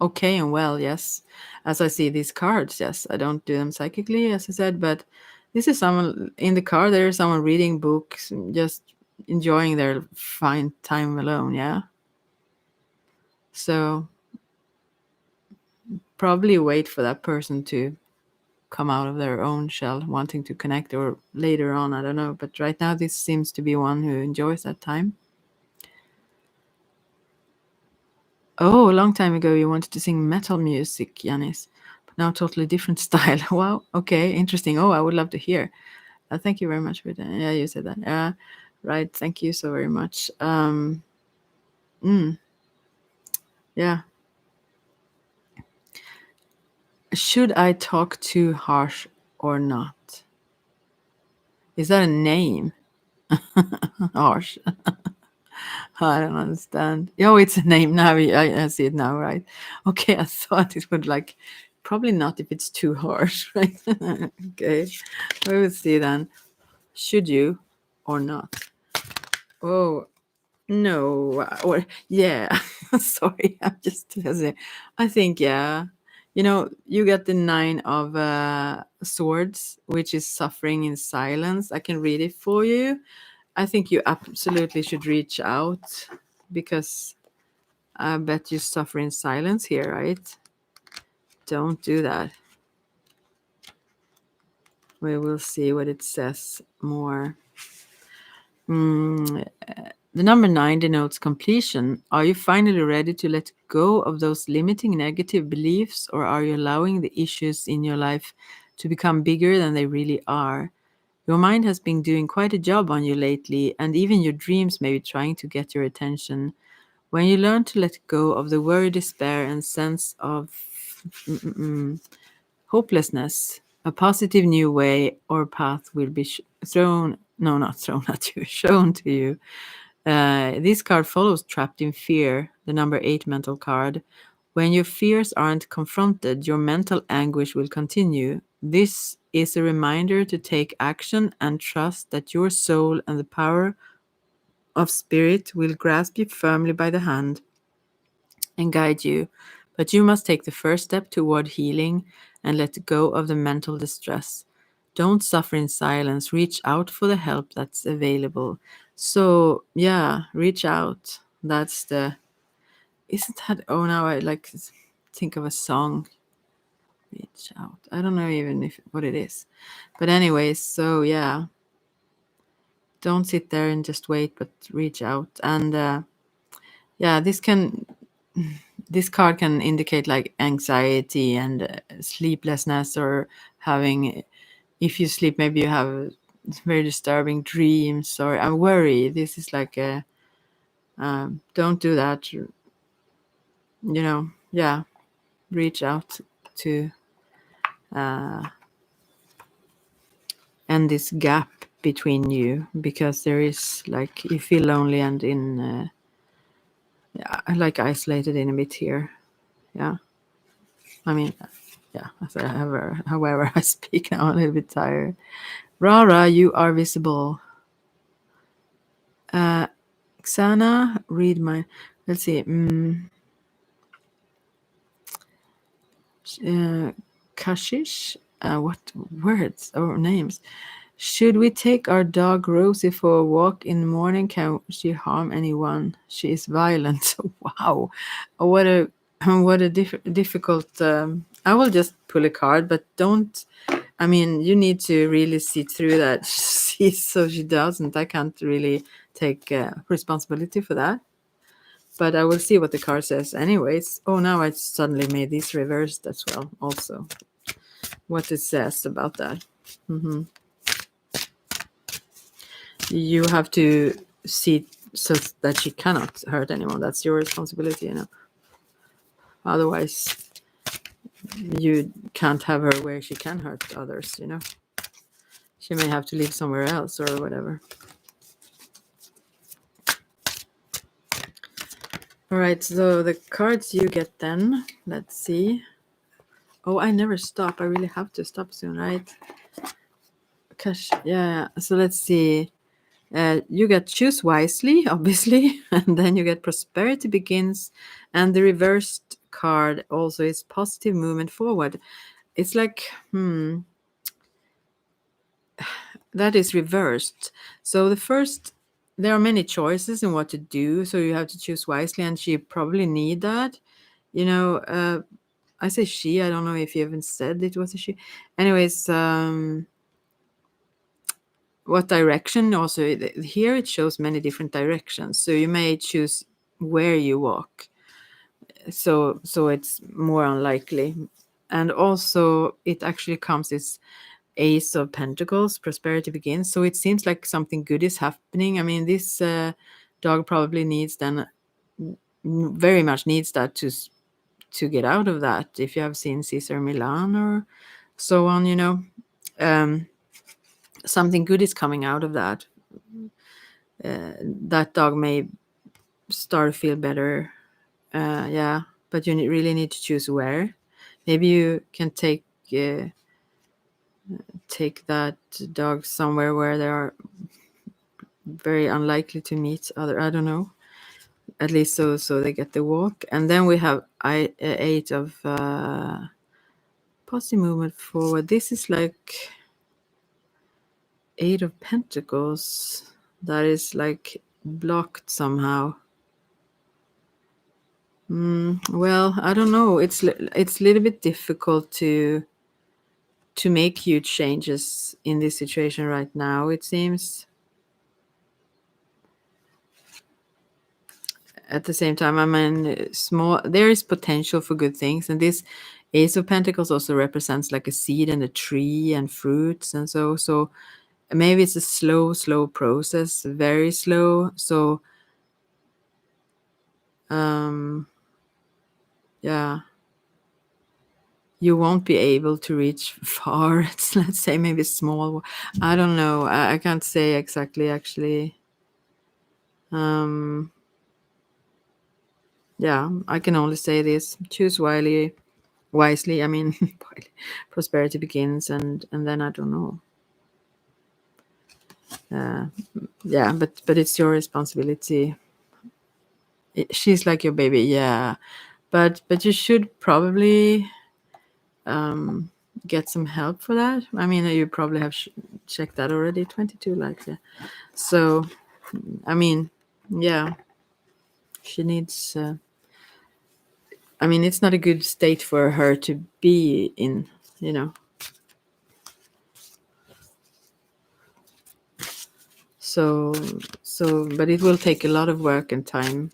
Okay and well, yes. As I see these cards, yes. I don't do them psychically, as I said, but this is someone in the card. There is someone reading books, just enjoying their fine time alone, yeah. So probably wait for that person to come out of their own shell, wanting to connect, or later on, I don't know. But right now, this seems to be one who enjoys that time. Oh, a long time ago, you wanted to sing metal music, Yanis, but now totally different style. Wow. Okay. Interesting. Oh, I would love to hear. Thank you very much for that. Yeah, you said that. Right. Thank you so very much. Mm, yeah. Should I talk too harsh or not? Is that a name? Harsh. I don't understand. Oh, it's a name now. I see it now, right? Okay, I thought it would like, probably not if it's too harsh, right? Okay, we will see then. Should you or not? Oh, no. Or, yeah. Sorry, I'm just hesitant. I think, yeah. You get the 9 of swords, which is suffering in silence. I can read it for you. I think you absolutely should reach out, because I bet you suffer in silence here, right? Don't do that. We will see what it says more. The number 9 denotes completion. Are you finally ready to let go of those limiting negative beliefs, or are you allowing the issues in your life to become bigger than they really are? Your mind has been doing quite a job on you lately, and even your dreams may be trying to get your attention. When you learn to let go of the worry, despair, and sense of hopelessness, a positive new way or path will be thrown, no, not thrown at you, shown to you. This card follows Trapped in Fear, the number 8 mental card. When your fears aren't confronted, your mental anguish will continue. This is a reminder to take action and trust that your soul and the power of spirit will grasp you firmly by the hand and guide you. But you must take the first step toward healing and let go of the mental distress. Don't suffer in silence. Reach out for the help that's available. So, yeah, reach out. That's the. Isn't that. Oh, now I like think of a song. Reach out. I don't know even if what it is. But, anyways, so yeah. Don't sit there and just wait, but reach out. And, yeah, this card can indicate like anxiety and sleeplessness, or having, if you sleep, maybe you have very disturbing dreams, or a worry. This is like a don't do that. Yeah, reach out to end this gap between you, because there is like you feel lonely and in yeah, like isolated in a bit here. Yeah, I mean, yeah, however I speak now, I'm a little bit tired. Rara, you are visible. Xana, read my. Let's see. Kashish. What words or names? Should we take our dog Rosie for a walk in the morning? Can she harm anyone? She is violent. Wow, what a difficult. I will just pull a card, but don't. I mean, you need to really see through that. So she doesn't. I can't really take responsibility for that. But I will see what the card says anyways. Oh, now I suddenly made this reversed as well. Also, what it says about that. You have to see so that she cannot hurt anyone. That's your responsibility. Otherwise, you can't have her where she can hurt others. She may have to live somewhere else or whatever. All right, so the cards you get then, let's see. Oh, I never stop. I really have to stop soon, right? Yeah. So let's see. You get choose wisely, obviously, and then you get prosperity begins, and the reversed card also is positive movement forward. It's like, that is reversed. So there are many choices in what to do, so you have to choose wisely, and she probably need that. I say she. I don't know if you even said it was a she. Anyways, what direction? Also, here it shows many different directions, so you may choose where you walk. So it's more unlikely, and also it actually comes as Ace of Pentacles, prosperity begins. So it seems like something good is happening. I mean, this dog probably needs very much needs that to get out of that. If you have seen Caesar Milan or so on, something good is coming out of that. That dog may start to feel better. Yeah, but you really need to choose where. Maybe you can take that dog somewhere where they are very unlikely to meet other. I don't know. At least so they get the walk. And then we have 8 of positive movement forward. This is like 8 of Pentacles that is like blocked somehow. Well, I don't know. It's a little bit difficult to make huge changes in this situation right now, it seems. At the same time, I mean, there is potential for good things, and this Ace of Pentacles also represents like a seed and a tree and fruits, and so maybe it's a slow process, very slow. So yeah, you won't be able to reach far. It's, let's say, maybe small. I don't know. I can't say exactly, actually. Yeah, I can only say this: choose wisely. I mean, prosperity begins, and then I don't know. Yeah, but it's your responsibility. She's like your baby, yeah. But you should probably get some help for that. I mean, you probably have checked that already. 22 likes, yeah. So, I mean, yeah, she needs. I mean, it's not a good state for her to be in, you know. So, but it will take a lot of work and time,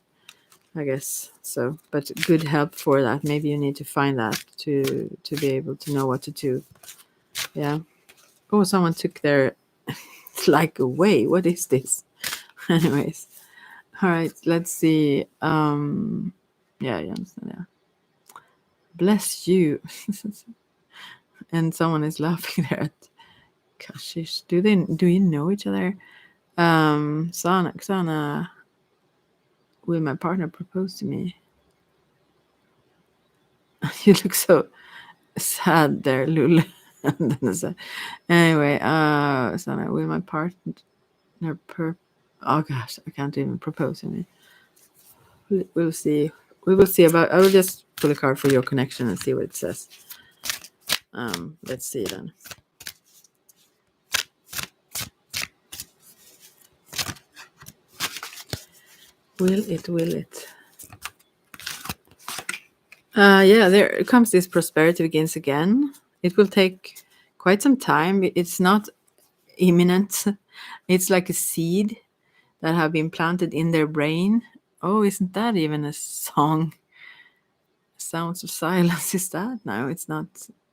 I guess. So, but good help for that. Maybe you need to find that to be able to know what to do. Yeah. Oh, someone took their like away. What is this? Anyways, all right. Let's see. Yeah, you understand. Yeah. Bless you. And someone is laughing there at Kashish. Do you know each other? Sana, will my partner propose to me? You look so sad there, Lul. Anyway, Sana, will my partner oh gosh, I can't even propose to me. We'll see. We will see about. I will just pull a card for your connection and see what it says. Let's see then. Will it? Will it? Yeah, there comes this prosperity begins again. It will take quite some time. It's not imminent. It's like a seed that have been planted in their brain. Oh, isn't that even a song? Sounds of Silence is that? No, it's not.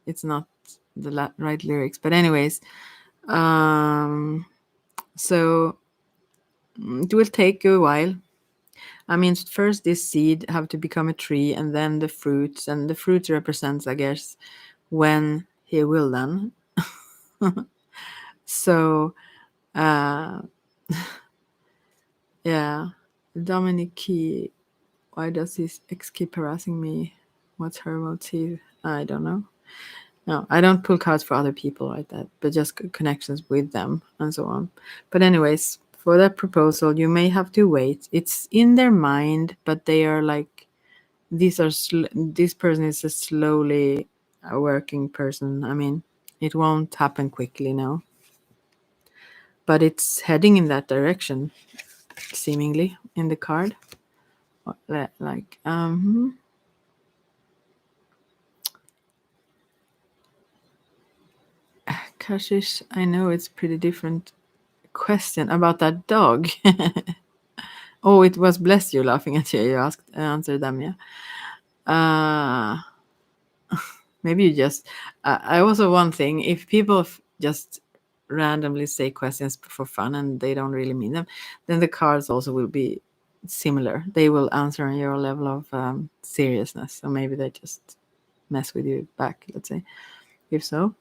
It's not the right lyrics. But anyways, so it will take a while. I mean, first this seed have to become a tree, and then the fruits, and the fruit represents, I guess, when he will then. So, yeah, Dominic Key. Why does his ex keep harassing me? What's her motive? I don't know. No, I don't pull cards for other people like that, but just connections with them and so on. But anyways, for that proposal, you may have to wait. It's in their mind, but they are like, this person is a slowly working person. I mean, it won't happen quickly now, but it's heading in that direction, seemingly in the card. Like, Kashish, I know it's pretty different question about that dog. Oh, it was Bless you laughing at you. You answered them, yeah. Maybe you just. I also one thing. If people just randomly say questions for fun and they don't really mean them, then the cards also will be similar. They will answer on your level of seriousness. So maybe they just mess with you back. Let's say, if so.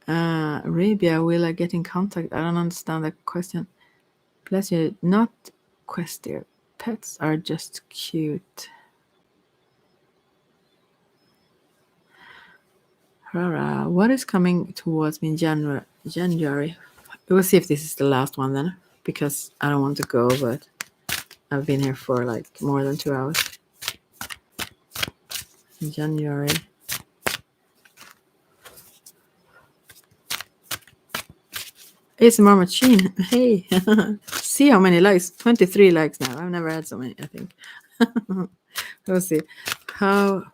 Arabia, will I get in contact? I don't understand the question. Bless you, not question. Pets are just cute. Rara, what is coming towards me in January? We'll see if this is the last one then, because I don't want to go, but I've been here for like more than 2 hours. In January. ASMR machine. Hey, see how many likes? 23 likes now. I've never had so many, I think. Let's see. How?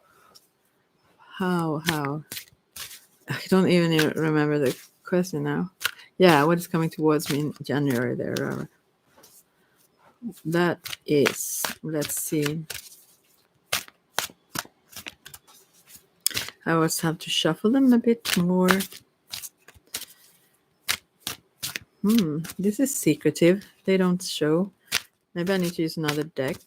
I don't even remember the question now. Yeah, what is coming towards me in January there? That is, let's see. I always have to shuffle them a bit more. This is secretive. They don't show. Maybe I need to use another deck.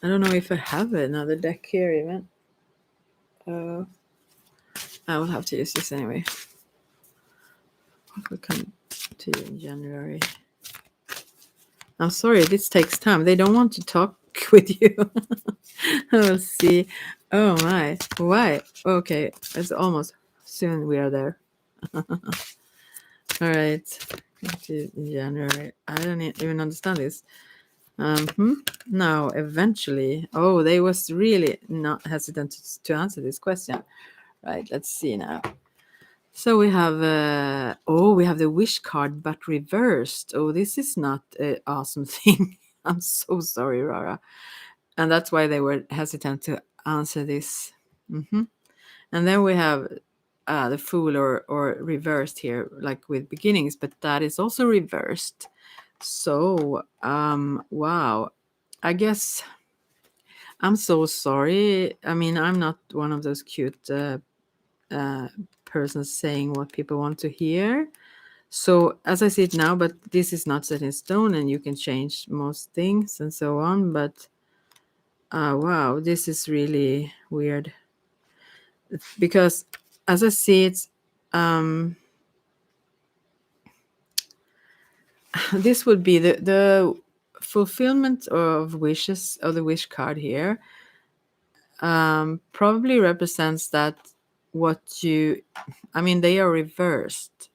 I don't know if I have another deck here even. I will have to use this anyway. What will come to you in January? I'm sorry, this takes time. They don't want to talk with you. We'll see. Oh my. Why? Okay, it's almost soon we are there. All right. To January. I don't even understand this. No, eventually. Oh, they was really not hesitant to answer this question. Right, let's see now. So we have we have the wish card but reversed. Oh, this is not an awesome thing. I'm so sorry, Rara. And that's why they were hesitant to answer this. And then we have the fool or reversed here, like with beginnings, but that is also reversed. So, wow. I guess I'm so sorry. I mean, I'm not one of those cute persons saying what people want to hear. So, as I see it now, but this is not set in stone and you can change most things and so on. But wow, this is really weird because as I see it, this would be the fulfillment of wishes of the wish card here. Probably represents that what you, I mean, they are reversed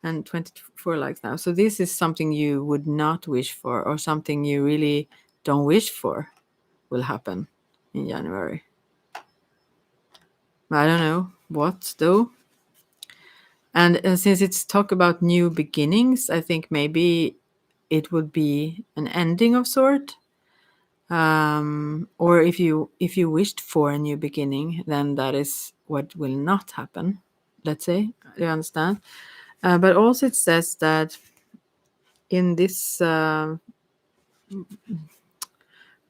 and 24 likes now. So this is something you would not wish for or something you really don't wish for will happen in January. I don't know what though. And since it's talk about new beginnings, I think maybe it would be an ending of sort. Or if you wished for a new beginning, then that is what will not happen. Let's say, you understand. But also it says that in this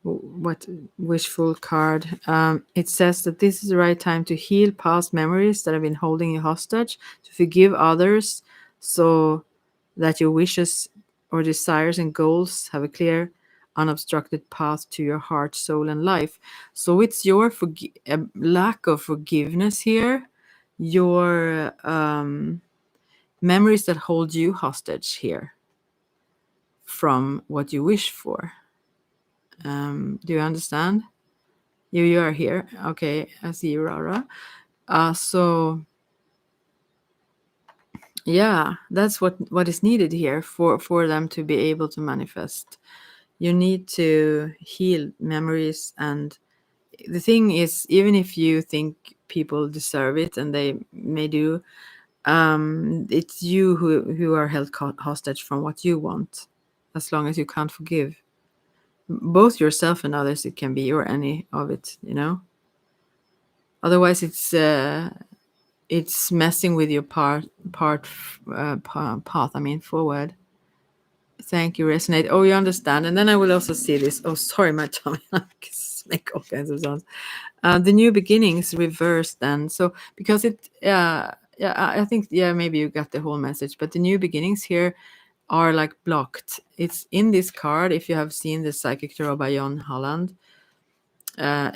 what wishful card, it says that this is the right time to heal past memories that have been holding you hostage, to forgive others, so that your wishes or desires and goals have a clear unobstructed path to your heart, soul, and life. So it's your lack of forgiveness here, your memories that hold you hostage here from what you wish for. Do you understand? You are here. Okay, I see you, Rara. So yeah, that's what is needed here for them to be able to manifest. You need to heal memories, and the thing is, even if you think people deserve it, and they may do, it's you who are held hostage from what you want, as long as you can't forgive both yourself and others. It can be, or any of it, you know. Otherwise, it's messing with your path. I mean, forward. Thank you, resonate. Oh, you understand. And then I will also see this. Oh, sorry, my tummy. I make all kinds of sounds. The new beginnings reversed then. So because it, yeah, I think, yeah, maybe you got the whole message. But the new beginnings here are like blocked. It's in this card. If you have seen the Psychic Tarot by John Holland,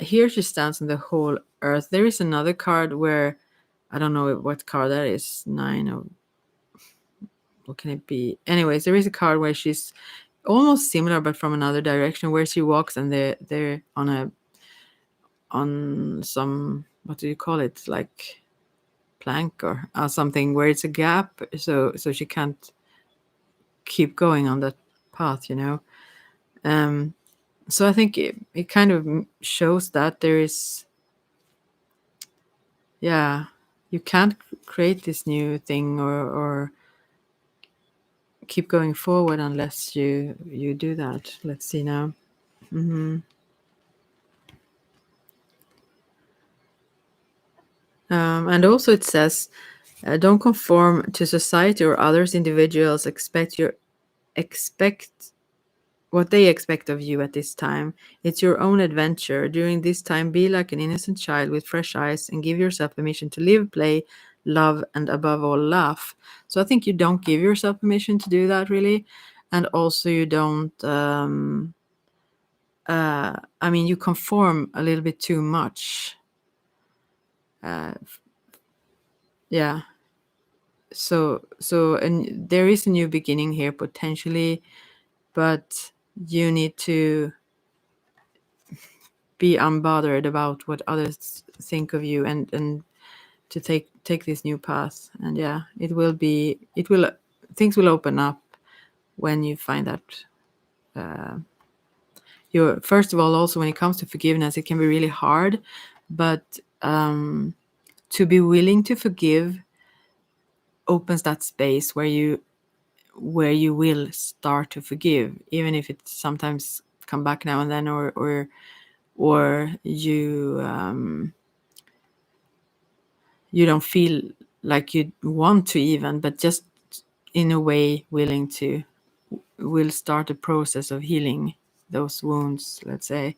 here she stands on the whole earth. There is another card where I don't know what card that is. 9 of, what can it be? Anyways, there is a card where she's almost similar but from another direction, where she walks and they're on some, what do you call it, like plank or something, where it's a gap, so she can't keep going on that path, you know. So I think it kind of shows that there is, yeah, you can't create this new thing or keep going forward unless you do that. Let's see now. And also it says, don't conform to society or others. Individuals expect what they expect of you at this time. It's your own adventure. During this time, be like an innocent child with fresh eyes and give yourself permission to live, play, love, and above all, laugh. So I think you don't give yourself permission to do that, really. And also, you don't, you conform a little bit too much. Yeah. So, and there is a new beginning here potentially, but you need to be unbothered about what others think of you, and to take this new path. And yeah, it will things will open up when you find that you're, first of all, also when it comes to forgiveness, it can be really hard, but to be willing to forgive opens that space where you will start to forgive, even if it sometimes come back now and then, or you don't feel like you want to even, but just in a way will start a process of healing those wounds, let's say.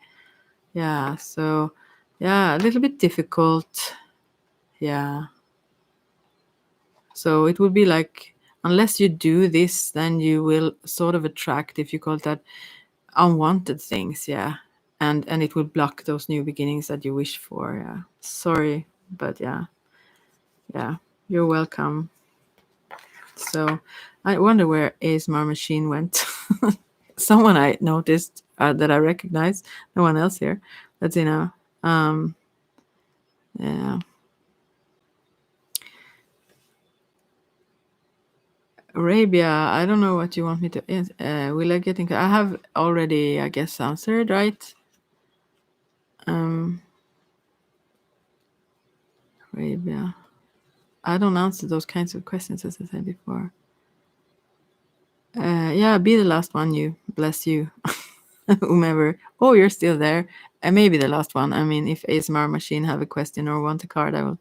Yeah, so yeah, a little bit difficult. Yeah. So it would be like, unless you do this, then you will sort of attract, if you call it that, unwanted things. Yeah. And it will block those new beginnings that you wish for. Yeah. Sorry, but yeah. Yeah. You're welcome. So I wonder where ASMR Machine went. Someone I noticed that I recognize. No one else here. Let's see now. Yeah. Arabia, I don't know what you want me to. Will I get in? I have already, I guess, answered, right? Arabia. I don't answer those kinds of questions, as I said before. Yeah, be the last one, you. Bless you. Whomever. Oh, you're still there. And maybe the last one. I mean, if ASMR Machine have a question or want a card, I will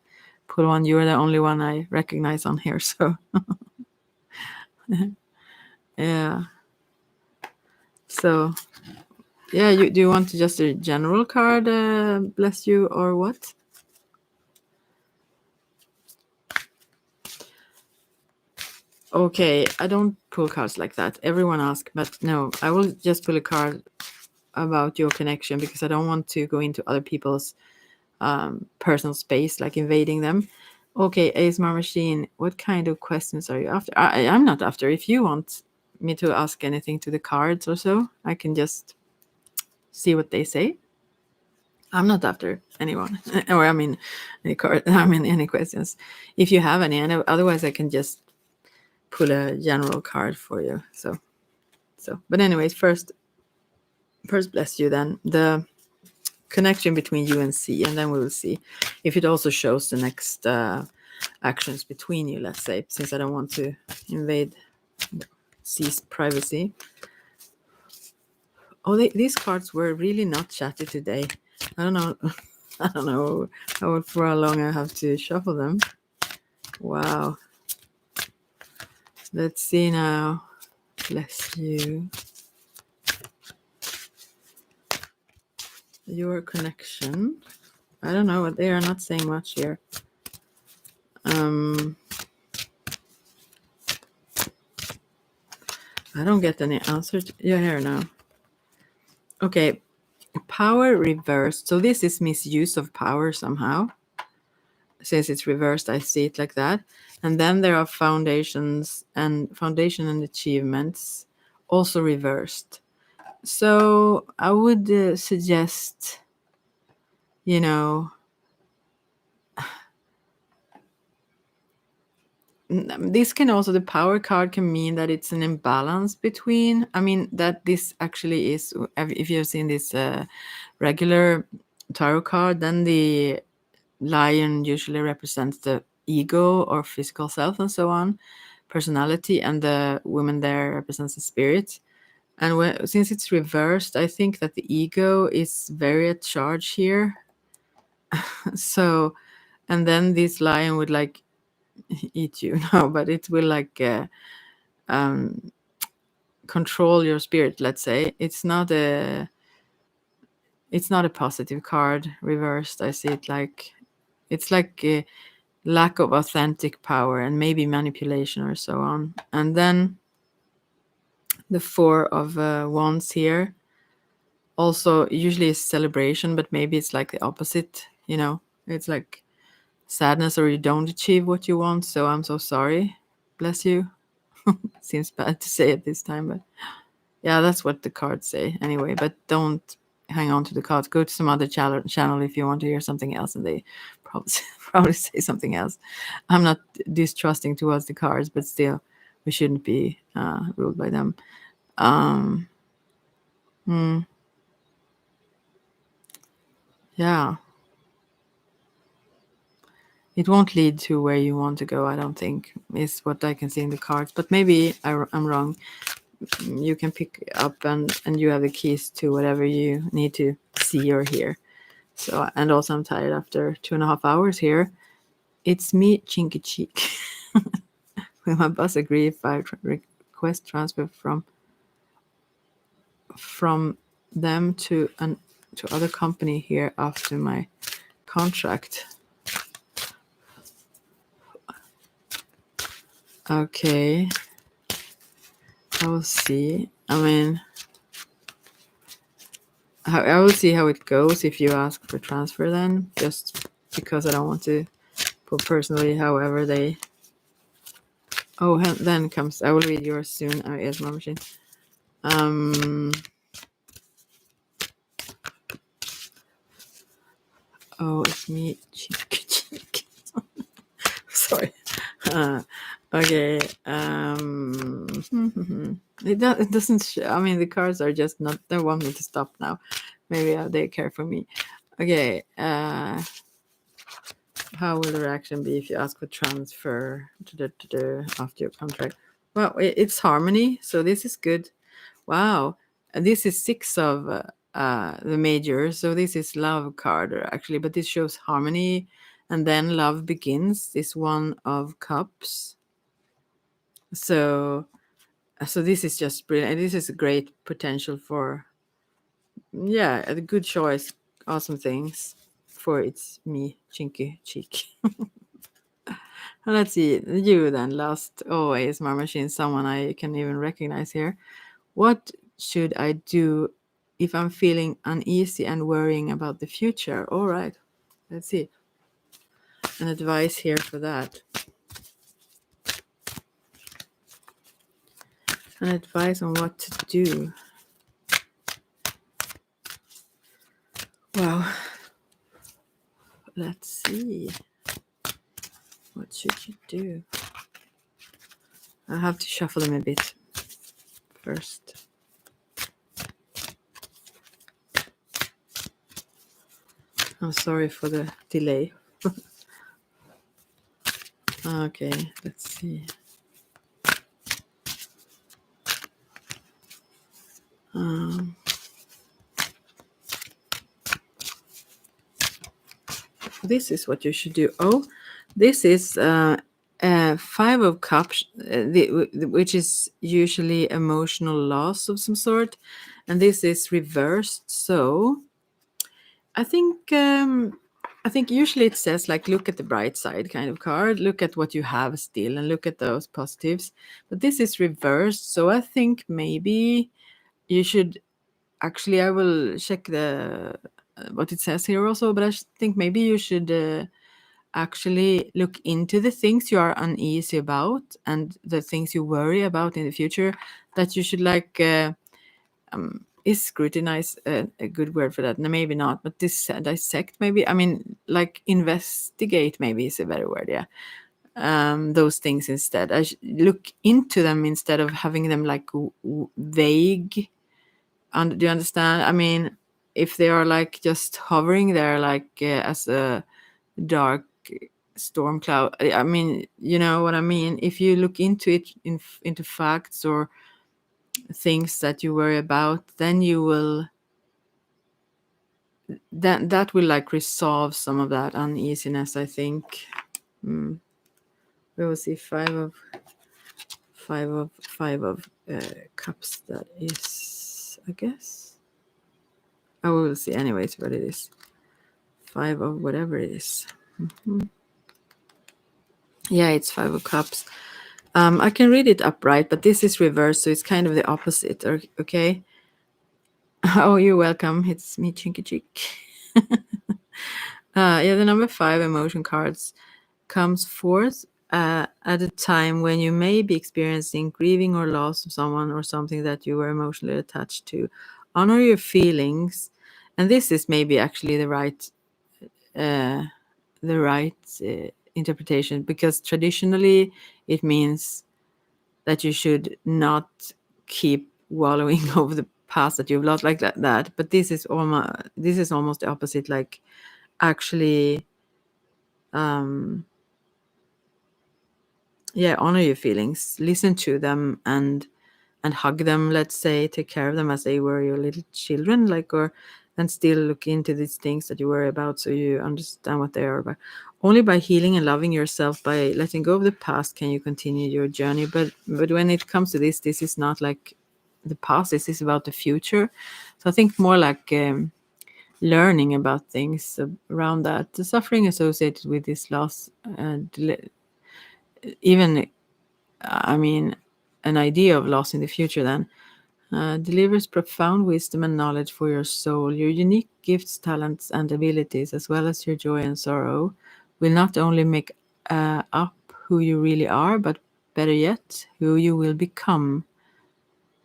pull one. You're the only one I recognize on here, so. Yeah. So, yeah, do you want just a general card, bless you, or what? Okay, I don't pull cards like that. Everyone asks, but no, I will just pull a card about your connection, because I don't want to go into other people's personal space, like invading them. Okay, ASMR Machine, what kind of questions are you after? I'm not after. If you want me to ask anything to the cards or so, I can just see what they say. I'm not after anyone, or I mean, any card. I mean, any questions. If you have any, and otherwise I can just pull a general card for you. So, but anyways, first, bless you. Then the connection between you and C, and then we will see if it also shows the next actions between you. Let's say, since I don't want to invade C's privacy. Oh, these cards were really not chatty today. I don't know. I don't know for how long I have to shuffle them. Wow. Let's see now. Bless you. Your connection. I don't know. They are not saying much here. I don't get any answers. You're here now. Okay. Power reversed. So this is misuse of power somehow. Since it's reversed, I see it like that. And then there are foundation and achievements also reversed. So I would suggest, this can also, the power card can mean that it's an imbalance between, that this actually is, if you've seen this regular tarot card, then the lion usually represents the ego or physical self and so on. personality, and the woman there represents the spirit. And since it's reversed, I think that the ego is very at charge here. So, and then this lion would like eat you. No, but it will like um, control your spirit. Let's say it's not a positive card reversed. I see it like it's like a lack of authentic power and maybe manipulation or so on. And then the Four of Wands here also usually is celebration, but maybe it's like the opposite. It's like sadness, or you don't achieve what you want. So I'm so sorry. Bless you. Seems bad to say it this time, but yeah, that's what the cards say anyway. But don't hang on to the cards. Go to some other channel if you want to hear something else, and they probably probably say something else. I'm not distrusting towards the cards, but still, we shouldn't be ruled by them. Um, yeah, it won't lead to where you want to go. I don't think is what I can see in the cards, but maybe I'm wrong. You can pick up and you have the keys to whatever you need to see or hear. So, and also I'm tired after 2.5 hours here. It's me, Chinky Cheek. Will my boss agree if I request transfer from them to other company here after my contract? Okay, I will see. I mean, I will see how it goes if you ask for transfer then, just because I don't want to put personally however they... Oh, then comes... I will read yours soon. Here's my machine. Oh, it's me. Cheek. Sorry. Okay. It doesn't. I mean, the cards are just not. They want me to stop now. Maybe they care for me. Okay. How will the reaction be if you ask for transfer after your contract? Well, it's harmony, so this is good. Wow. And this is 6 of the major, so this is love card actually, but this shows harmony, and then love begins. This 1 of cups. So this is just brilliant. And this is a great potential for, yeah, a good choice. Awesome things for It's Me, Chinky Cheek. Let's see, you then last. Oh, ASMR machine, someone I can even recognize here. What should I do if I'm feeling uneasy and worrying about the future? All right, let's see. An advice here for that. An advice on what to do. Wow. Let's see. What should you do? I have to shuffle them a bit first. I'm sorry for the delay. Okay, let's see. This is what you should do. Oh, this is 5 of cups, which is usually emotional loss of some sort, and this is reversed. So I think usually it says like, look at the bright side kind of card, look at what you have still and look at those positives, but this is reversed. So I think maybe you should... Actually, I will check the what it says here also, but I think maybe you should actually look into the things you are uneasy about and the things you worry about in the future, that you should like is scrutinize a good word for that? No, maybe not, but dissect maybe. I mean, like investigate maybe is a better word. Yeah. Those things instead. I look into them instead of having them like vague. And do you understand? I mean, if they are like just hovering there, like as a dark storm cloud. I mean, you know what I mean? If you look into it, into facts or things that you worry about, then you will, that will like resolve some of that uneasiness, I think. We will see five of cups. That is, I guess. Oh, we will see anyways what it is. Five of whatever it is. Yeah, it's five of cups. I can read it upright, but this is reversed, so it's kind of the opposite. Okay. Oh, you're welcome. It's me, Chinky Chick. Yeah, the number 5 emotion cards comes forth at a time when you may be experiencing grieving or loss of someone or something that you were emotionally attached to. Honor your feelings, and this is maybe actually uh, the right interpretation, because traditionally it means that you should not keep wallowing over the past that you've lost like that. But this is almost the opposite. Like, actually, yeah, honor your feelings, listen to them, and hug them. Let's say, take care of them as they were your little children, like, or and still look into these things that you worry about, so you understand what they are about. Only by healing and loving yourself, by letting go of the past, can you continue your journey. But when it comes to this is not like the past. This is about the future. So I think more like learning about things around that, the suffering associated with this loss, even, I mean, an idea of loss in the future then delivers profound wisdom and knowledge for your soul. Your unique gifts, talents, and abilities, as well as your joy and sorrow, will not only make up who you really are, but better yet, who you will become.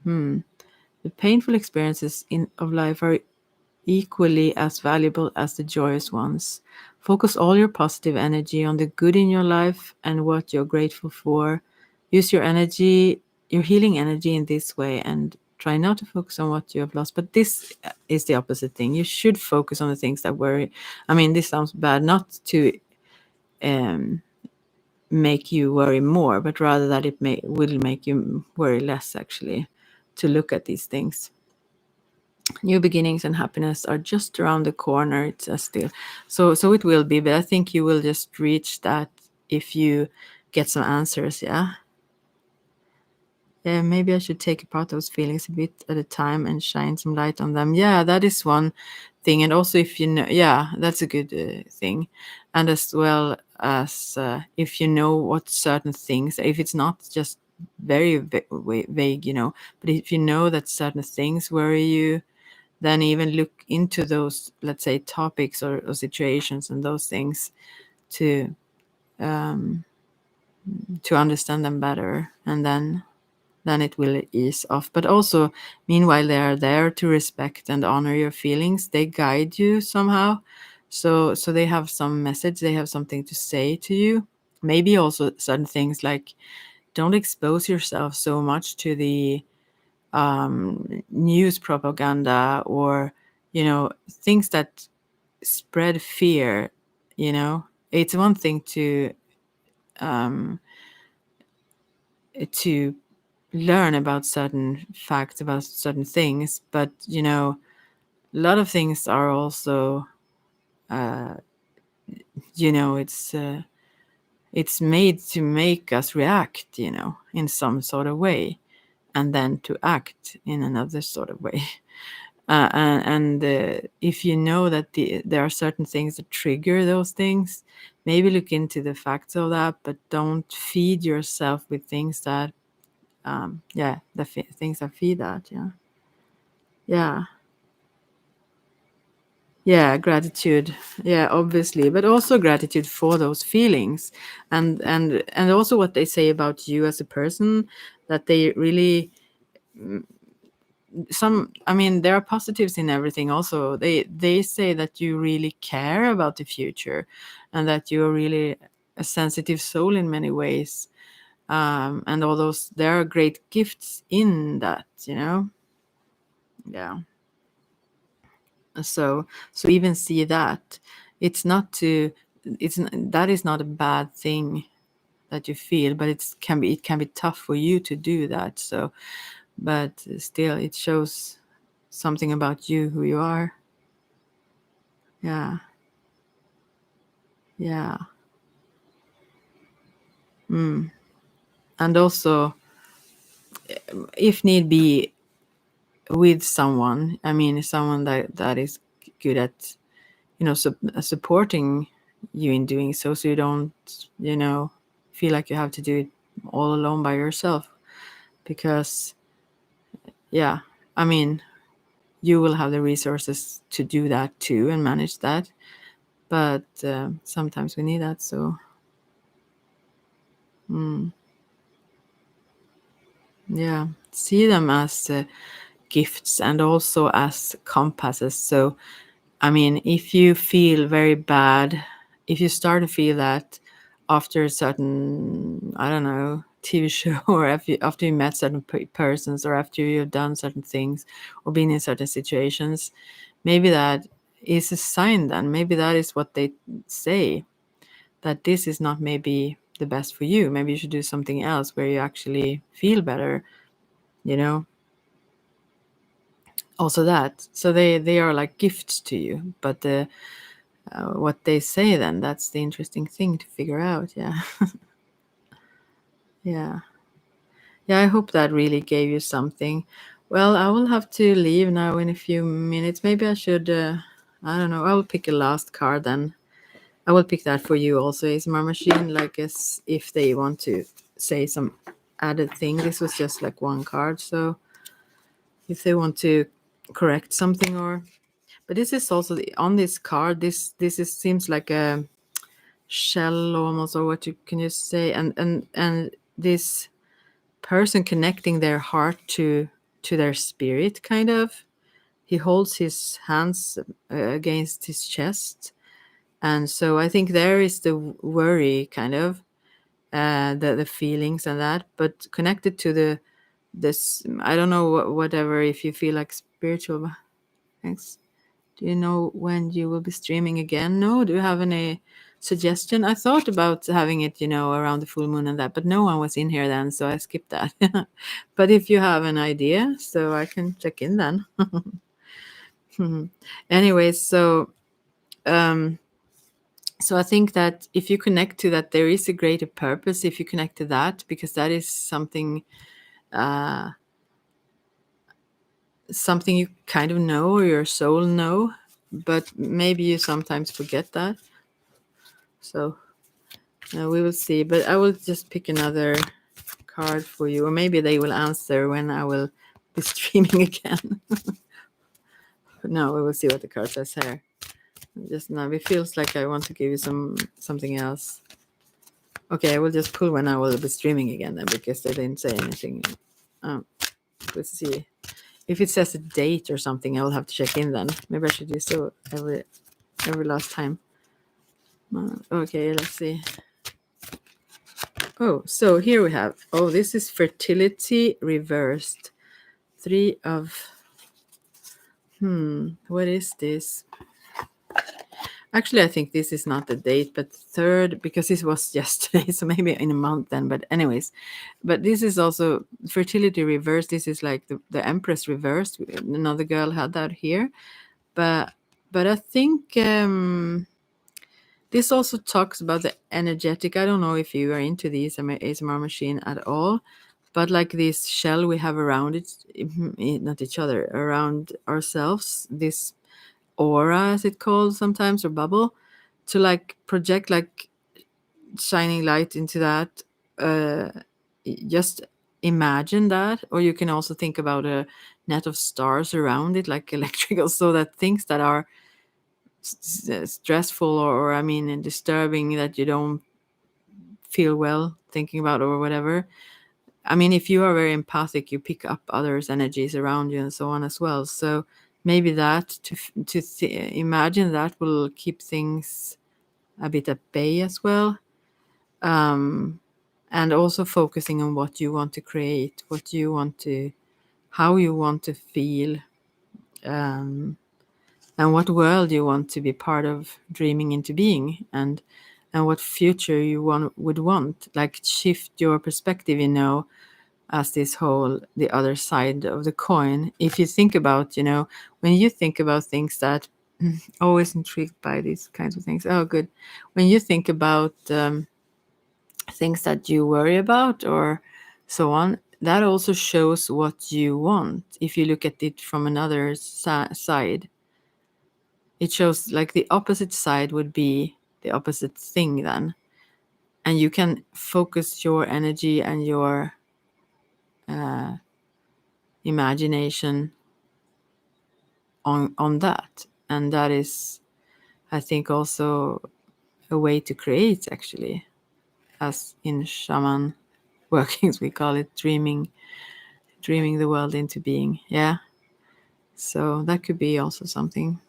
The painful experiences of life are equally as valuable as the joyous ones. Focus all your positive energy on the good in your life and what you're grateful for. Use your healing energy in this way, and try not to focus on what you have lost. But this is the opposite thing. You should focus on the things that worry. I mean, this sounds bad, not to make you worry more, but rather that will make you worry less, actually, to look at these things. New beginnings and happiness are just around the corner, it says still. So it will be, but I think you will just reach that if you get some answers. Yeah. Yeah, maybe I should take apart those feelings a bit at a time and shine some light on them. Yeah, that is one thing. And also, if you know, yeah, that's a good thing. And as well as if you know what certain things, if it's not just very vague, but if you know that certain things worry you, then even look into those, let's say, topics or situations and those things to understand them better, and then it will ease off. But also, meanwhile, they are there to respect and honor your feelings. They guide you somehow. So they have some message, they have something to say to you. Maybe also certain things like, don't expose yourself so much to the news propaganda, or things that spread fear. It's one thing to learn about certain facts, about certain things, but a lot of things are also it's made to make us react, in some sort of way, and then to act in another sort of way. And if you know that there are certain things that trigger those things, maybe look into the facts of that, but don't feed yourself with things that, things that feed that. Yeah, yeah, gratitude. Yeah, obviously, but also gratitude for those feelings, and also what they say about you as a person, that they really, I mean, there are positives in everything. Also, they say that you really care about the future, and that you're really a sensitive soul in many ways. And all those, there are great gifts in that. Yeah. So even see that it's not to that is not a bad thing that you feel, but it can be tough for you to do that. So, but still, it shows something about you, who you are. Yeah, yeah. And also, if need be, with someone. I mean, someone that is good at, supporting you in doing so, so you don't, feel like you have to do it all alone by yourself. Because, yeah, I mean, you will have the resources to do that too and manage that. But sometimes we need that. So, yeah, see them as gifts and also as compasses. So, I mean, if you feel very bad, if you start to feel that after a certain, I don't know, TV show, or after you met certain persons, or after you've done certain things, or been in certain situations, maybe that is a sign then. Maybe that is what they say, that this is not maybe the best for you. Maybe you should do something else where you actually feel better, you know? Also that. So they are like gifts to you, but what they say then, that's the interesting thing to figure out. Yeah. Yeah. Yeah, I hope that really gave you something. Well, I will have to leave now in a few minutes. Maybe I should, I don't know, I will pick a last card then. I will pick that for you also, ASMR Machine, like as if they want to say some added thing. This was just like one card, so if they want to correct something, or but this is also on this card, this is seems like a shell almost, or what you can just say, and this person connecting their heart to their spirit, kind of. He holds his hands against his chest, and so I think there is the worry, kind of, the feelings and that, but connected to this, I don't know, whatever, if you feel like spiritual. Thanks. Do you know when you will be streaming again? No. Do you have any suggestion? I thought about having it, around the full moon and that, but no one was in here then, so I skipped that. But if you have an idea, so I can check in then. Anyway, um, so I think that if you connect to that, there is a greater purpose. If you connect to that, because that is something, something you kind of know, or your soul know, but maybe you sometimes forget that. So we will see, but I will just pick another card for you, or maybe they will answer when I will be streaming again. No, we will see what the card says here. Just now, it feels like I want to give you something else. Okay, I will just pull when I will be streaming again then, because they didn't say anything. Let's see. If it says a date or something, I will have to check in then. Maybe I should do so every last time. Okay, let's see. Oh, so here we have, this is fertility reversed. 3 of, what is this? Actually, I think this is not the date, but third, because this was yesterday, so maybe in a month then. But anyways, but this is also fertility reversed. This is like the Empress reversed. Another girl had that here, but I think this also talks about the energetic. I don't know if you are into these ASMR Machine at all, but like this shell we have around it, not each other, around ourselves, this aura, as it called sometimes, or bubble, to like project like shining light into that. Just imagine that, or you can also think about a net of stars around it, like electrical, so that things that are stressful, or I mean disturbing, that you don't feel well thinking about or whatever. I mean, if you are very empathic, you pick up others' energies around you and so on as well. So maybe that imagine that will keep things a bit at bay as well. And also focusing on what you want to create, how you want to feel, and what world you want to be part of dreaming into being, and what future you would want. Like shift your perspective, as this whole the other side of the coin. If you think about, when you think about things that always intrigued by these kinds of things. Oh, good. When you think about things that you worry about or so on, that also shows what you want. If you look at it from another side, it shows like the opposite side would be the opposite thing then. And you can focus your energy and your imagination on that. And that is, I think, also a way to create, actually, as in shaman workings we call it dreaming the world into being. Yeah, so that could be also something.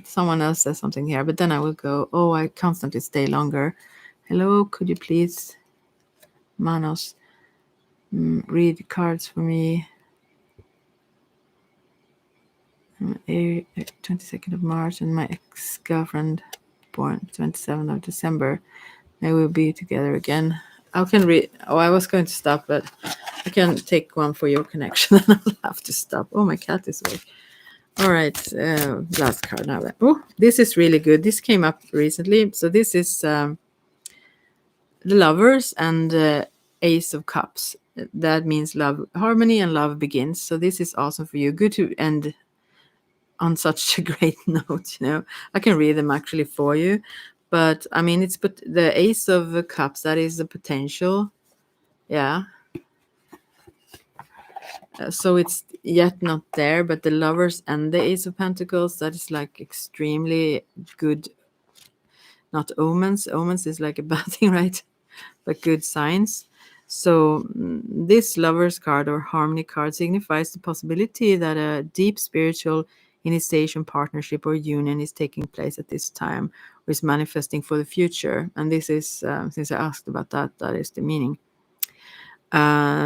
Someone else says something here, but then I will go, oh, I constantly stay longer. Hello, could you please, Manos, read cards for me? 22nd of March, and my ex-girlfriend born 27th of December. Maybe we'll be together again. I can read. Oh, I was going to stop, but I can take one for your connection, and I'll have to stop. Oh, my cat is awake. All right, last card now. Oh, this is really good. This came up recently. So this is the Lovers and Ace of Cups. That means love, harmony, and love begins. So this is awesome for you. Good to end on such a great note. I can read them actually for you, but I mean, it's but the Ace of Cups, that is the potential. Yeah. So it's yet not there, but the Lovers and the Ace of Pentacles, that is like extremely good. Not omens. Omens is like a bad thing, right? But good signs. So this Lovers card or Harmony card signifies the possibility that a deep spiritual initiation, partnership, or union is taking place at this time, or is manifesting for the future. And this is, since I asked about that, that is the meaning.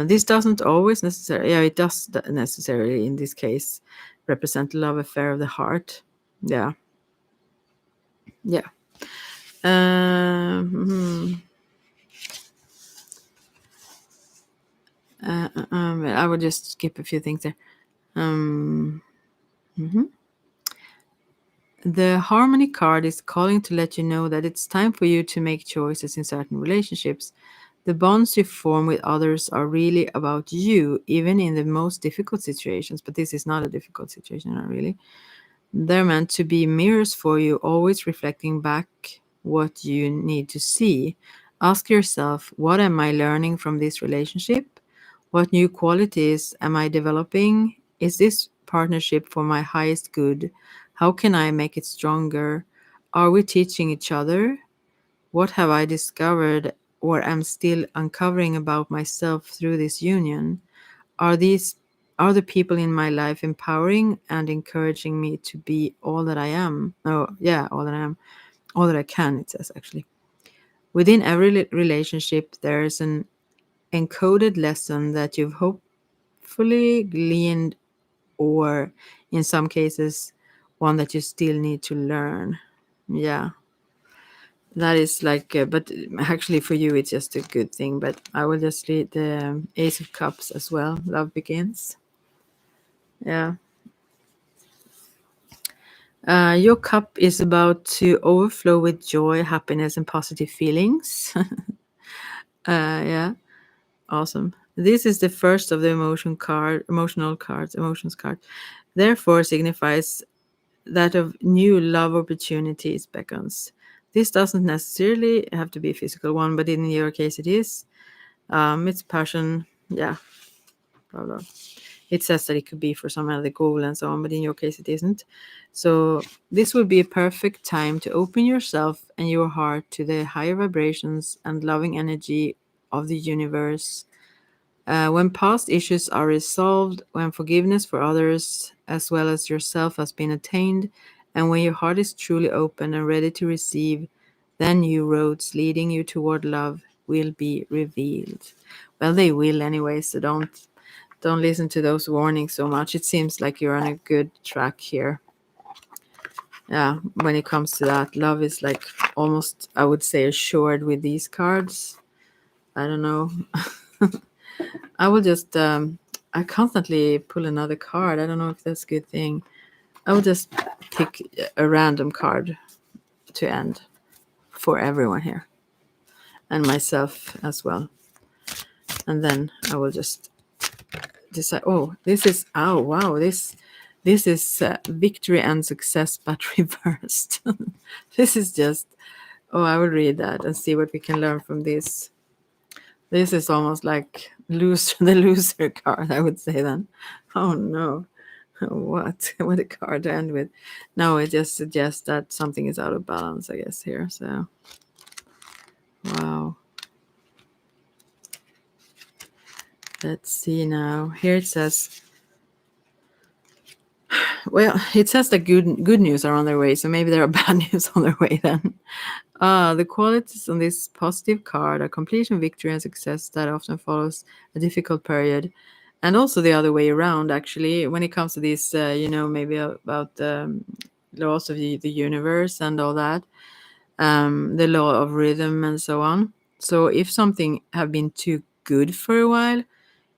This doesn't always necessarily, it does necessarily in this case represent love affair of the heart. Yeah. Yeah. I will just skip a few things there. The Harmony card is calling to let you know that it's time for you to make choices in certain relationships. The bonds you form with others are really about you, even in the most difficult situations. But this is not a difficult situation, not really. They're meant to be mirrors for you, always reflecting back what you need to see. Ask yourself, what am I learning from this relationship? What new qualities am I developing? Is this partnership for my highest good? How can I make it stronger? Are we teaching each other? What have I discovered or am still uncovering about myself through this union? Are the people in my life empowering and encouraging me to be all that I am? Oh, yeah, all that I am, all that I can, it says actually. Within every relationship, there is an encoded lesson that you've hopefully gleaned, or in some cases, one that you still need to learn. Yeah. That is like, but actually for you, it's just a good thing. But I will just read the Ace of Cups as well. Love begins. Yeah. Your cup is about to overflow with joy, happiness, and positive feelings. Yeah. Awesome. This is the first of the emotions card. Therefore signifies that of new love opportunities beckons. This doesn't necessarily have to be a physical one, but in your case it is. It's passion, yeah, blah, blah. It says that it could be for some other goal and so on, but in your case it isn't. So this would be a perfect time to open yourself and your heart to the higher vibrations and loving energy of the universe. When past issues are resolved, when forgiveness for others as well as yourself has been attained, and when your heart is truly open and ready to receive, then new roads leading you toward love will be revealed. Well, they will anyway, so don't listen to those warnings so much. It seems like you're on a good track here. yeah, when it comes to that, love is like almost, I would say, assured with these cards. I don't know. I will just I constantly pull another card. I don't know if that's a good thing. I will just pick a random card to end for everyone here and myself as well. And then I will just decide, oh, this is, oh wow, this is victory and success but reversed. This is just, oh, I will read that and see what we can learn from this. This is almost like the loser card, I would say then. Oh no. What a card to end with. No, it just suggests that something is out of balance, I guess, here. So wow. Let's see now. Here it says, well, it says that good news are on their way, so maybe there are bad news on their way then. The qualities on this positive card are completion, victory, and success that often follows a difficult period. And also the other way around, actually, when it comes to this, maybe about laws of the universe and all that, the law of rhythm and so on. So if something have been too good for a while,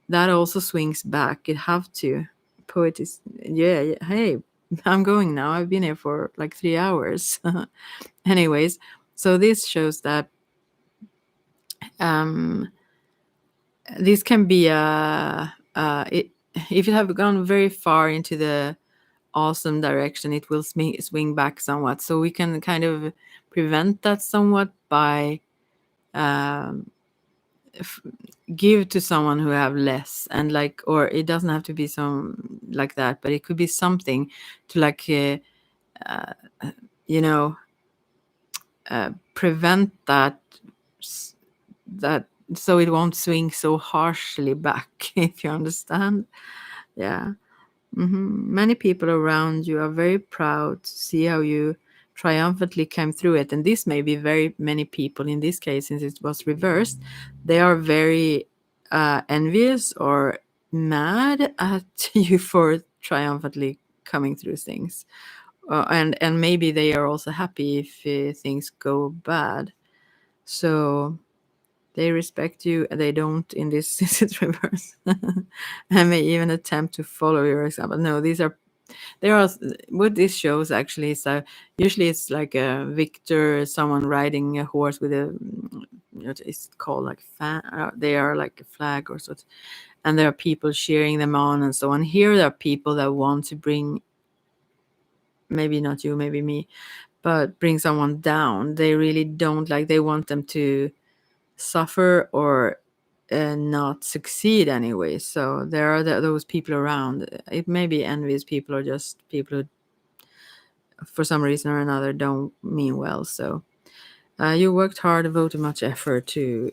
that also swings back. It have to. Poet is, yeah, hey, I'm going now. I've been here for like 3 hours. Anyways, so this shows that um, this can be if you have gone very far into the awesome direction, it will swing back somewhat. So we can kind of prevent that somewhat by um, give to someone who have less, and like, or it doesn't have to be some like that, but it could be something to like uh, you know prevent that so it won't swing so harshly back. If you understand. Yeah. Many people around you are very proud to see how you triumphantly came through it. And this may be very many people in this case, since it was reversed. They are very envious or mad at you for triumphantly coming through things. And maybe they are also happy if things go bad. So they respect you, and they don't in this since it's reverse. And may even attempt to follow your example. No, there are what this shows actually is usually it's like a victor, someone riding a horse with a it's called like fan. They are like a flag or so, and there are people cheering them on and so on. Here there are people that want to bring, maybe not you, maybe me, but bring someone down. They really don't like. They want them to suffer or not succeed anyway. So there are those people around. It may be envious people or just people who, for some reason or another, don't mean well. So you worked hard, devoted much effort to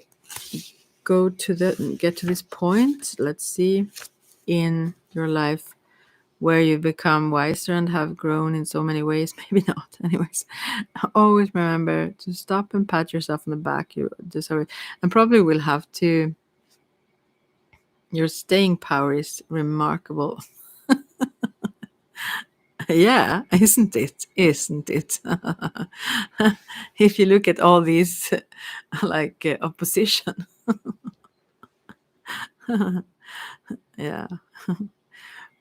get to this point. Let's see, in your life where you become wiser and have grown in so many ways. Maybe not. Anyways, always remember to stop and pat yourself on the back. You deserve it, and probably will have to. Your staying power is remarkable. Yeah, isn't it? Isn't it? If you look at all these like opposition. Yeah.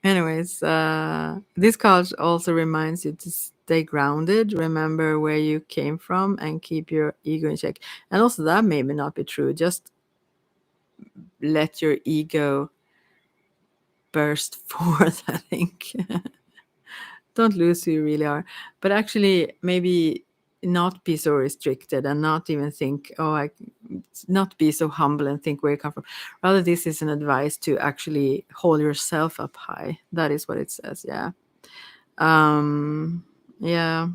Anyways, this card also reminds you to stay grounded, remember where you came from, and keep your ego in check. And also, that may not be true. Just let your ego burst forth, I think. Don't lose who you really are, but actually maybe not be so restricted and not even think, oh, I not be so humble and think where you come from. Rather, this is an advice to actually hold yourself up high. That is what it says. Yeah. Yeah.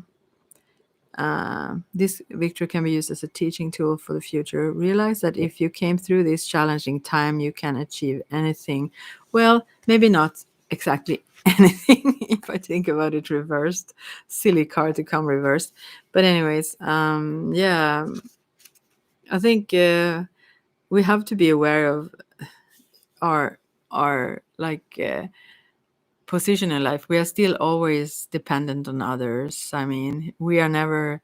This victory can be used as a teaching tool for the future. Realize that if you came through this challenging time, you can achieve anything. Well, maybe not exactly anything if I think about it reversed. Silly card to come reversed. But anyways, yeah, I think we have to be aware of our like position in life. We are still always dependent on others. I mean, we are never.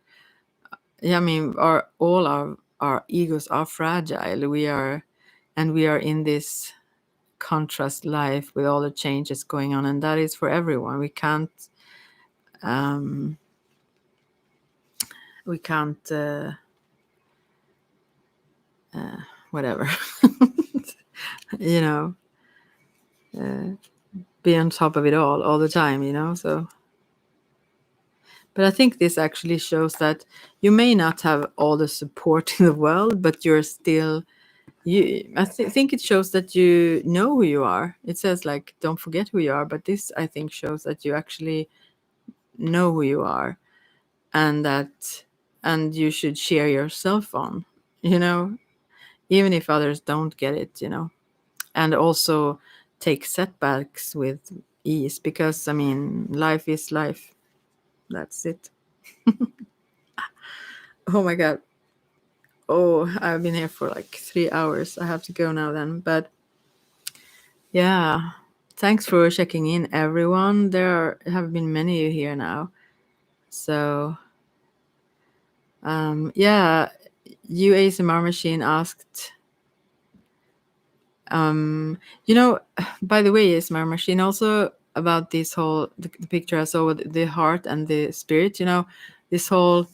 Yeah, I mean, all our egos are fragile. We are in this contrast life with all the changes going on, and that is for everyone. Um, we can't whatever, you know, be on top of it all the time, you know. So, but I think this actually shows that you may not have all the support in the world, but you're still think it shows that you know who you are. It says like don't forget who you are, but this I think shows that you actually know who you are, and you should cheer yourself on, you know, even if others don't get it, you know. And also take setbacks with ease, because I mean life is life. That's it. Oh my god. Oh, I've been here for like 3 hours. I have to go now then, but yeah, thanks for checking in, everyone. Have been many here now. So, yeah, you ASMR machine asked, you know, by the way, ASMR machine, also about this whole, the picture I saw with the heart and the spirit, you know, this whole,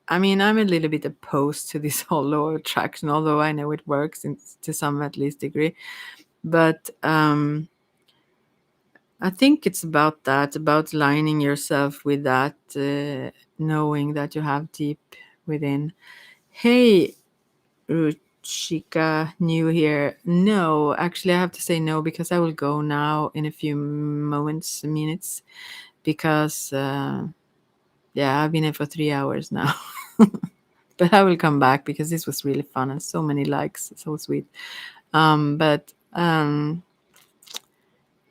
I mean, I'm a little bit opposed to this whole law of attraction, although I know it works to some at least degree. But, I think it's about that, about lining yourself with that, knowing that you have deep within. Hey, Ruchika, new here. No, actually, I have to say no because I will go now in a few minutes, because, yeah, I've been here for 3 hours now. But I will come back because this was really fun and so many likes. So sweet. But,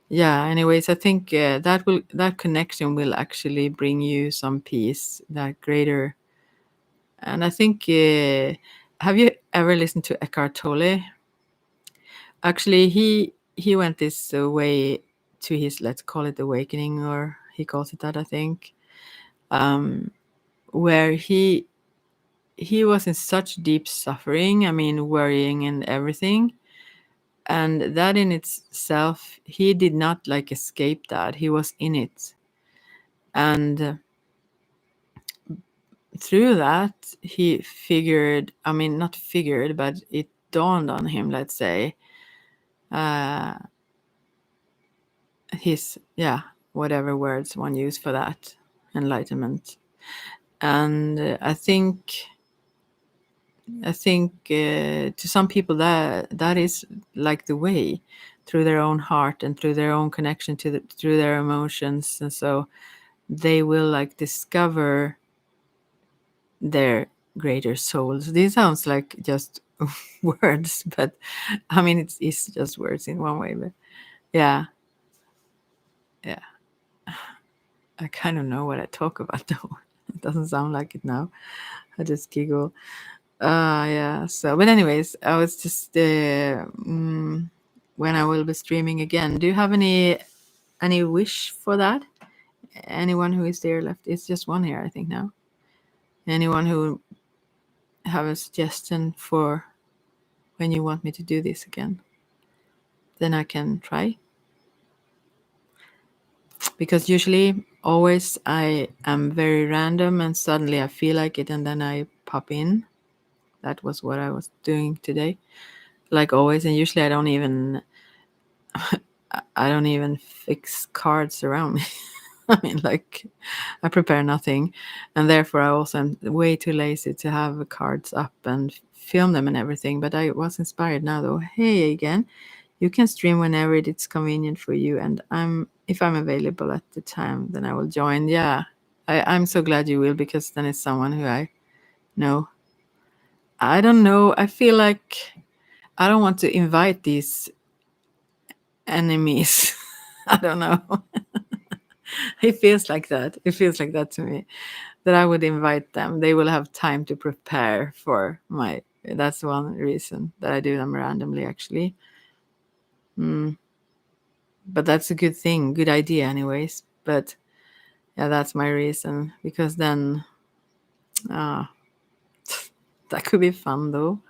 yeah, anyways, I think that connection will actually bring you some peace, that greater. And I think, have you ever listened to Eckhart Tolle? Actually, he went this way to his, let's call it, awakening, or he calls it that, I think, where he was in such deep suffering. I mean, worrying and everything. And that in itself, he did not like escape that. He was in it. And through that, he figured, I mean, not figured, but it dawned on him, let's say, uh, his, yeah, whatever words one use for that, enlightenment. And to some people that is like the way, through their own heart and through their own connection through their emotions. And so they will like discover their greater souls. This sounds like just words, but I mean it's just words in one way. But yeah, yeah, I kind of know what I talk about though. It doesn't sound like it now. I just giggle. Yeah. So, but anyways, I was just when I will be streaming again. Do you have any wish for that? Anyone who is there left? It's just one here, I think now. Anyone who have a suggestion for when you want me to do this again? Then I can try. Because usually, always, I am very random and suddenly I feel like it and then I pop in. That was what I was doing today, like always. And usually I don't even fix cards around me. I mean, like, I prepare nothing, and therefore I also am way too lazy to have cards up and film them and everything. But I was inspired now, though. Hey, again, you can stream whenever it's convenient for you, and if I'm available at the time, then I will join. Yeah, I'm so glad you will, because then it's someone who I know. I don't know. I feel like I don't want to invite these enemies. I don't know. It feels like that. It feels like that to me. That I would invite them. They will have time to prepare for my. That's one reason that I do them randomly, actually. But that's a good thing, good idea, anyways. But yeah, that's my reason, because then uh, that could be fun though.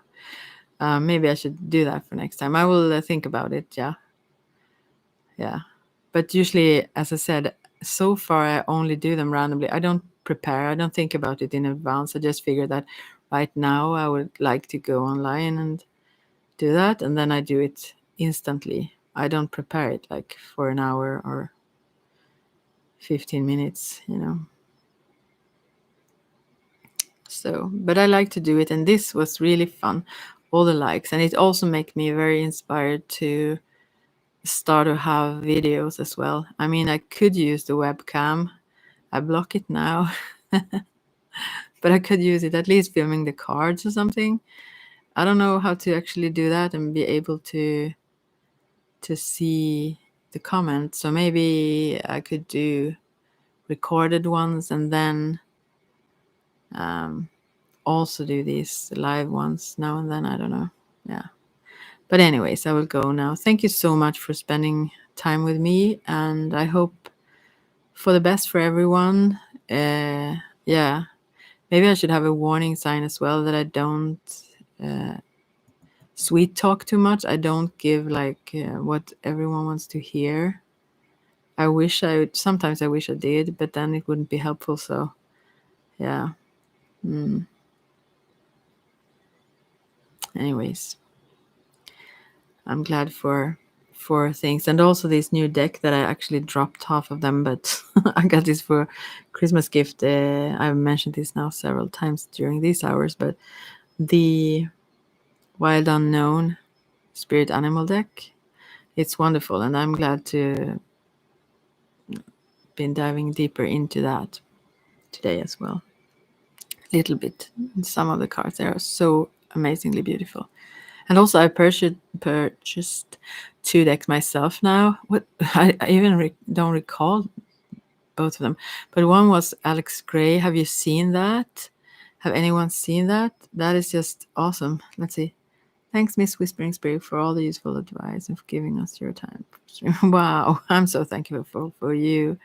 Maybe I should do that for next time. I will think about it. Yeah, yeah. But usually, as I said, so far I only do them randomly. I don't prepare. I don't think about it in advance. I just figure that right now I would like to go online and do that, and then I do it instantly. I don't prepare it like for an hour or 15 minutes, you know. So, but I like to do it, and this was really fun. All the likes, and it also made me very inspired to start to have videos as well. I mean, I could use the webcam. I block it now, but I could use it at least filming the cards or something. I don't know how to actually do that and be able to see the comments. So maybe I could do recorded ones and then also do these live ones now and then. I don't know. Yeah. But anyways, I will go now. Thank you so much for spending time with me, and I hope for the best for everyone. Yeah. Maybe I should have a warning sign as well that I don't sweet talk too much. I don't give like what everyone wants to hear. I wish I would. Sometimes I wish I did, but then it wouldn't be helpful. So, yeah. Anyways, I'm glad for things, and also this new deck that I actually dropped half of them, but I got this for Christmas gift. I've mentioned this now several times during these hours, but the Wild Unknown Spirit Animal deck, it's wonderful, and I'm glad to been diving deeper into that today as well. A little bit. Some of the cards they are so amazingly beautiful. And also, I purchased 2 decks myself now. What I even don't recall both of them, but one was Alex Gray. Have you seen that? Have anyone seen that? That is just awesome. Let's see. Thanks, Miss Whispering Spirit, for all the useful advice and for giving us your time. Wow, I'm so thankful for you.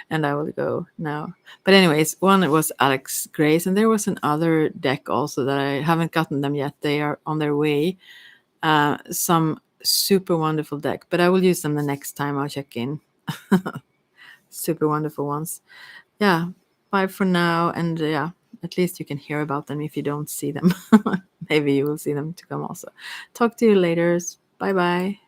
And I will go now. But anyways, one was Alex Gray's, and there was another deck also that I haven't gotten them yet. They are on their way. Some super wonderful deck, but I will use them the next time I'll check in. Super wonderful ones. Yeah, bye for now, and yeah, at least you can hear about them if you don't see them. Maybe you will see them to come also. Talk to you later. Bye bye.